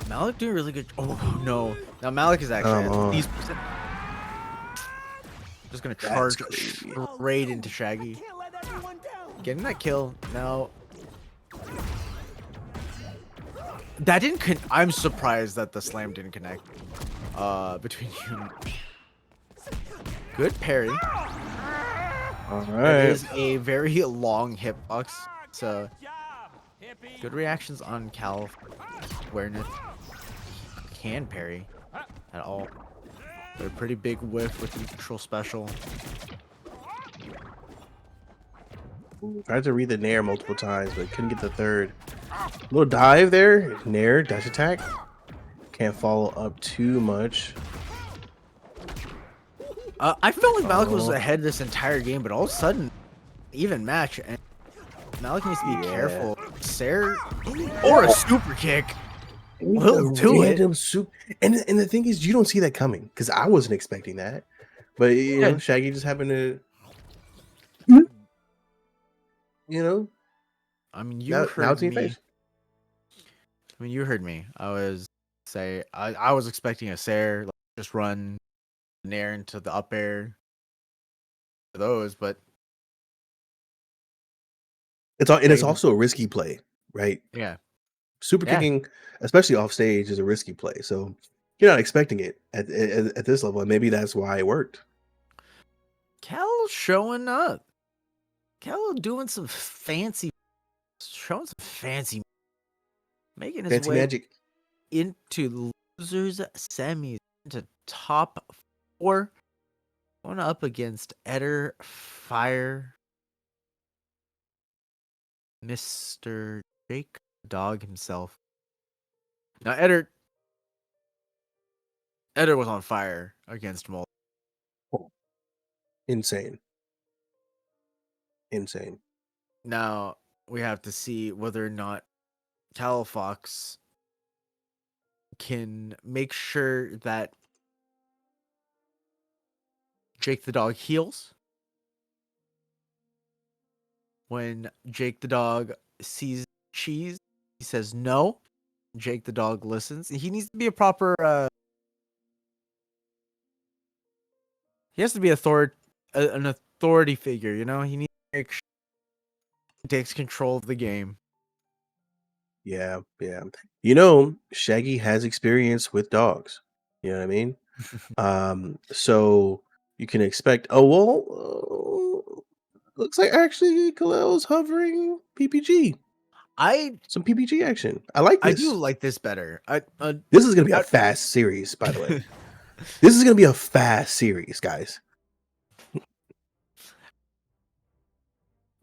Speaker 2: Malik doing really good. Oh no! Now Malik is actually at least just gonna charge straight into Shaggy. Getting that kill now. That didn't. I'm surprised that the slam didn't connect. Between you. Good parry.
Speaker 3: All
Speaker 2: It
Speaker 3: right.
Speaker 2: is a very long hitbox, so good reactions on Cal. Awareness can parry at all. But a pretty big whiff with the neutral special.
Speaker 3: Tried to read the Nair multiple times, but couldn't get the third. Little dive there. Nair dash attack. Can't follow up too much.
Speaker 2: I felt like Malik was ahead this entire game, but all of a sudden, even match, and Malik needs to be careful. Sair or a super kick. We'll do it.
Speaker 3: And the thing is, you don't see that coming because I wasn't expecting that. But you know, Shaggy just happened to, you know.
Speaker 2: I mean, you heard
Speaker 3: it's in your
Speaker 2: me.
Speaker 3: face.
Speaker 2: I mean, you heard me. I was expecting a Sair, like, just run Nair into the up air for those, but
Speaker 3: it's also a risky play, right?
Speaker 2: yeah.
Speaker 3: Super kicking, especially off stage, is a risky play. So you're not expecting it at this level, and maybe that's why it worked.
Speaker 2: Cal showing up. Cal doing some showing some fancy, making his
Speaker 3: Fancy
Speaker 2: way
Speaker 3: magic.
Speaker 2: into losers semis, into top 4, going up against Eder Fire, Mr. Jake Dog himself. Now Eder was on fire against Multi.
Speaker 3: Insane.
Speaker 2: Now we have to see whether or not Califox can make sure that Jake the dog heals. When Jake the dog sees cheese, he says no. Jake the dog listens. He needs to be a proper he has to be an authority figure, you know? He needs to make sure he takes control of the game.
Speaker 3: Yeah, yeah. You know, Shaggy has experience with dogs. You know what I mean? So you can expect. Oh well, looks like actually Khalil's hovering PPG. Some PPG action. I like
Speaker 2: I do
Speaker 3: this.
Speaker 2: like this better.
Speaker 3: This is gonna be a fast series, by the way. This is gonna be a fast series, guys.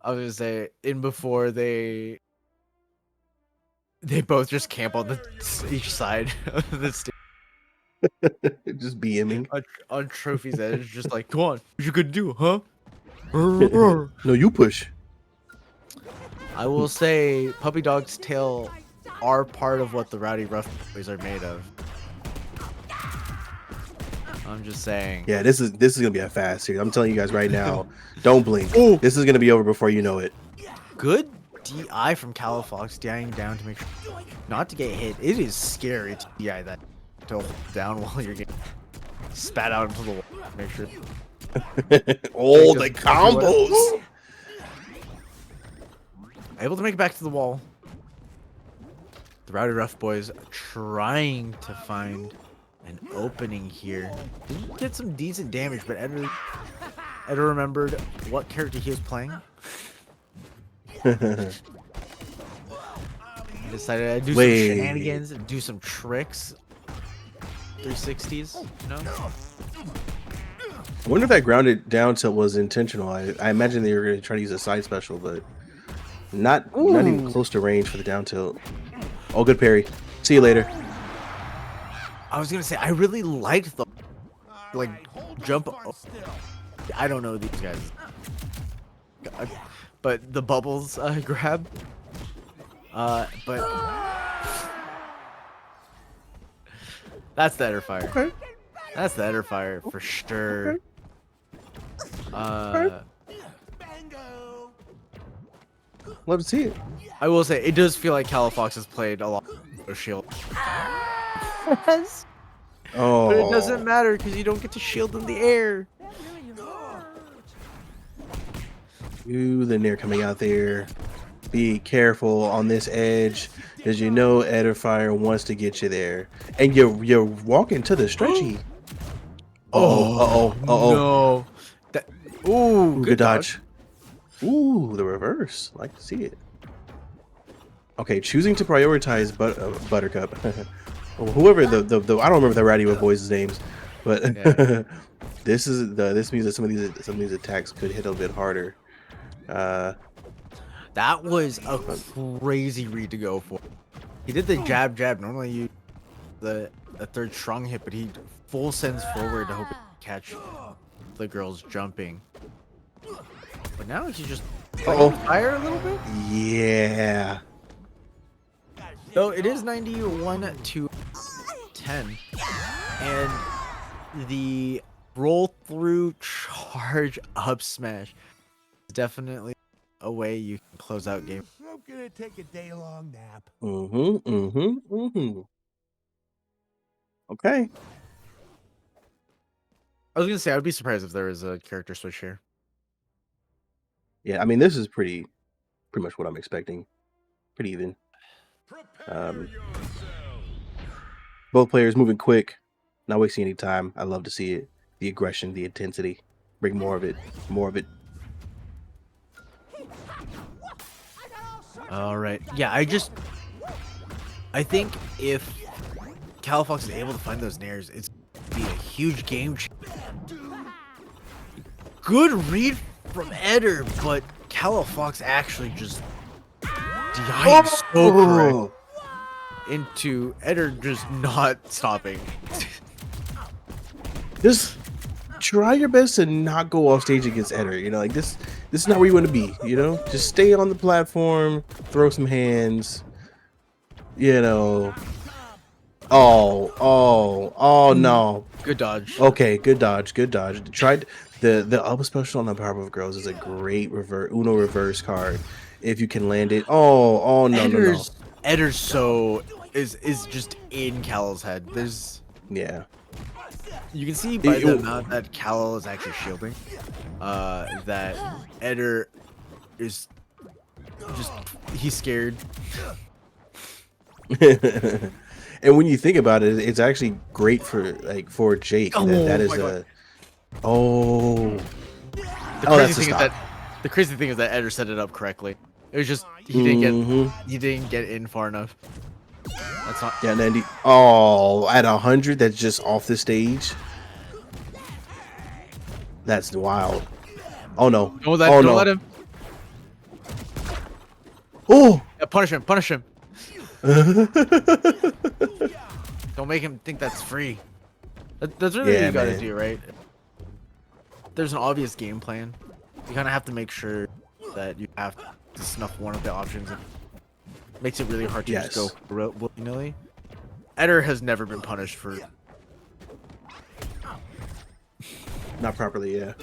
Speaker 2: I was gonna say before they both just camp on each side of the stage.
Speaker 3: Just BMing.
Speaker 2: On Trophy's edge, just like, come on, what you could do, huh?
Speaker 3: No, you push.
Speaker 2: I will say Puppy Dog's tail are part of what the Rowdy Rough Boys are made of. I'm just saying.
Speaker 3: Yeah, this is gonna be a fast series. I'm telling you guys right now, don't blink.
Speaker 2: Ooh.
Speaker 3: This is gonna be over before you know it.
Speaker 2: Good DI from Califox, DIing down to make sure not to get hit. It is scary to DI that to hold down while you're getting spat out into the wall. Make sure.
Speaker 3: Oh, the combos!
Speaker 2: Able to make it back to the wall. The Rowdy Rough Boys trying to find an opening here. Did some decent damage, but Eder remembered what character he was playing. He decided to do some shenanigans, do some tricks. 360s, you know?
Speaker 3: I wonder if that grounded down tilt was intentional. I imagine they were going to try to use a side special, but not even close to range for the down tilt. Oh, good parry. See you later.
Speaker 2: I was gonna say I really liked the jump. I don't know these guys, but the bubbles grab. But that's the Eder Fire.
Speaker 3: Okay.
Speaker 2: That's the Eder Fire for sure.
Speaker 3: Love to see it.
Speaker 2: I will say it does feel like Califox has played a lot of shield.
Speaker 3: Oh,
Speaker 2: But it doesn't matter because you don't get to shield in the air.
Speaker 3: Ooh, the Nair coming out there. Be careful on this edge, because you know Eder Fire wants to get you there, and you're walking to the stretchy. Oh.
Speaker 2: No. Ooh,
Speaker 3: Good dodge. Ooh, the reverse. Like to see it. Okay, choosing to prioritize Buttercup. Whoever the I don't remember the Rowdy Boys' names, but
Speaker 2: Yeah.
Speaker 3: this means that some of these attacks could hit a bit harder.
Speaker 2: That was a crazy read to go for. He did the jab. Normally you the third strong hit, but he full sends forward to hope to catch the girls jumping. But now he's just fire a little bit.
Speaker 3: Yeah.
Speaker 2: So it is 91 to 10, and the roll through charge up smash is definitely a way you can close out game.
Speaker 6: I'm gonna take a day-long nap.
Speaker 3: Okay.
Speaker 2: I was gonna say I'd be surprised if there was a character switch here.
Speaker 3: Yeah, I mean this is pretty much what I'm expecting. Pretty even. Both players moving quick. Not wasting any time. I love to see it. The aggression, the intensity. Bring more of it. More of it.
Speaker 2: All right. Yeah, I think if Califox is able to find those nairs, it's gonna be a huge game changer. Good read from Eder, but Califox actually just died so correct into Eder just not stopping.
Speaker 3: Just try your best to not go off stage against Eder. You know, like this is not where you want to be. You know, just stay on the platform, throw some hands. You know. Oh no.
Speaker 2: Good dodge.
Speaker 3: Okay, good dodge, good dodge. Tried the up special on the Powerpuff Girls is a great Uno reverse card if you can land it. Oh no no no.
Speaker 2: Eder's is just in Cal's head.
Speaker 3: Yeah.
Speaker 2: You can see by the amount that Cal is actually shielding, that Eder is just he's scared.
Speaker 3: And when you think about it, it's actually great for Jake. That is a
Speaker 2: The crazy thing is that Eder set it up correctly. It was just he didn't get in far enough. That's not.
Speaker 3: Yeah, and then at 100, that's just off the stage. That's wild. Oh no!
Speaker 2: Don't
Speaker 3: no!
Speaker 2: Let him.
Speaker 3: Oh!
Speaker 2: Yeah, punish him! Punish him! Don't make him think that's free. That's really what you gotta do, right? There's an obvious game plan. You kind of have to make sure that you have to snuff one of the options. It makes it really hard to just go willy-nilly. Eder has never been punished for...
Speaker 3: Not properly, yeah.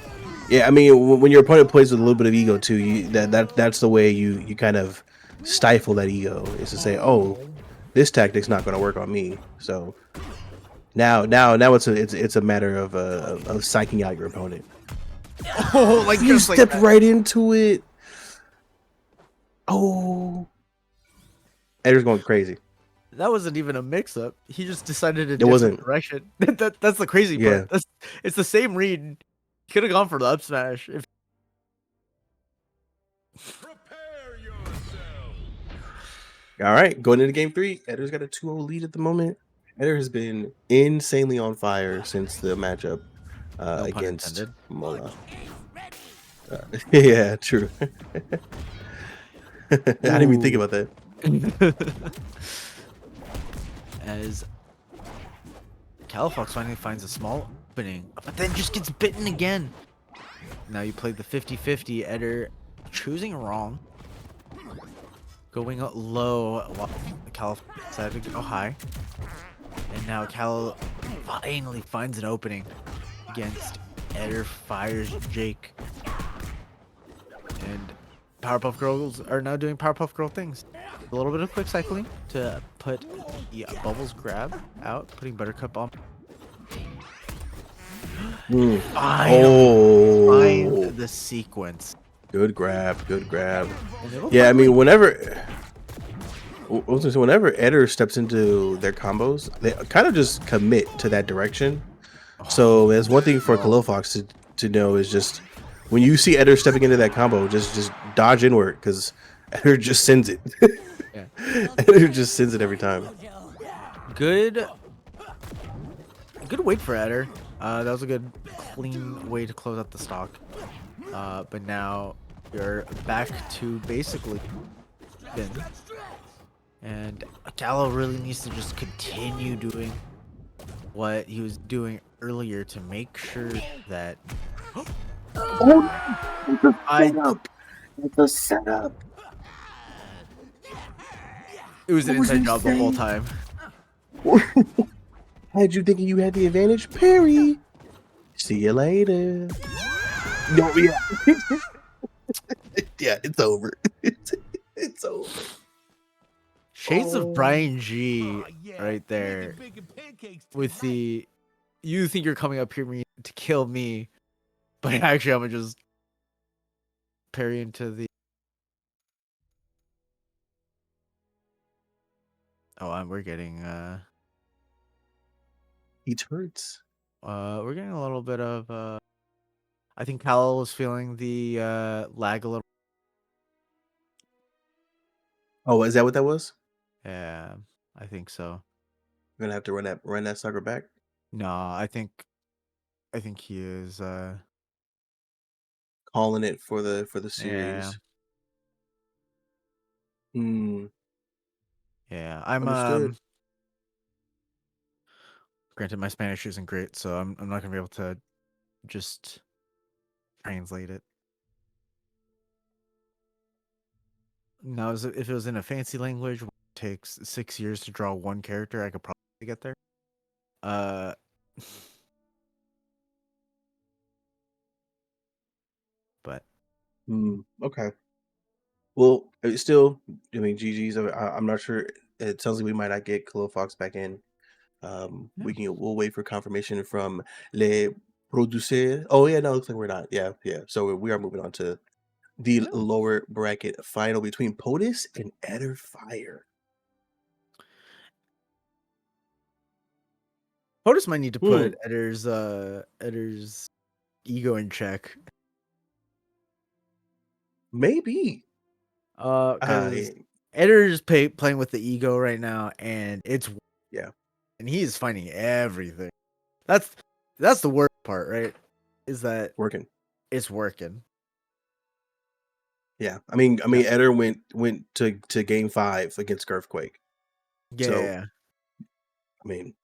Speaker 3: Yeah, I mean, when your opponent plays with a little bit of ego too, that's the way you kind of stifle that ego, is to say, oh, this tactic's not going to work on me. So now it's a matter of psyching out your opponent.
Speaker 2: Oh, like
Speaker 3: you stepped right into it. Oh, Eder's going crazy.
Speaker 2: That wasn't even a mix-up. He just decided a
Speaker 3: different
Speaker 2: direction. That's the crazy part.
Speaker 3: Yeah.
Speaker 2: It's the same read. He could have gone for the up smash.
Speaker 6: Prepare yourself.
Speaker 3: All right, going into game 3. Eder's got a 2-0 lead at the moment. Eder has been insanely on fire since the matchup against Mola. Yeah, true. I didn't even think about that.
Speaker 2: As Califox finally finds a small opening, but then just gets bitten again. Now you played the 50-50. Eder choosing wrong, going low while Cal decided to go high, and now Cal finally finds an opening against Eder. Fires Jake, and Powerpuff Girls are now doing Powerpuff Girl things. A little bit of quick cycling to put the Bubbles grab out, putting Buttercup on. Find the sequence.
Speaker 3: Good grab, good grab. Yeah, I mean, whenever Eder steps into their combos, they kind of just commit to that direction. So there's one thing for Califox to know is just when you see Eder stepping into that combo, just dodge inward, because Eder just sends it.
Speaker 2: Yeah.
Speaker 3: Eder just sends it every time.
Speaker 2: Good wait for Eder. That was a good, clean way to close out the stock. But now you're back to basically spin. And Gallo really needs to just continue doing what he was doing earlier to make sure that...
Speaker 3: It's a setup.
Speaker 2: It was an inside job the whole time.
Speaker 3: Had you thinking you had the advantage, Perry? See you later. No, yeah. Yeah, it's over. It's over.
Speaker 2: Shades of Brian G right there. With the, you think you're coming up here to kill me, but actually I'm gonna just parry into the... Oh, we're getting
Speaker 3: He turns.
Speaker 2: We're getting a little bit of I think Kal was feeling the lag a little.
Speaker 3: Oh, is that what that was?
Speaker 2: Yeah, I think so.
Speaker 3: We're gonna have to run that sucker back.
Speaker 2: No, I think he is
Speaker 3: Calling it for the
Speaker 2: yeah.
Speaker 3: series. Hmm.
Speaker 2: Yeah. I'm
Speaker 3: Understood.
Speaker 2: granted my Spanish isn't great, so I'm not gonna be able to just translate it. Now, if it was in a fancy language, it takes 6 years to draw one character, I could probably get there. Uh, but
Speaker 3: Okay. Well, it's still, I mean, GG's. I'm not sure. It sounds like we might not get Khalil Fox back in.
Speaker 2: yeah,
Speaker 3: We'll wait for confirmation from Les Producers. Oh yeah, no, looks like we're not. Yeah, yeah. So we are moving on to the
Speaker 2: yeah.
Speaker 3: lower bracket final between POTUS and Eder Fire.
Speaker 2: POTUS might need to
Speaker 3: Hmm.
Speaker 2: put Eder's ego in check.
Speaker 3: Maybe.
Speaker 2: Because
Speaker 3: I
Speaker 2: Eder's playing with the ego right now, and
Speaker 3: yeah,
Speaker 2: and he is finding everything. That's the worst part, right? Is that
Speaker 3: working.
Speaker 2: it's working.
Speaker 3: Yeah. I mean,
Speaker 2: That's
Speaker 3: Eder went to game 5 against Earthquake. So
Speaker 2: yeah.
Speaker 3: I mean,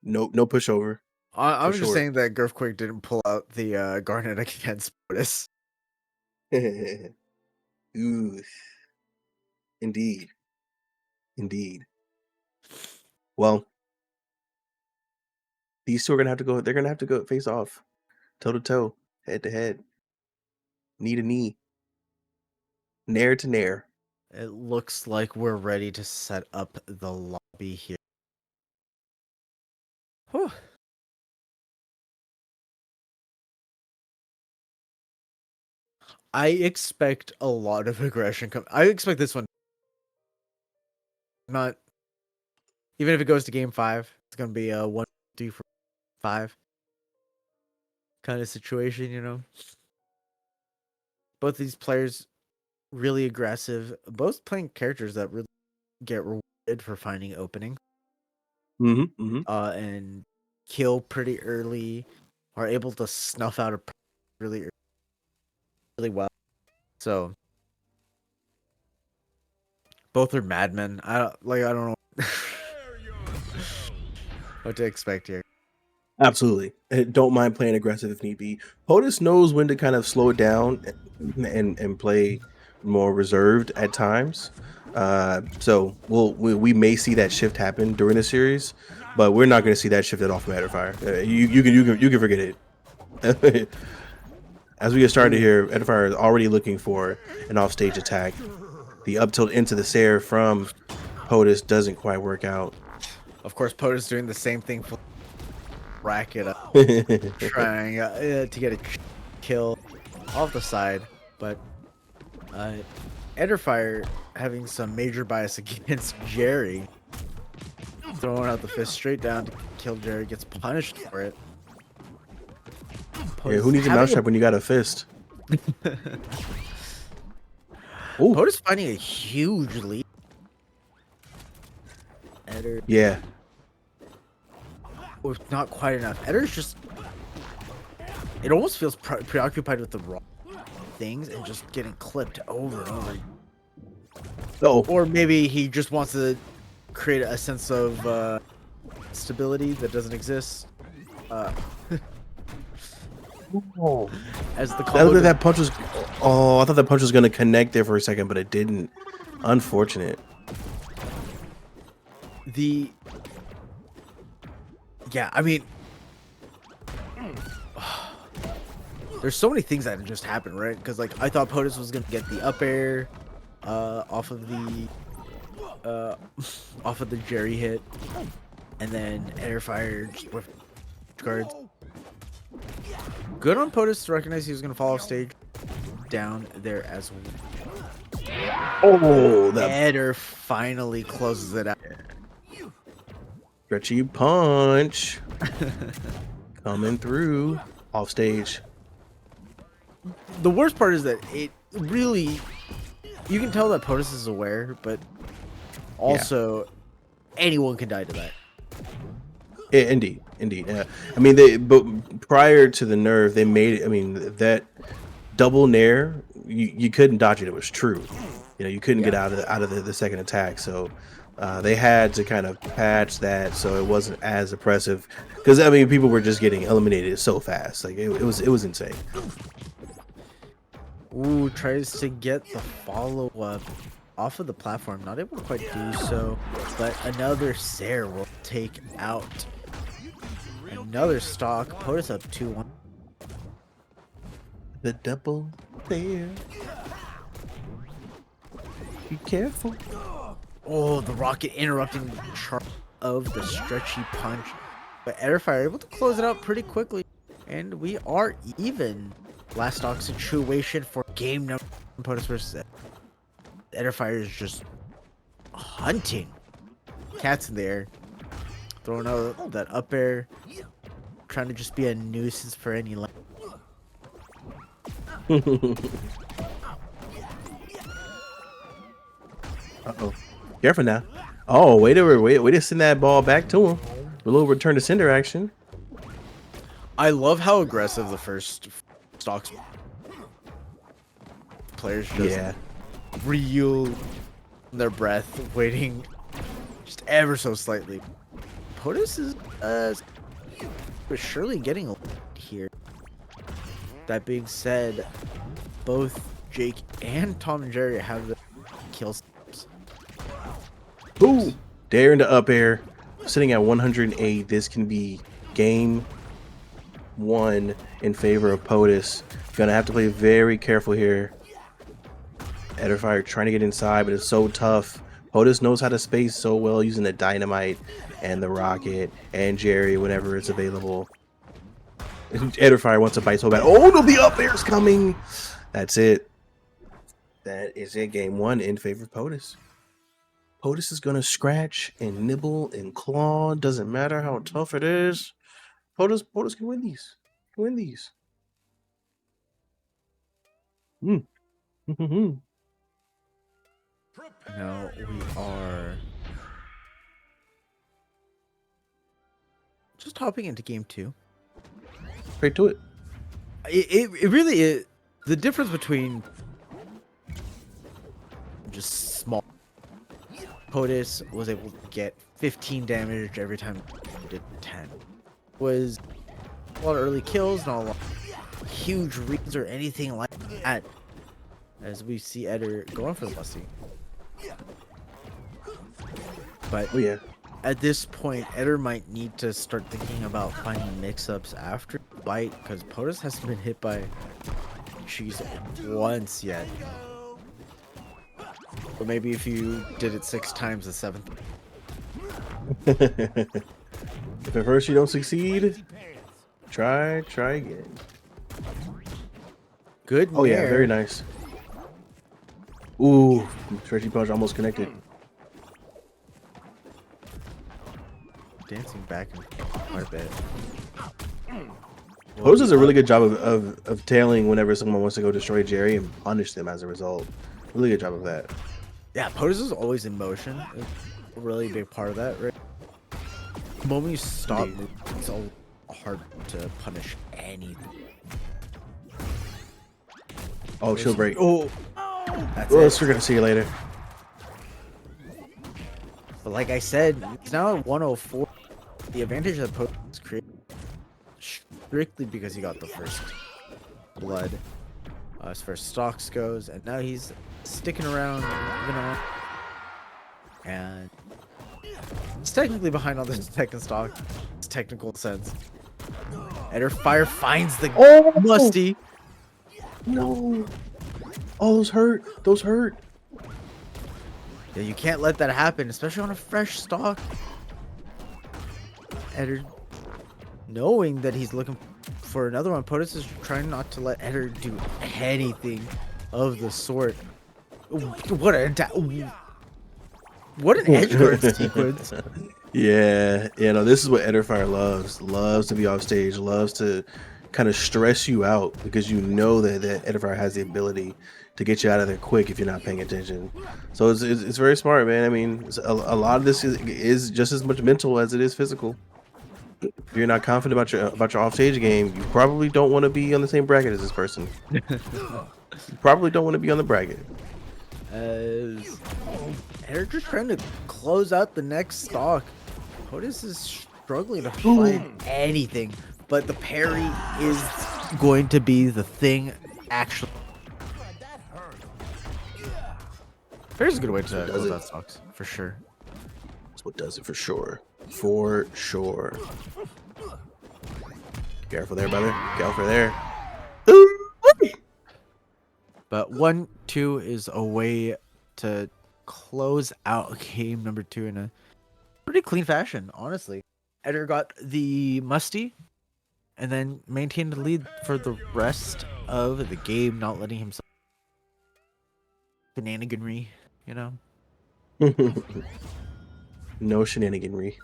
Speaker 3: no pushover for
Speaker 2: I'm just
Speaker 3: sure.
Speaker 2: saying that Girthquake didn't pull out the Garnet against POTUS.
Speaker 3: Ooh, indeed, indeed. Well, these two are gonna have to go. They're gonna have to go face off, toe to toe, head to head, knee to knee, nair to nair.
Speaker 2: It looks like we're ready to set up the lobby here. Whew. I expect a lot of aggression. I expect this one. Not even if it goes to game 5, it's gonna be a 1-2-5 kind of situation. Both these players really aggressive. Both playing characters that really get rewarded for finding openings.
Speaker 3: Mm-hmm.
Speaker 2: And kill pretty early, are able to snuff out a really really well. So both are madmen. I don't know
Speaker 6: Prepare yourselves.
Speaker 2: what to expect here.
Speaker 3: Absolutely. Don't mind playing aggressive if need be. POTUS knows when to kind of slow it down and play more reserved at times. So we may see that shift happen during the series, but we're not going to see that shift at all from Fire. You can forget it. As we get started here, Fire is already looking for an offstage attack. The up tilt into the Sair from POTUS doesn't quite work out.
Speaker 2: Of course, POTUS doing the same thing for bracket up, trying to get a kill off the side, but Enderfire having some major bias against Jerry, throwing out the fist straight down to kill Jerry, gets punished for it.
Speaker 3: Yeah, who needs a mousetrap when you got a fist? Ooh,
Speaker 2: POTUS finding a huge lead. Eder
Speaker 3: yeah.
Speaker 2: was not quite enough. Eder's just, it almost feels preoccupied with the wrong things and just getting clipped over and over.
Speaker 3: Oh,
Speaker 2: Or maybe he just wants to create a sense of stability that doesn't exist. As the
Speaker 3: I
Speaker 2: combo
Speaker 3: thought that punch was. Oh, I thought that punch was gonna connect there for a second, but it didn't. Unfortunate.
Speaker 2: Yeah, I mean, there's so many things that just happened, right? Because like I thought POTUS was gonna get the up air off of the Jerry hit, and then Airfire just with guards. Good on POTUS to recognize he was gonna fall off stage down there as well.
Speaker 3: Oh, that
Speaker 2: Eder finally closes it out.
Speaker 3: Stretchy punch. Coming through. Off stage.
Speaker 2: The worst part is that it really, you can tell that POTUS is aware, but also anyone can die to that.
Speaker 3: Yeah, indeed. I mean, but prior to the nerf, they made it. I mean, that double nair, you couldn't dodge it. It was true. You know, you couldn't get out of the second attack. So they had to kind of patch that so it wasn't as oppressive. Because I mean, people were just getting eliminated so fast. Like it was insane.
Speaker 2: Ooh, tries to get the follow-up off of the platform. Not able to quite do so, but another Sair will take out another stock. POTUS up 2-1.
Speaker 3: The double there. Be careful.
Speaker 2: Oh, the rocket interrupting the charge of the stretchy punch. But Edifier able to close it out pretty quickly. And we are even. Last stock situation for game number POTUS versus Edifier is just hunting cats in the air. Throwing out that up air. Trying to just be a nuisance for any lane.
Speaker 3: Uh-oh. Careful now. Oh, way to send that ball back to him. A little return to sender action.
Speaker 2: I love how aggressive the first stocks players just reel their breath, waiting just ever so slightly. POTUS is but surely getting a lead here. That being said, both Jake and Tom and Jerry have the kill steps.
Speaker 3: Ooh, dare into up air, sitting at 108. This can be game 1 in favor of POTUS. Gonna have to play very careful here. Edifier trying to get inside, but it's so tough. POTUS knows how to space so well using the dynamite and the rocket and Jerry whenever it's available. Edifier wants to bite so bad. Oh no, the up air's coming. That's it. That is it. Game 1 in favor of POTUS. POTUS is gonna scratch and nibble and claw. Doesn't matter how tough it is. POTUS can win these.
Speaker 2: Now we are just hopping into game 2.
Speaker 3: Straight to it.
Speaker 2: It really is the difference between just small. POTUS was able to get 15 damage every time he did 10. Was a lot of early kills, not a lot of huge reads or anything like that. As we see Eder going for the busty. But
Speaker 3: Oh yeah.
Speaker 2: at this point, Eder might need to start thinking about finding mix-ups after bite, because POTUS hasn't been hit by cheese once yet. Or maybe if you did it 6 times, the 7th.
Speaker 3: If at first you don't succeed, try again.
Speaker 2: Good.
Speaker 3: Oh yeah,
Speaker 2: nair.
Speaker 3: very nice. Ooh, stretchy punch almost connected.
Speaker 2: Dancing back and forth quite a bit.
Speaker 3: POTUS does a really good job of tailing whenever someone wants to go destroy Jerry and punish them as a result. Really good job of that.
Speaker 2: Yeah, POTUS is always in motion. It's a really big part of that, right? The moment you stop moving, it's all hard to punish anything.
Speaker 3: Oh, shield break.
Speaker 2: Oh, that's
Speaker 3: Well,
Speaker 2: it.
Speaker 3: we're gonna see you later.
Speaker 2: But like I said, it's now at 104. The advantage that POTUS created strictly because he got the first blood as far as stocks goes, and now he's sticking around, moving on, and he's technically behind on the second stock. It's technical sense. Edifier finds the musty.
Speaker 3: No. Oh, those hurt. Those hurt.
Speaker 2: Yeah, you can't let that happen, especially on a fresh stock. Eder, knowing that he's looking for another one, POTUS is trying not to let Eder do anything of the sort. What a What an edge guard sequence.
Speaker 3: Yeah, no, this is what Edifier loves. Loves to be off stage. Loves to kind of stress you out because you know that Edifier has the ability to get you out of there quick if you're not paying attention. So it's very smart, man. I mean, a lot of this is just as much mental as it is physical. If you're not confident about your off stage game, you probably don't want to be on the same bracket as this person. You probably don't want to be on the bracket.
Speaker 2: As they're just trying to close out the next stock. POTUS is struggling to find anything, but the parry is going to be the thing. Actually, parry's a good way to close out stocks for sure.
Speaker 3: That's what does it for sure. For sure. Careful there, brother. Careful there.
Speaker 2: But 1-2 is a way to close out game number 2 in a pretty clean fashion, honestly. Eder got the musty and then maintained the lead for the rest of the game, not letting himself shenaniganry, you know?
Speaker 3: No shenaniganry.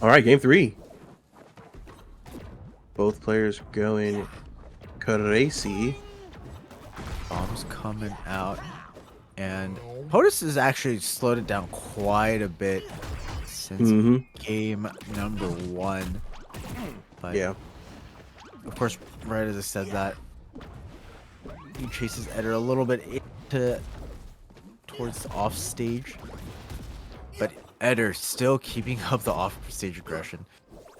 Speaker 3: All right, game 3. Both players going crazy.
Speaker 2: Bombs coming out. And POTUS has actually slowed it down quite a bit since game number 1. But
Speaker 3: Yeah.
Speaker 2: of course, right as I said that, he chases Eder a little bit towards the off stage, but Eder still keeping up the off stage aggression.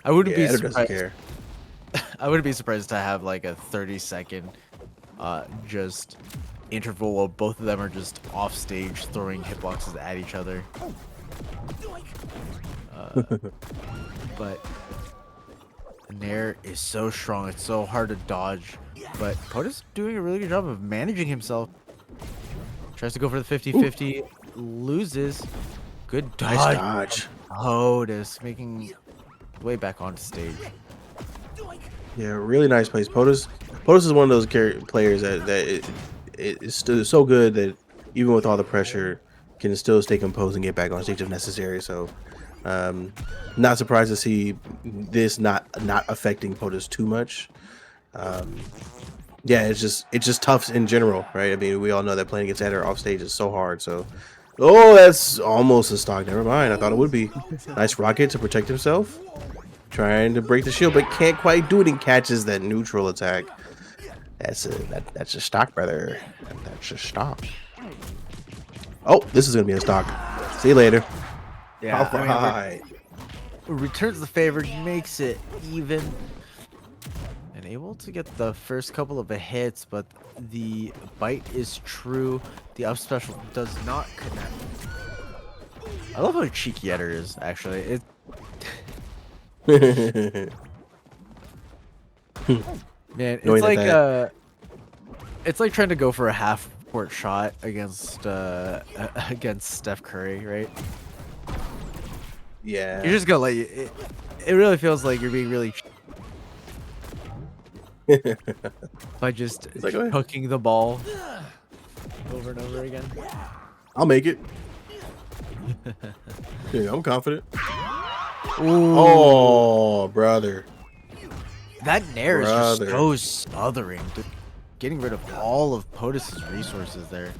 Speaker 2: I wouldn't be
Speaker 3: Eder doesn't
Speaker 2: surprised.
Speaker 3: care.
Speaker 2: I wouldn't be surprised to have like a 30-second just interval while both of them are just off stage throwing hitboxes at each other. But Nair is so strong, it's so hard to dodge. But POTUS doing a really good job of managing himself. Tries to go for the 50-50, loses. Good dodge.
Speaker 3: Nice dodge.
Speaker 2: POTUS making way back onto stage.
Speaker 3: Yeah, really nice plays. POTUS is one of those players that is still so good that even with all the pressure, can still stay composed and get back on stage if necessary. So, not surprised to see this not affecting POTUS too much. Yeah, it's just tough in general, right? I mean, we all know that playing against Eder off stage is so hard. So, oh, that's almost a stock. Never mind. I thought it would be. Nice rocket to protect himself. Trying to break the shield, but can't quite do it and catches that neutral attack. That's a stock, brother. That's a stock. Oh, this is gonna be a stock. See you later.
Speaker 2: Yeah,
Speaker 3: All right.
Speaker 2: Returns the favor, makes it even. And able to get the first couple of hits, but the bite is true. The up special does not connect. I love how cheeky Eder is, actually. Man, it's like trying to go for a half court shot against Steph Curry, right?
Speaker 3: Yeah.
Speaker 2: You're just gonna let you. It really feels like you're being really by just
Speaker 3: like, go ahead.
Speaker 2: hooking the ball over and over again.
Speaker 3: I'll make it. Yeah, I'm confident.
Speaker 2: Ooh.
Speaker 3: Oh, brother.
Speaker 2: That Nair is just
Speaker 3: Brother.
Speaker 2: so smothering. Dude. Getting rid of all of POTUS's resources there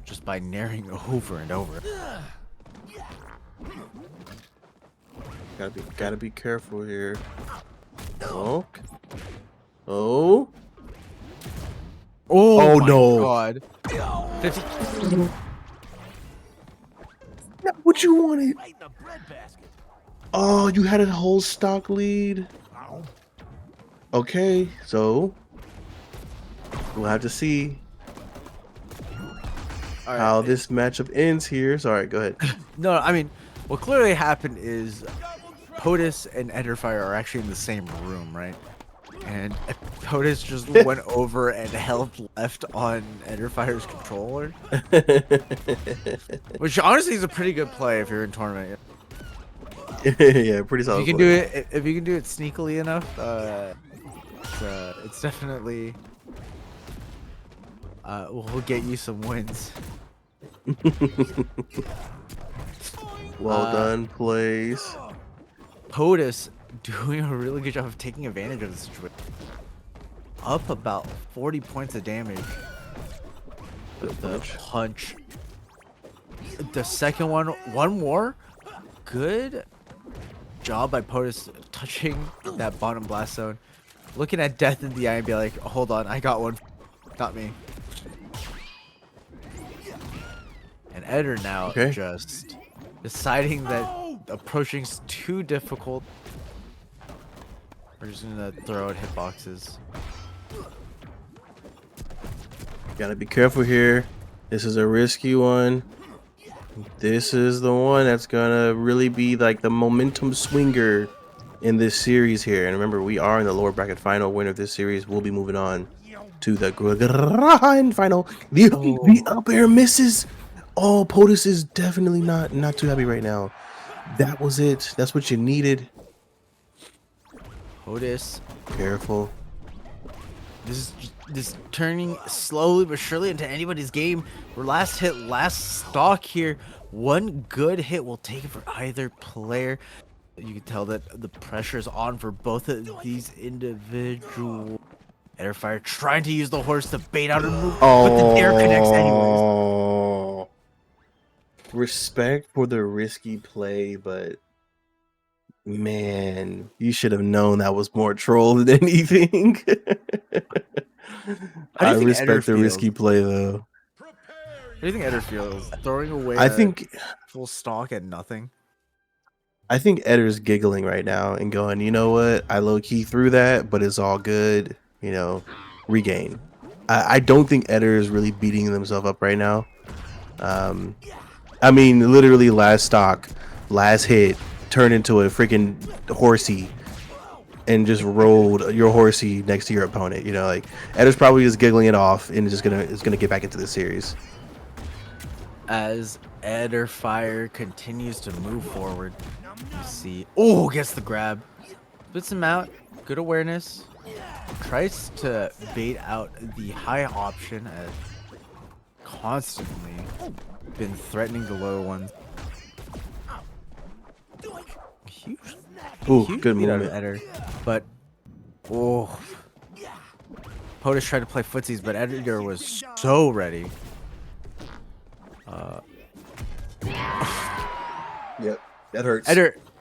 Speaker 2: just by Nairing over and over.
Speaker 3: Gotta be careful here. Oh. Oh.
Speaker 2: Oh my
Speaker 3: no.
Speaker 2: God. 50.
Speaker 3: Not what you wanted. Oh, you had a whole stock lead. Okay, so we'll have to see
Speaker 2: All right.
Speaker 3: how this matchup ends here. Sorry, go ahead.
Speaker 2: No, I mean, what clearly happened is POTUS and Enderfire are actually in the same room, right? And POTUS just went over and held left on Enderfire's controller, which honestly is a pretty good play if you're in tournament.
Speaker 3: Yeah, pretty
Speaker 2: If
Speaker 3: solid.
Speaker 2: you can do it, if you can do it sneakily enough, it's definitely will get you some wins.
Speaker 3: Well done, plays.
Speaker 2: POTUS doing a really good job of taking advantage of the situation. Up about 40 points of damage with the punch. The second one more. Good job by POTUS touching that bottom blast zone. Looking at death in the eye and be like, hold on, I got one. Got me. And Eder now just deciding that approaching's too difficult. We're just gonna throw out hitboxes.
Speaker 3: Gotta be careful here. This is a risky one. This is the one that's gonna really be like the momentum swinger in this series here. And remember, we are in the lower bracket final. Winner of this series will be moving on to the grand final. The up air misses. Oh, POTUS is definitely not too happy right now. That was it. That's what you needed.
Speaker 2: POTUS.
Speaker 3: Careful.
Speaker 2: This turning slowly but surely into anybody's game. We're last hit, last stock here. One good hit will take it for either player. You can tell that the pressure is on for both of these individuals. Airfire trying to use the horse to bait out a move, but the dare connects anyways.
Speaker 3: Respect for the risky play, but man, you should have known that was more troll than anything. I respect the risky play though.
Speaker 2: How do you think Eder feels? Throwing away full stock at nothing?
Speaker 3: I think Eder's giggling right now and going, you know what? I low-key threw that, but it's all good. You know, regain. I don't think Eder is really beating himself up right now. I mean, literally last stock, last hit, turned into a freaking horsey and just rolled your horsey next to your opponent. You know, like Eder's probably just giggling it off and is gonna get back into the series.
Speaker 2: As Ederfire continues to move forward, you see, oh, gets the grab, splits him out, good awareness, tries to bait out the high option as constantly been threatening the low ones. Huge
Speaker 3: Good
Speaker 2: beat out of
Speaker 3: movement.
Speaker 2: Eder, but POTUS tried to play footsies, but Eder was so ready.
Speaker 3: Yep, that hurts.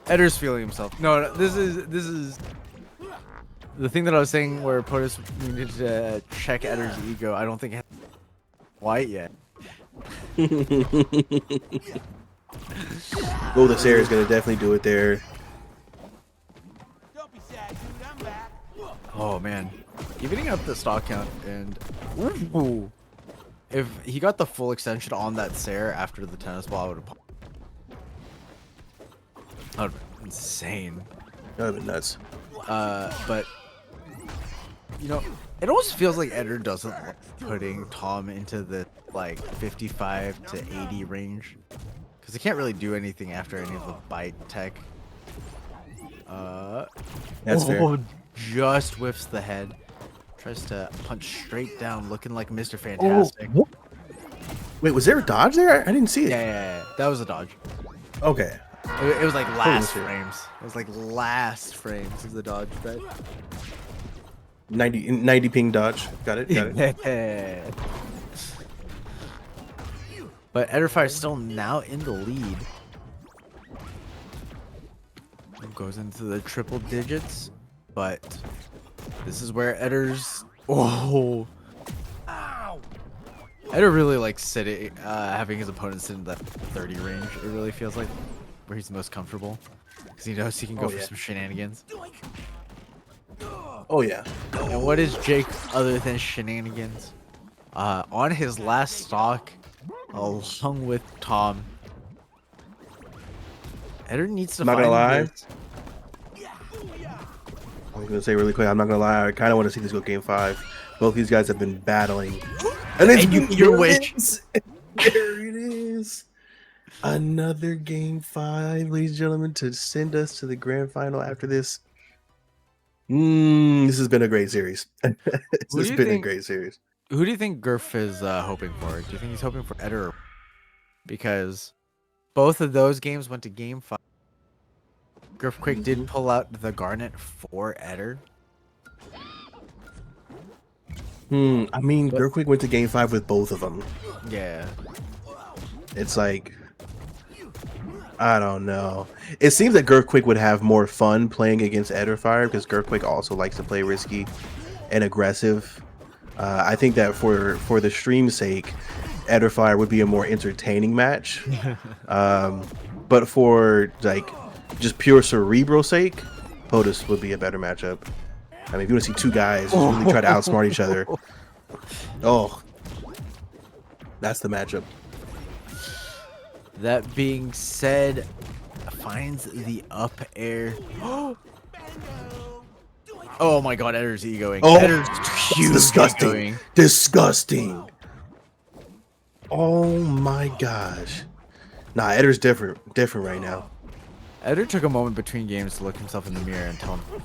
Speaker 2: Eder's feeling himself. No, this is the thing that I was saying where POTUS needed to check Eder's ego. I don't think it has quite yet.
Speaker 3: Oh, the Sarah is gonna definitely do it there.
Speaker 2: Oh man, evening up the stock count, and ooh, if he got the full extension on that Sarah after the tennis ball, I would have. That would have been insane.
Speaker 3: That would have been nuts.
Speaker 2: But you know, it almost feels like Eder doesn't like putting Tom into the like 55 to 80 range, because he can't really do anything after any of the bite tech.
Speaker 3: That's fair.
Speaker 2: Just whiffs the head. Tries to punch straight down, looking like Mr. Fantastic.
Speaker 3: Wait, was there a dodge there? I didn't see it.
Speaker 2: Yeah, that was a dodge.
Speaker 3: Okay.
Speaker 2: It was like last
Speaker 3: shit.
Speaker 2: frames. It was like last frames of the dodge, but
Speaker 3: 90 ping dodge. Got it.
Speaker 2: But Ederfire is still now in the lead. Goes into the triple digits, but this is where Eder's Eder really likes sitting, having his opponent sit in that 30 range. It really feels like where he's most comfortable, because he knows he can go for some shenanigans.
Speaker 3: Oh yeah.
Speaker 2: And what is Jake other than shenanigans? On his last stock, along with Tom, Eder needs to
Speaker 3: Not
Speaker 2: find
Speaker 3: gonna lie.
Speaker 2: this.
Speaker 3: I'm gonna say really quick. I'm not gonna lie. I kind of want to see this go game 5. Both these guys have been battling, and it's
Speaker 2: your wish.
Speaker 3: There it is. Another game 5, ladies and gentlemen, to send us to the grand final after this. This has been a great series. This has been a great series.
Speaker 2: Who do you think Gurf is hoping for? Do you think he's hoping for Eder? because both of those games went to game 5. Griffquake did
Speaker 3: Mhm.
Speaker 2: pull out the Garnet for Eder.
Speaker 3: I mean,
Speaker 2: But
Speaker 3: Gurkwick went to game 5 with both of them.
Speaker 2: yeah,
Speaker 3: It's like, I don't know. It seems that Gurkwick would have more fun playing against Ederfire because Gurkwick also likes to play risky and aggressive. I think that for the stream's sake, Ederfire would be a more entertaining match. But for like just pure cerebral sake, POTUS would be a better matchup. I mean, if you want to see two guys just really try to outsmart each other, oh, that's the matchup.
Speaker 2: that being said, finds the up air. Oh my god, Eder's egoing.
Speaker 3: Oh,
Speaker 2: Eder's
Speaker 3: that's
Speaker 2: huge
Speaker 3: disgusting.
Speaker 2: egoing.
Speaker 3: Disgusting. Oh my gosh. Nah, Eder's different right now.
Speaker 2: Eder took a moment between games to look himself in the mirror and tell him.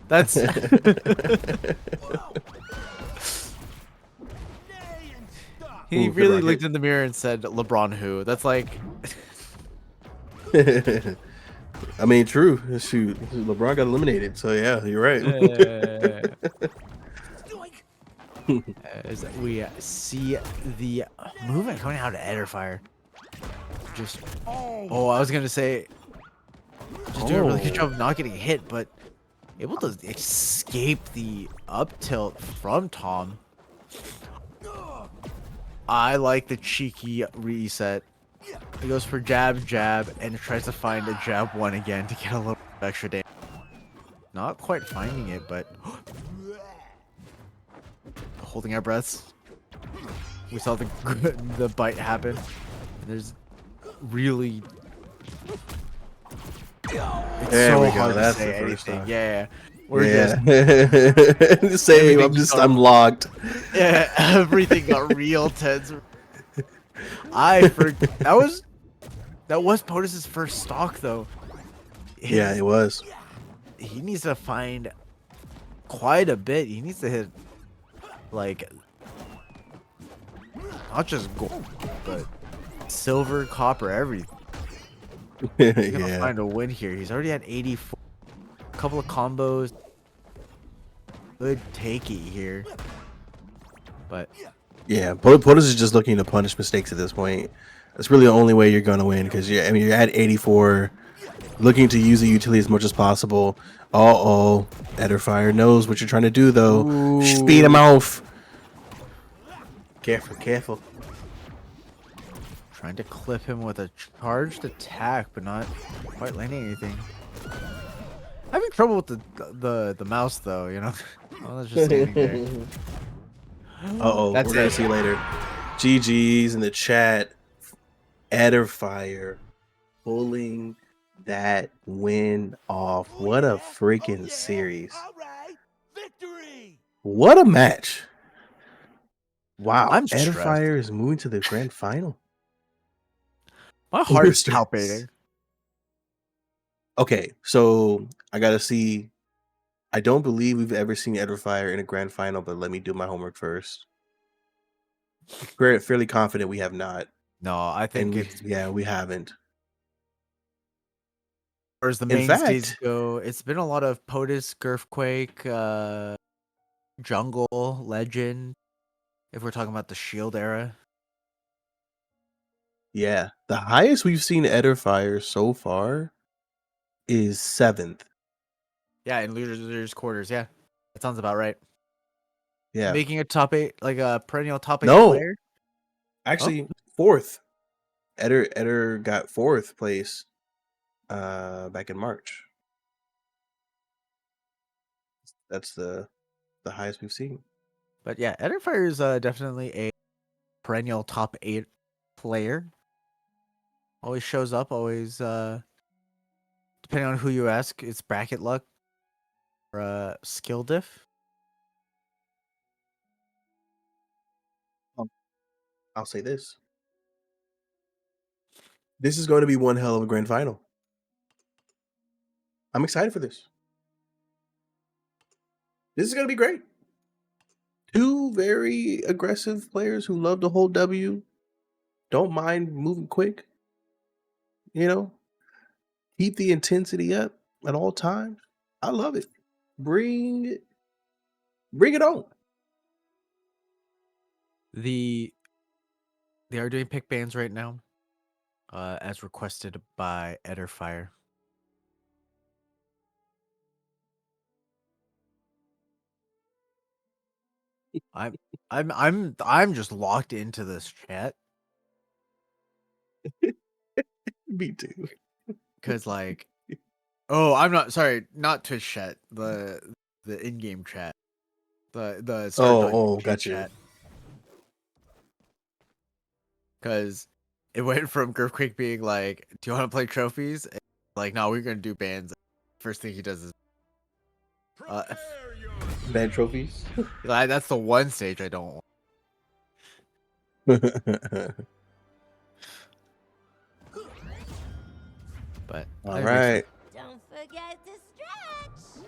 Speaker 2: That's he
Speaker 3: Ooh, good
Speaker 2: really
Speaker 3: rocket.
Speaker 2: looked in the mirror and said, "LeBron who?" That's like,
Speaker 3: I mean, true. Shoot, LeBron got eliminated, so yeah, you're right.
Speaker 2: as we see the movement coming out of Ederfire. Just, oh, I was gonna say, just doing a really good job of not getting hit, but able to escape the up tilt from Tom. I like the cheeky reset. He goes for jab, jab, and tries to find a jab one again to get a little extra damage. Not quite finding it, but holding our breaths. We saw the the bite happen. And there's really it's
Speaker 3: There
Speaker 2: so
Speaker 3: we go.
Speaker 2: hard
Speaker 3: That's
Speaker 2: to
Speaker 3: the
Speaker 2: say
Speaker 3: first
Speaker 2: anything.
Speaker 3: time.
Speaker 2: Yeah, we're
Speaker 3: Yeah. Same. I'm locked.
Speaker 2: yeah, everything got real tense. I forgot that was POTUS's first stock though.
Speaker 3: Yeah, it was.
Speaker 2: He needs to find quite a bit. He needs to hit like not just gold, but silver, copper, everything. He's gonna
Speaker 3: Yeah.
Speaker 2: find a win here. He's already at 84. A couple of combos. Good takey here. But
Speaker 3: Yeah, POTUS is just looking to punish mistakes at this point. That's really the only way you're gonna win because I mean you're at 84, looking to use the utility as much as possible. Uh-oh, Ederfire knows what you're trying to do though. Speed him off. Careful, careful.
Speaker 2: trying to clip him with a charged attack, but not quite landing anything. Having trouble with the mouse though, you know. Well, that's just standing there.
Speaker 3: Uh-oh,
Speaker 2: That's
Speaker 3: we're gonna
Speaker 2: it.
Speaker 3: see later. GG's in the chat. Ederfire pulling that win off. What a freaking series.
Speaker 6: All right. Victory.
Speaker 3: What a match. Wow.
Speaker 2: I'm stressed.
Speaker 3: Ederfire is moving to the grand final.
Speaker 2: My heart is
Speaker 3: stressed.
Speaker 2: palpitating.
Speaker 3: Okay, so I gotta see. I don't believe we've ever seen Ederfire in a grand final, but let me do my homework first. Fairly confident we have not.
Speaker 2: No, I think
Speaker 3: And we haven't.
Speaker 2: as the
Speaker 3: In
Speaker 2: mainstays
Speaker 3: fact-
Speaker 2: go, it's been a lot of POTUS, Girthquake, Jungle, Legend. If we're talking about the Shield era.
Speaker 3: Yeah, the highest we've seen Ederfire so far is 7th.
Speaker 2: Yeah, in losers quarters, yeah. That sounds about right.
Speaker 3: Yeah.
Speaker 2: Making a top 8, like a perennial top 8
Speaker 3: No.
Speaker 2: player.
Speaker 3: Actually, 4th. Eder got 4th place back in March. That's the highest we've seen.
Speaker 2: But yeah, Ederfire is definitely a perennial top 8 player. Always shows up, always depending on who you ask, it's bracket luck or skill diff.
Speaker 3: I'll say this. This is going to be one hell of a grand final. I'm excited for this. This is going to be great. Two very aggressive players who love to hold W Don't mind moving quick. You know, keep the intensity up at all times. I love it. Bring it on.
Speaker 2: The They are doing pick bans right now, as requested by Etterfire. I'm I'm just locked into this chat
Speaker 3: Me too.
Speaker 2: because like, oh, I'm not sorry, not Twitch chat, the in-game chat, the
Speaker 3: Oh,
Speaker 2: start.gg
Speaker 3: got you.
Speaker 2: chat, because it went from Girthquake being like, "Do you want to play trophies?" And like, no, we're gonna do bans. First thing he does is, uh,
Speaker 3: Bad trophies.
Speaker 2: that's the one stage I don't want. But
Speaker 3: All
Speaker 2: I
Speaker 3: right.
Speaker 4: Don't forget to stretch.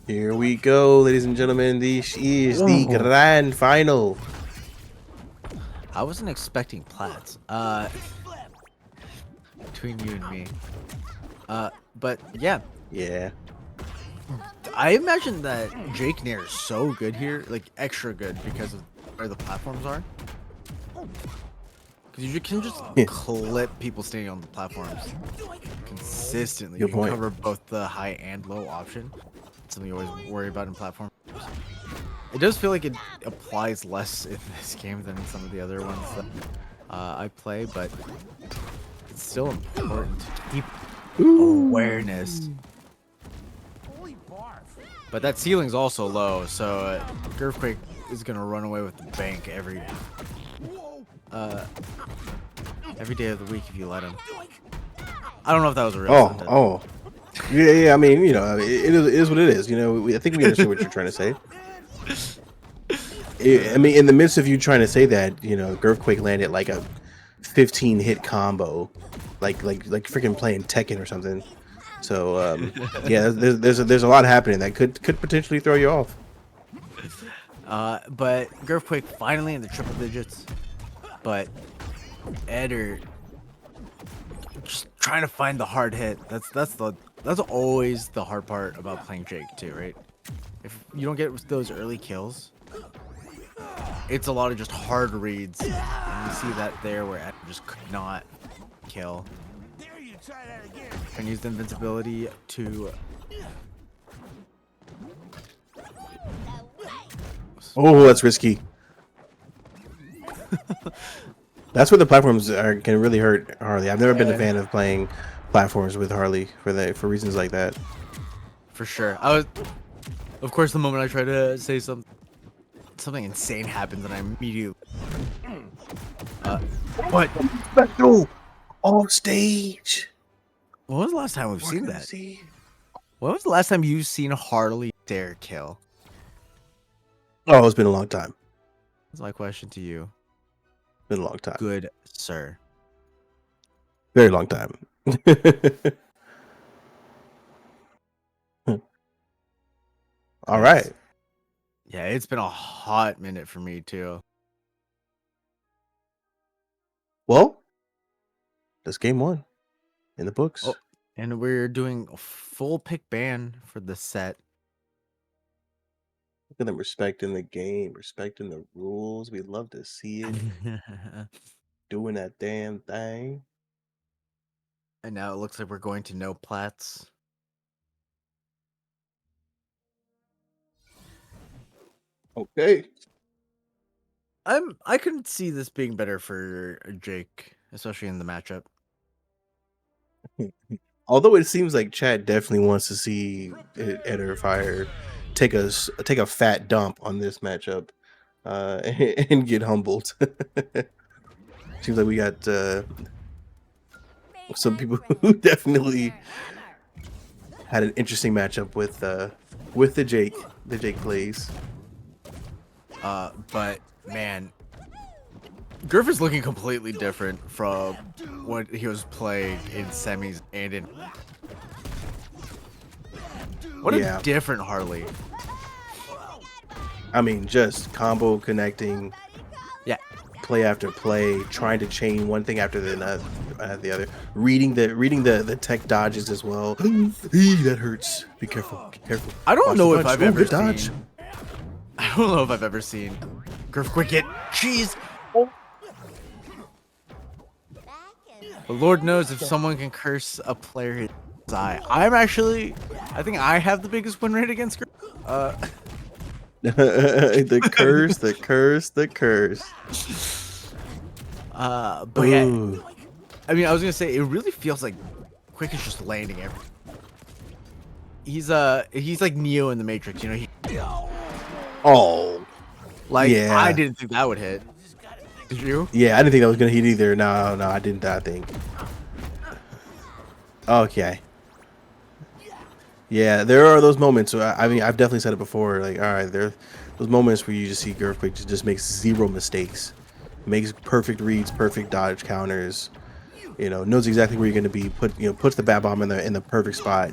Speaker 3: Here we go, ladies and gentlemen. This is the grand final.
Speaker 2: I wasn't expecting plats. Between you and me. But yeah,
Speaker 3: Yeah.
Speaker 2: I imagine that Jake Nair is so good here, like extra good because of where the platforms are. Because you can just clip people standing on the platforms consistently.
Speaker 3: Good
Speaker 2: You can
Speaker 3: point.
Speaker 2: cover both the high and low option. Something you always worry about in platforms. It does feel like it applies less in this game than in some of the other ones that I play, but it's still important to keep awareness. But that ceiling's also low, so Girthquake is gonna run away with the bank every day of the week if you let him. I don't know if that was a real sentence.
Speaker 3: Oh. Yeah. I mean, you know, it is what it is. You know, I think we understand what you're trying to say. I mean, in the midst of you trying to say that, you know, Girthquake landed like a 15 hit combo, like freaking playing Tekken or something. So yeah, there's a lot happening that could potentially throw you off.
Speaker 2: But Girthquake finally in the triple digits, but Eder just trying to find the hard hit. That's always the hard part about playing Jake too, right? If you don't get those early kills, it's a lot of just hard reads, and you see that there where Eder just could not kill.
Speaker 6: Dare you try that again?
Speaker 2: And used invincibility to
Speaker 3: Oh, that's risky. That's where the platforms can really hurt Harley. I've never been a fan of playing platforms with Harley for reasons like that.
Speaker 2: for sure. Of course, the moment I try to say something insane happens, and I immediately. But
Speaker 3: Special on stage.
Speaker 2: when was the last time we've seen that? When was the last time you've seen Harley dare kill?
Speaker 3: Oh, it's been a long time.
Speaker 2: That's my question to you.
Speaker 3: Been a long time.
Speaker 2: Good sir.
Speaker 3: Very long time. All right.
Speaker 2: Yeah, it's been a hot minute for me too.
Speaker 3: Well, that's game one in the books.
Speaker 2: Oh, and we're doing a full pick ban for the set.
Speaker 3: Look at them respecting the game, respecting the rules. We love to see it. Doing that damn thing.
Speaker 2: And now it looks like we're going to no plats.
Speaker 3: Okay.
Speaker 2: I couldn't see this being better for Jake, especially in the matchup.
Speaker 3: Although it seems like Chad definitely wants to see Eder Fire take a fat dump on this matchup and get humbled. Seems like we got some people who definitely had an interesting matchup with the Jake plays.
Speaker 2: But man, Griff is looking completely different from what he was playing in semis and in. What
Speaker 3: Yeah.
Speaker 2: a different Harley.
Speaker 3: I mean, just combo connecting.
Speaker 2: Yeah,
Speaker 3: play after play, trying to chain one thing after the other, reading the tech dodges as well. Eee, that hurts. Be careful. Be careful.
Speaker 2: I don't
Speaker 3: Watch
Speaker 2: know
Speaker 3: the
Speaker 2: if
Speaker 3: punch.
Speaker 2: I've
Speaker 3: Ooh,
Speaker 2: ever
Speaker 3: good dodge.
Speaker 2: seen. I don't know if I've ever seen Griff get cheese.
Speaker 4: Back and
Speaker 2: But Lord knows if someone can curse a player his eye. I think I have the biggest win rate against Griff.
Speaker 3: The curse, the curse, the curse.
Speaker 2: But yeah,
Speaker 3: Ooh.
Speaker 2: I mean, I was gonna say it really feels like Quick is just landing everything. He's like Neo in the Matrix, you know.
Speaker 3: Oh, yeah.
Speaker 2: I didn't think that would hit. Did you?
Speaker 3: yeah. I didn't think that was gonna hit either. No, no, I didn't. I think. Okay. Yeah, there are those moments. I mean, I've definitely said it before. Like, all right, there are those moments where you just see Girthquake just makes zero mistakes, makes perfect reads, perfect dodge counters. You know, knows exactly where you're going to be. Puts the bat bomb in the perfect spot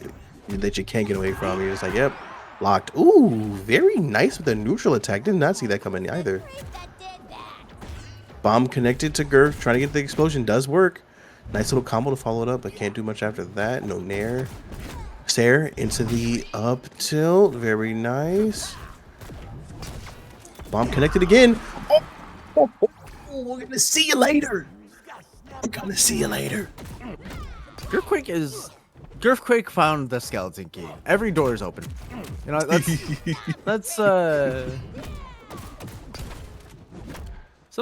Speaker 3: that you can't get away from. You're just like, yep, locked. Ooh, very nice with the neutral attack. Did not see that coming either.
Speaker 4: that did that.
Speaker 3: Bomb connected to Girth, trying to get the explosion does work. Nice little combo to follow it up, but can't do much after that. No nair. Sair into the up tilt. Very nice. Bomb connected again. Oh, we're gonna see you later. We're gonna see you later.
Speaker 2: Girthquake found the skeleton key. Every door is open. You know, that's some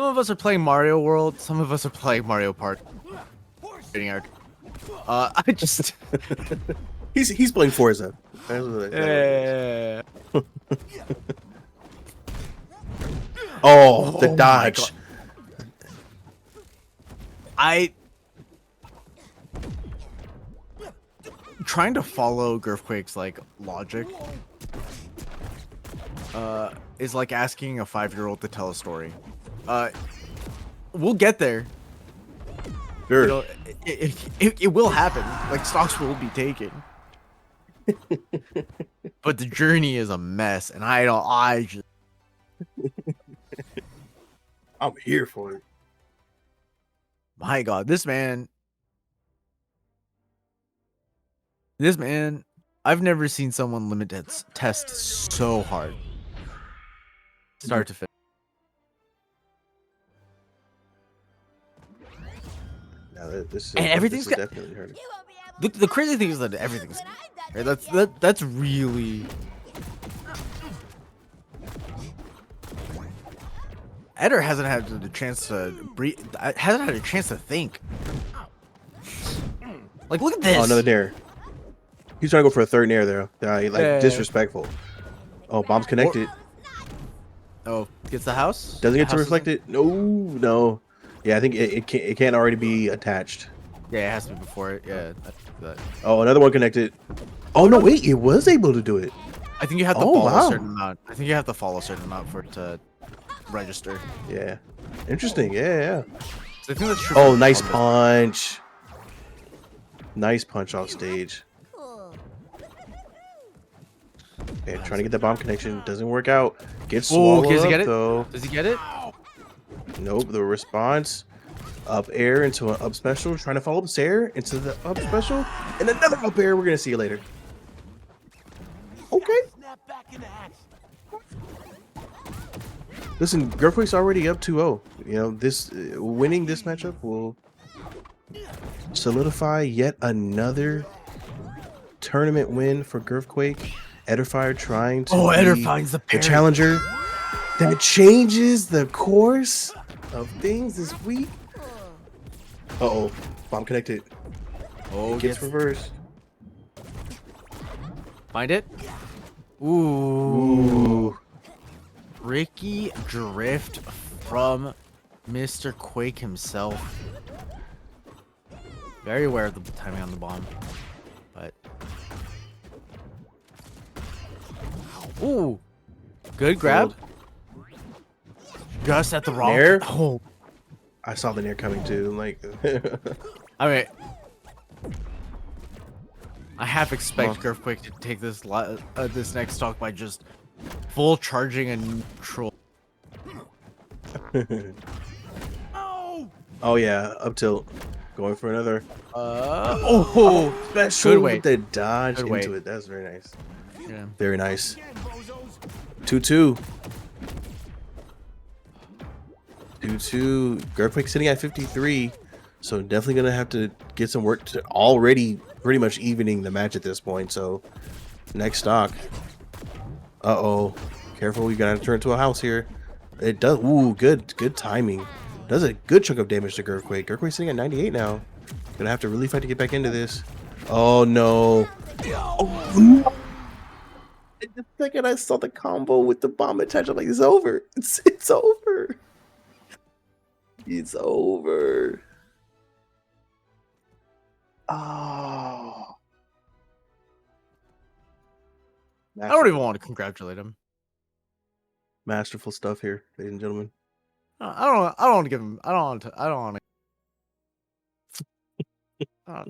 Speaker 2: of us are playing Mario World, some of us are playing Mario Park. I just
Speaker 3: He's playing Forza. That's what Oh, the
Speaker 2: my
Speaker 3: dodge.
Speaker 2: God. Trying to follow Girthquake's like logic is like asking a 5-year-old to tell a story. We'll get there.
Speaker 3: Sure.
Speaker 2: You know, it will happen. Like stocks will be taken. But the journey is a mess, and I just
Speaker 3: I'm here for it.
Speaker 2: my God, this man, I've never seen someone limit test so hard, start to finish.
Speaker 3: Now this
Speaker 2: And everything's
Speaker 3: this is
Speaker 2: got-
Speaker 3: definitely hurting.
Speaker 4: You won't be able
Speaker 2: The crazy thing is that everything's
Speaker 4: when I'm done
Speaker 2: right, that's really. Eder hasn't had the chance to breathe. Hasn't had a chance to think. Like, look at this.
Speaker 3: Oh, another nair. He's trying to go for a third nair there.
Speaker 2: Yeah.
Speaker 3: Disrespectful. Oh, bomb's connected.
Speaker 2: Oh, gets the house.
Speaker 3: Doesn't get
Speaker 2: The
Speaker 3: to
Speaker 2: house
Speaker 3: reflect it. No. Yeah, I think it can't already be attached.
Speaker 2: Yeah, it has to be before it. Yeah. That.
Speaker 3: Oh, another one connected. Oh no, wait, it was able to do it.
Speaker 2: I think you have to
Speaker 3: Oh,
Speaker 2: follow
Speaker 3: wow.
Speaker 2: a certain amount. I think you have to follow a certain amount for it to register.
Speaker 3: Yeah. Interesting. Yeah.
Speaker 2: So I think that's true.
Speaker 3: Oh,
Speaker 2: for
Speaker 3: nice
Speaker 2: all
Speaker 3: punch. Nice punch off stage.
Speaker 4: cool.
Speaker 3: Okay, trying to get that bomb connection. Doesn't work out. Gets
Speaker 2: Oh,
Speaker 3: swallowed
Speaker 2: does he
Speaker 3: up,
Speaker 2: get it?
Speaker 3: though.
Speaker 2: Does he get it?
Speaker 3: Nope, the response. Up air into an up special. Trying to follow up Sair into the up special. And another up air. We're going to see you later. Okay.
Speaker 6: Snap back into action.
Speaker 3: Listen, Girthquake's already up 2-0. You know, this winning this matchup will solidify yet another tournament win for Girthquake. Ederfire trying to
Speaker 2: Eder
Speaker 3: be
Speaker 2: finds the
Speaker 3: the
Speaker 2: parry.
Speaker 3: challenger that changes the course of things this week. Uh-oh. Bomb connected.
Speaker 2: Oh,
Speaker 3: Gets reversed.
Speaker 2: Find it. Ooh.
Speaker 3: Ooh.
Speaker 2: Ricky drift from Mr. Quake himself. Very aware of the timing on the bomb, but ooh, good grab. Just at the wrong.
Speaker 3: Nair?
Speaker 2: Oh,
Speaker 3: I saw the nair coming too. Like,
Speaker 2: I mean, I half expect Girthquake to take this this next stock by just full charging a neutral.
Speaker 3: Oh yeah, up tilt. Going for another.
Speaker 2: Oh,
Speaker 3: Special
Speaker 2: weight.
Speaker 3: with the dodge
Speaker 2: Good
Speaker 3: into
Speaker 2: weight.
Speaker 3: it. That's very nice.
Speaker 2: yeah.
Speaker 3: Very nice.
Speaker 6: Again, bozos.
Speaker 3: 2-2. 2-2. Girthquake sitting at 53. So definitely gonna have to get some work to already pretty much evening the match at this point. So next stock. Uh-oh. Careful, you gotta turn to a house here. It does. Ooh, good timing. Does a good chunk of damage to Girthquake. Girthquake's sitting at 98 now. Gonna have to really fight to get back into this. Oh no. Oh no. The second I saw the combo with the bomb attached, I'm like, it's over. It's over. It's over. Oh.
Speaker 2: I don't even want to congratulate him.
Speaker 3: Masterful stuff here, ladies and gentlemen.
Speaker 2: I don't want to give him. I don't want to. I don't want to.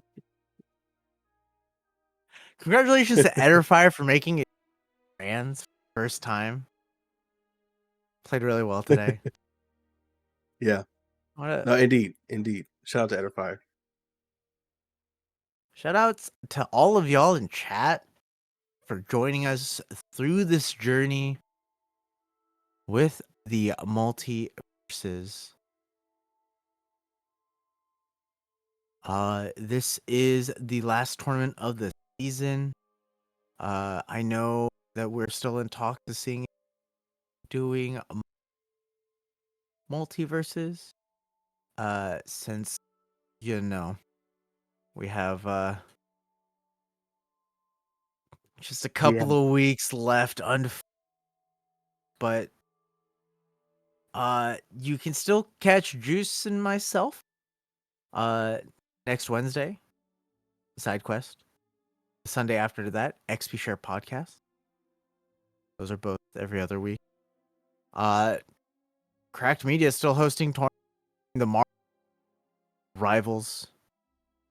Speaker 2: Congratulations to Etterfire for making it fans first time. Played really well today.
Speaker 3: Yeah.
Speaker 2: What a,
Speaker 3: No, indeed. Shout out to Etterfire.
Speaker 2: Shout outs to all of y'all in chat for joining us through this journey with the MultiVersus. This is the last tournament of the season. I know that we're still in talks of seeing doing MultiVersus. Since we have just a couple of weeks left but you can still catch Juice and myself next Wednesday, side quest. Sunday after that, XP Share podcast. Those are both every other week. Cracked Media is still hosting the Rivals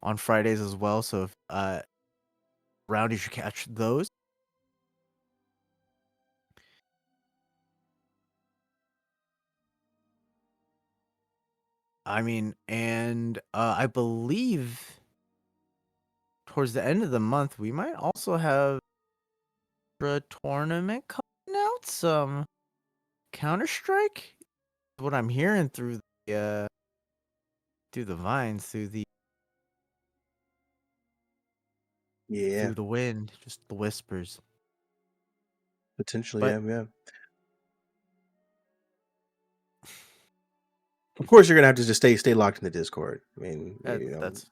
Speaker 2: on Fridays as well, so if around you should catch those. I mean, and I believe towards the end of the month we might also have a tournament coming out, some Counter-Strike. What I'm hearing through the vines, through the wind, just the whispers.
Speaker 3: Potentially,
Speaker 2: But-
Speaker 3: yeah. Of course, you're gonna have to just stay locked in the Discord. I mean,
Speaker 2: That's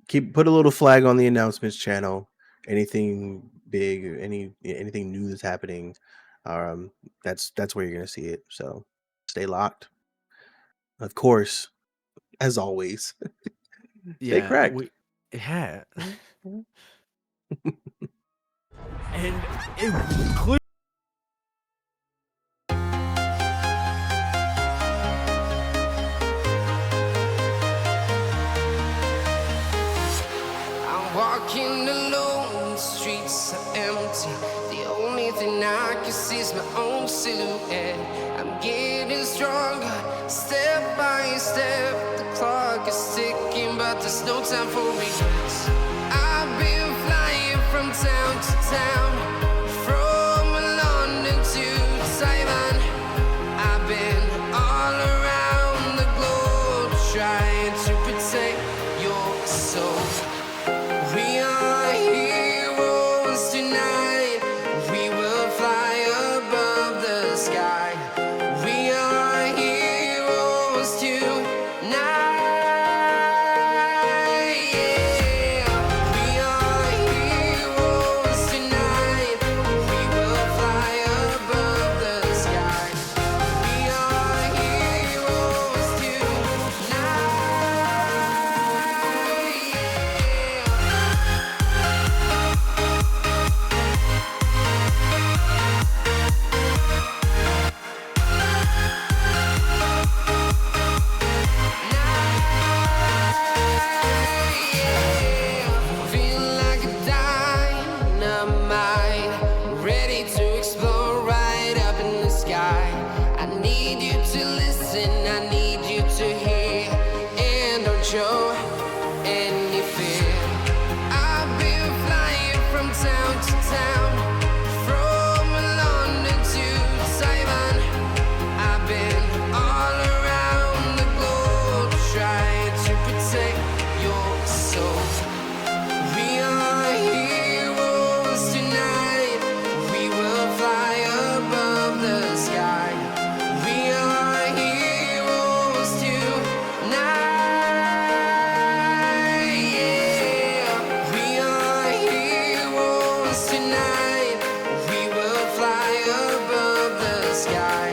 Speaker 3: put a little flag on the announcements channel. Anything big, anything new that's happening, that's where you're gonna see it. So stay locked. Of course, as always, stay cracked.
Speaker 2: And include.
Speaker 1: I'm walking alone, the streets are empty. The only thing I can see is my own silhouette. I'm getting stronger, step by step. The clock is ticking, but there's no time for regrets. I've been flying from town to town, from London to Taiwan. I've been all around the globe trying to protect your soul. We are heroes tonight. We will fly above the sky. We are heroes tonight. Yeah. We are heroes tonight. sky.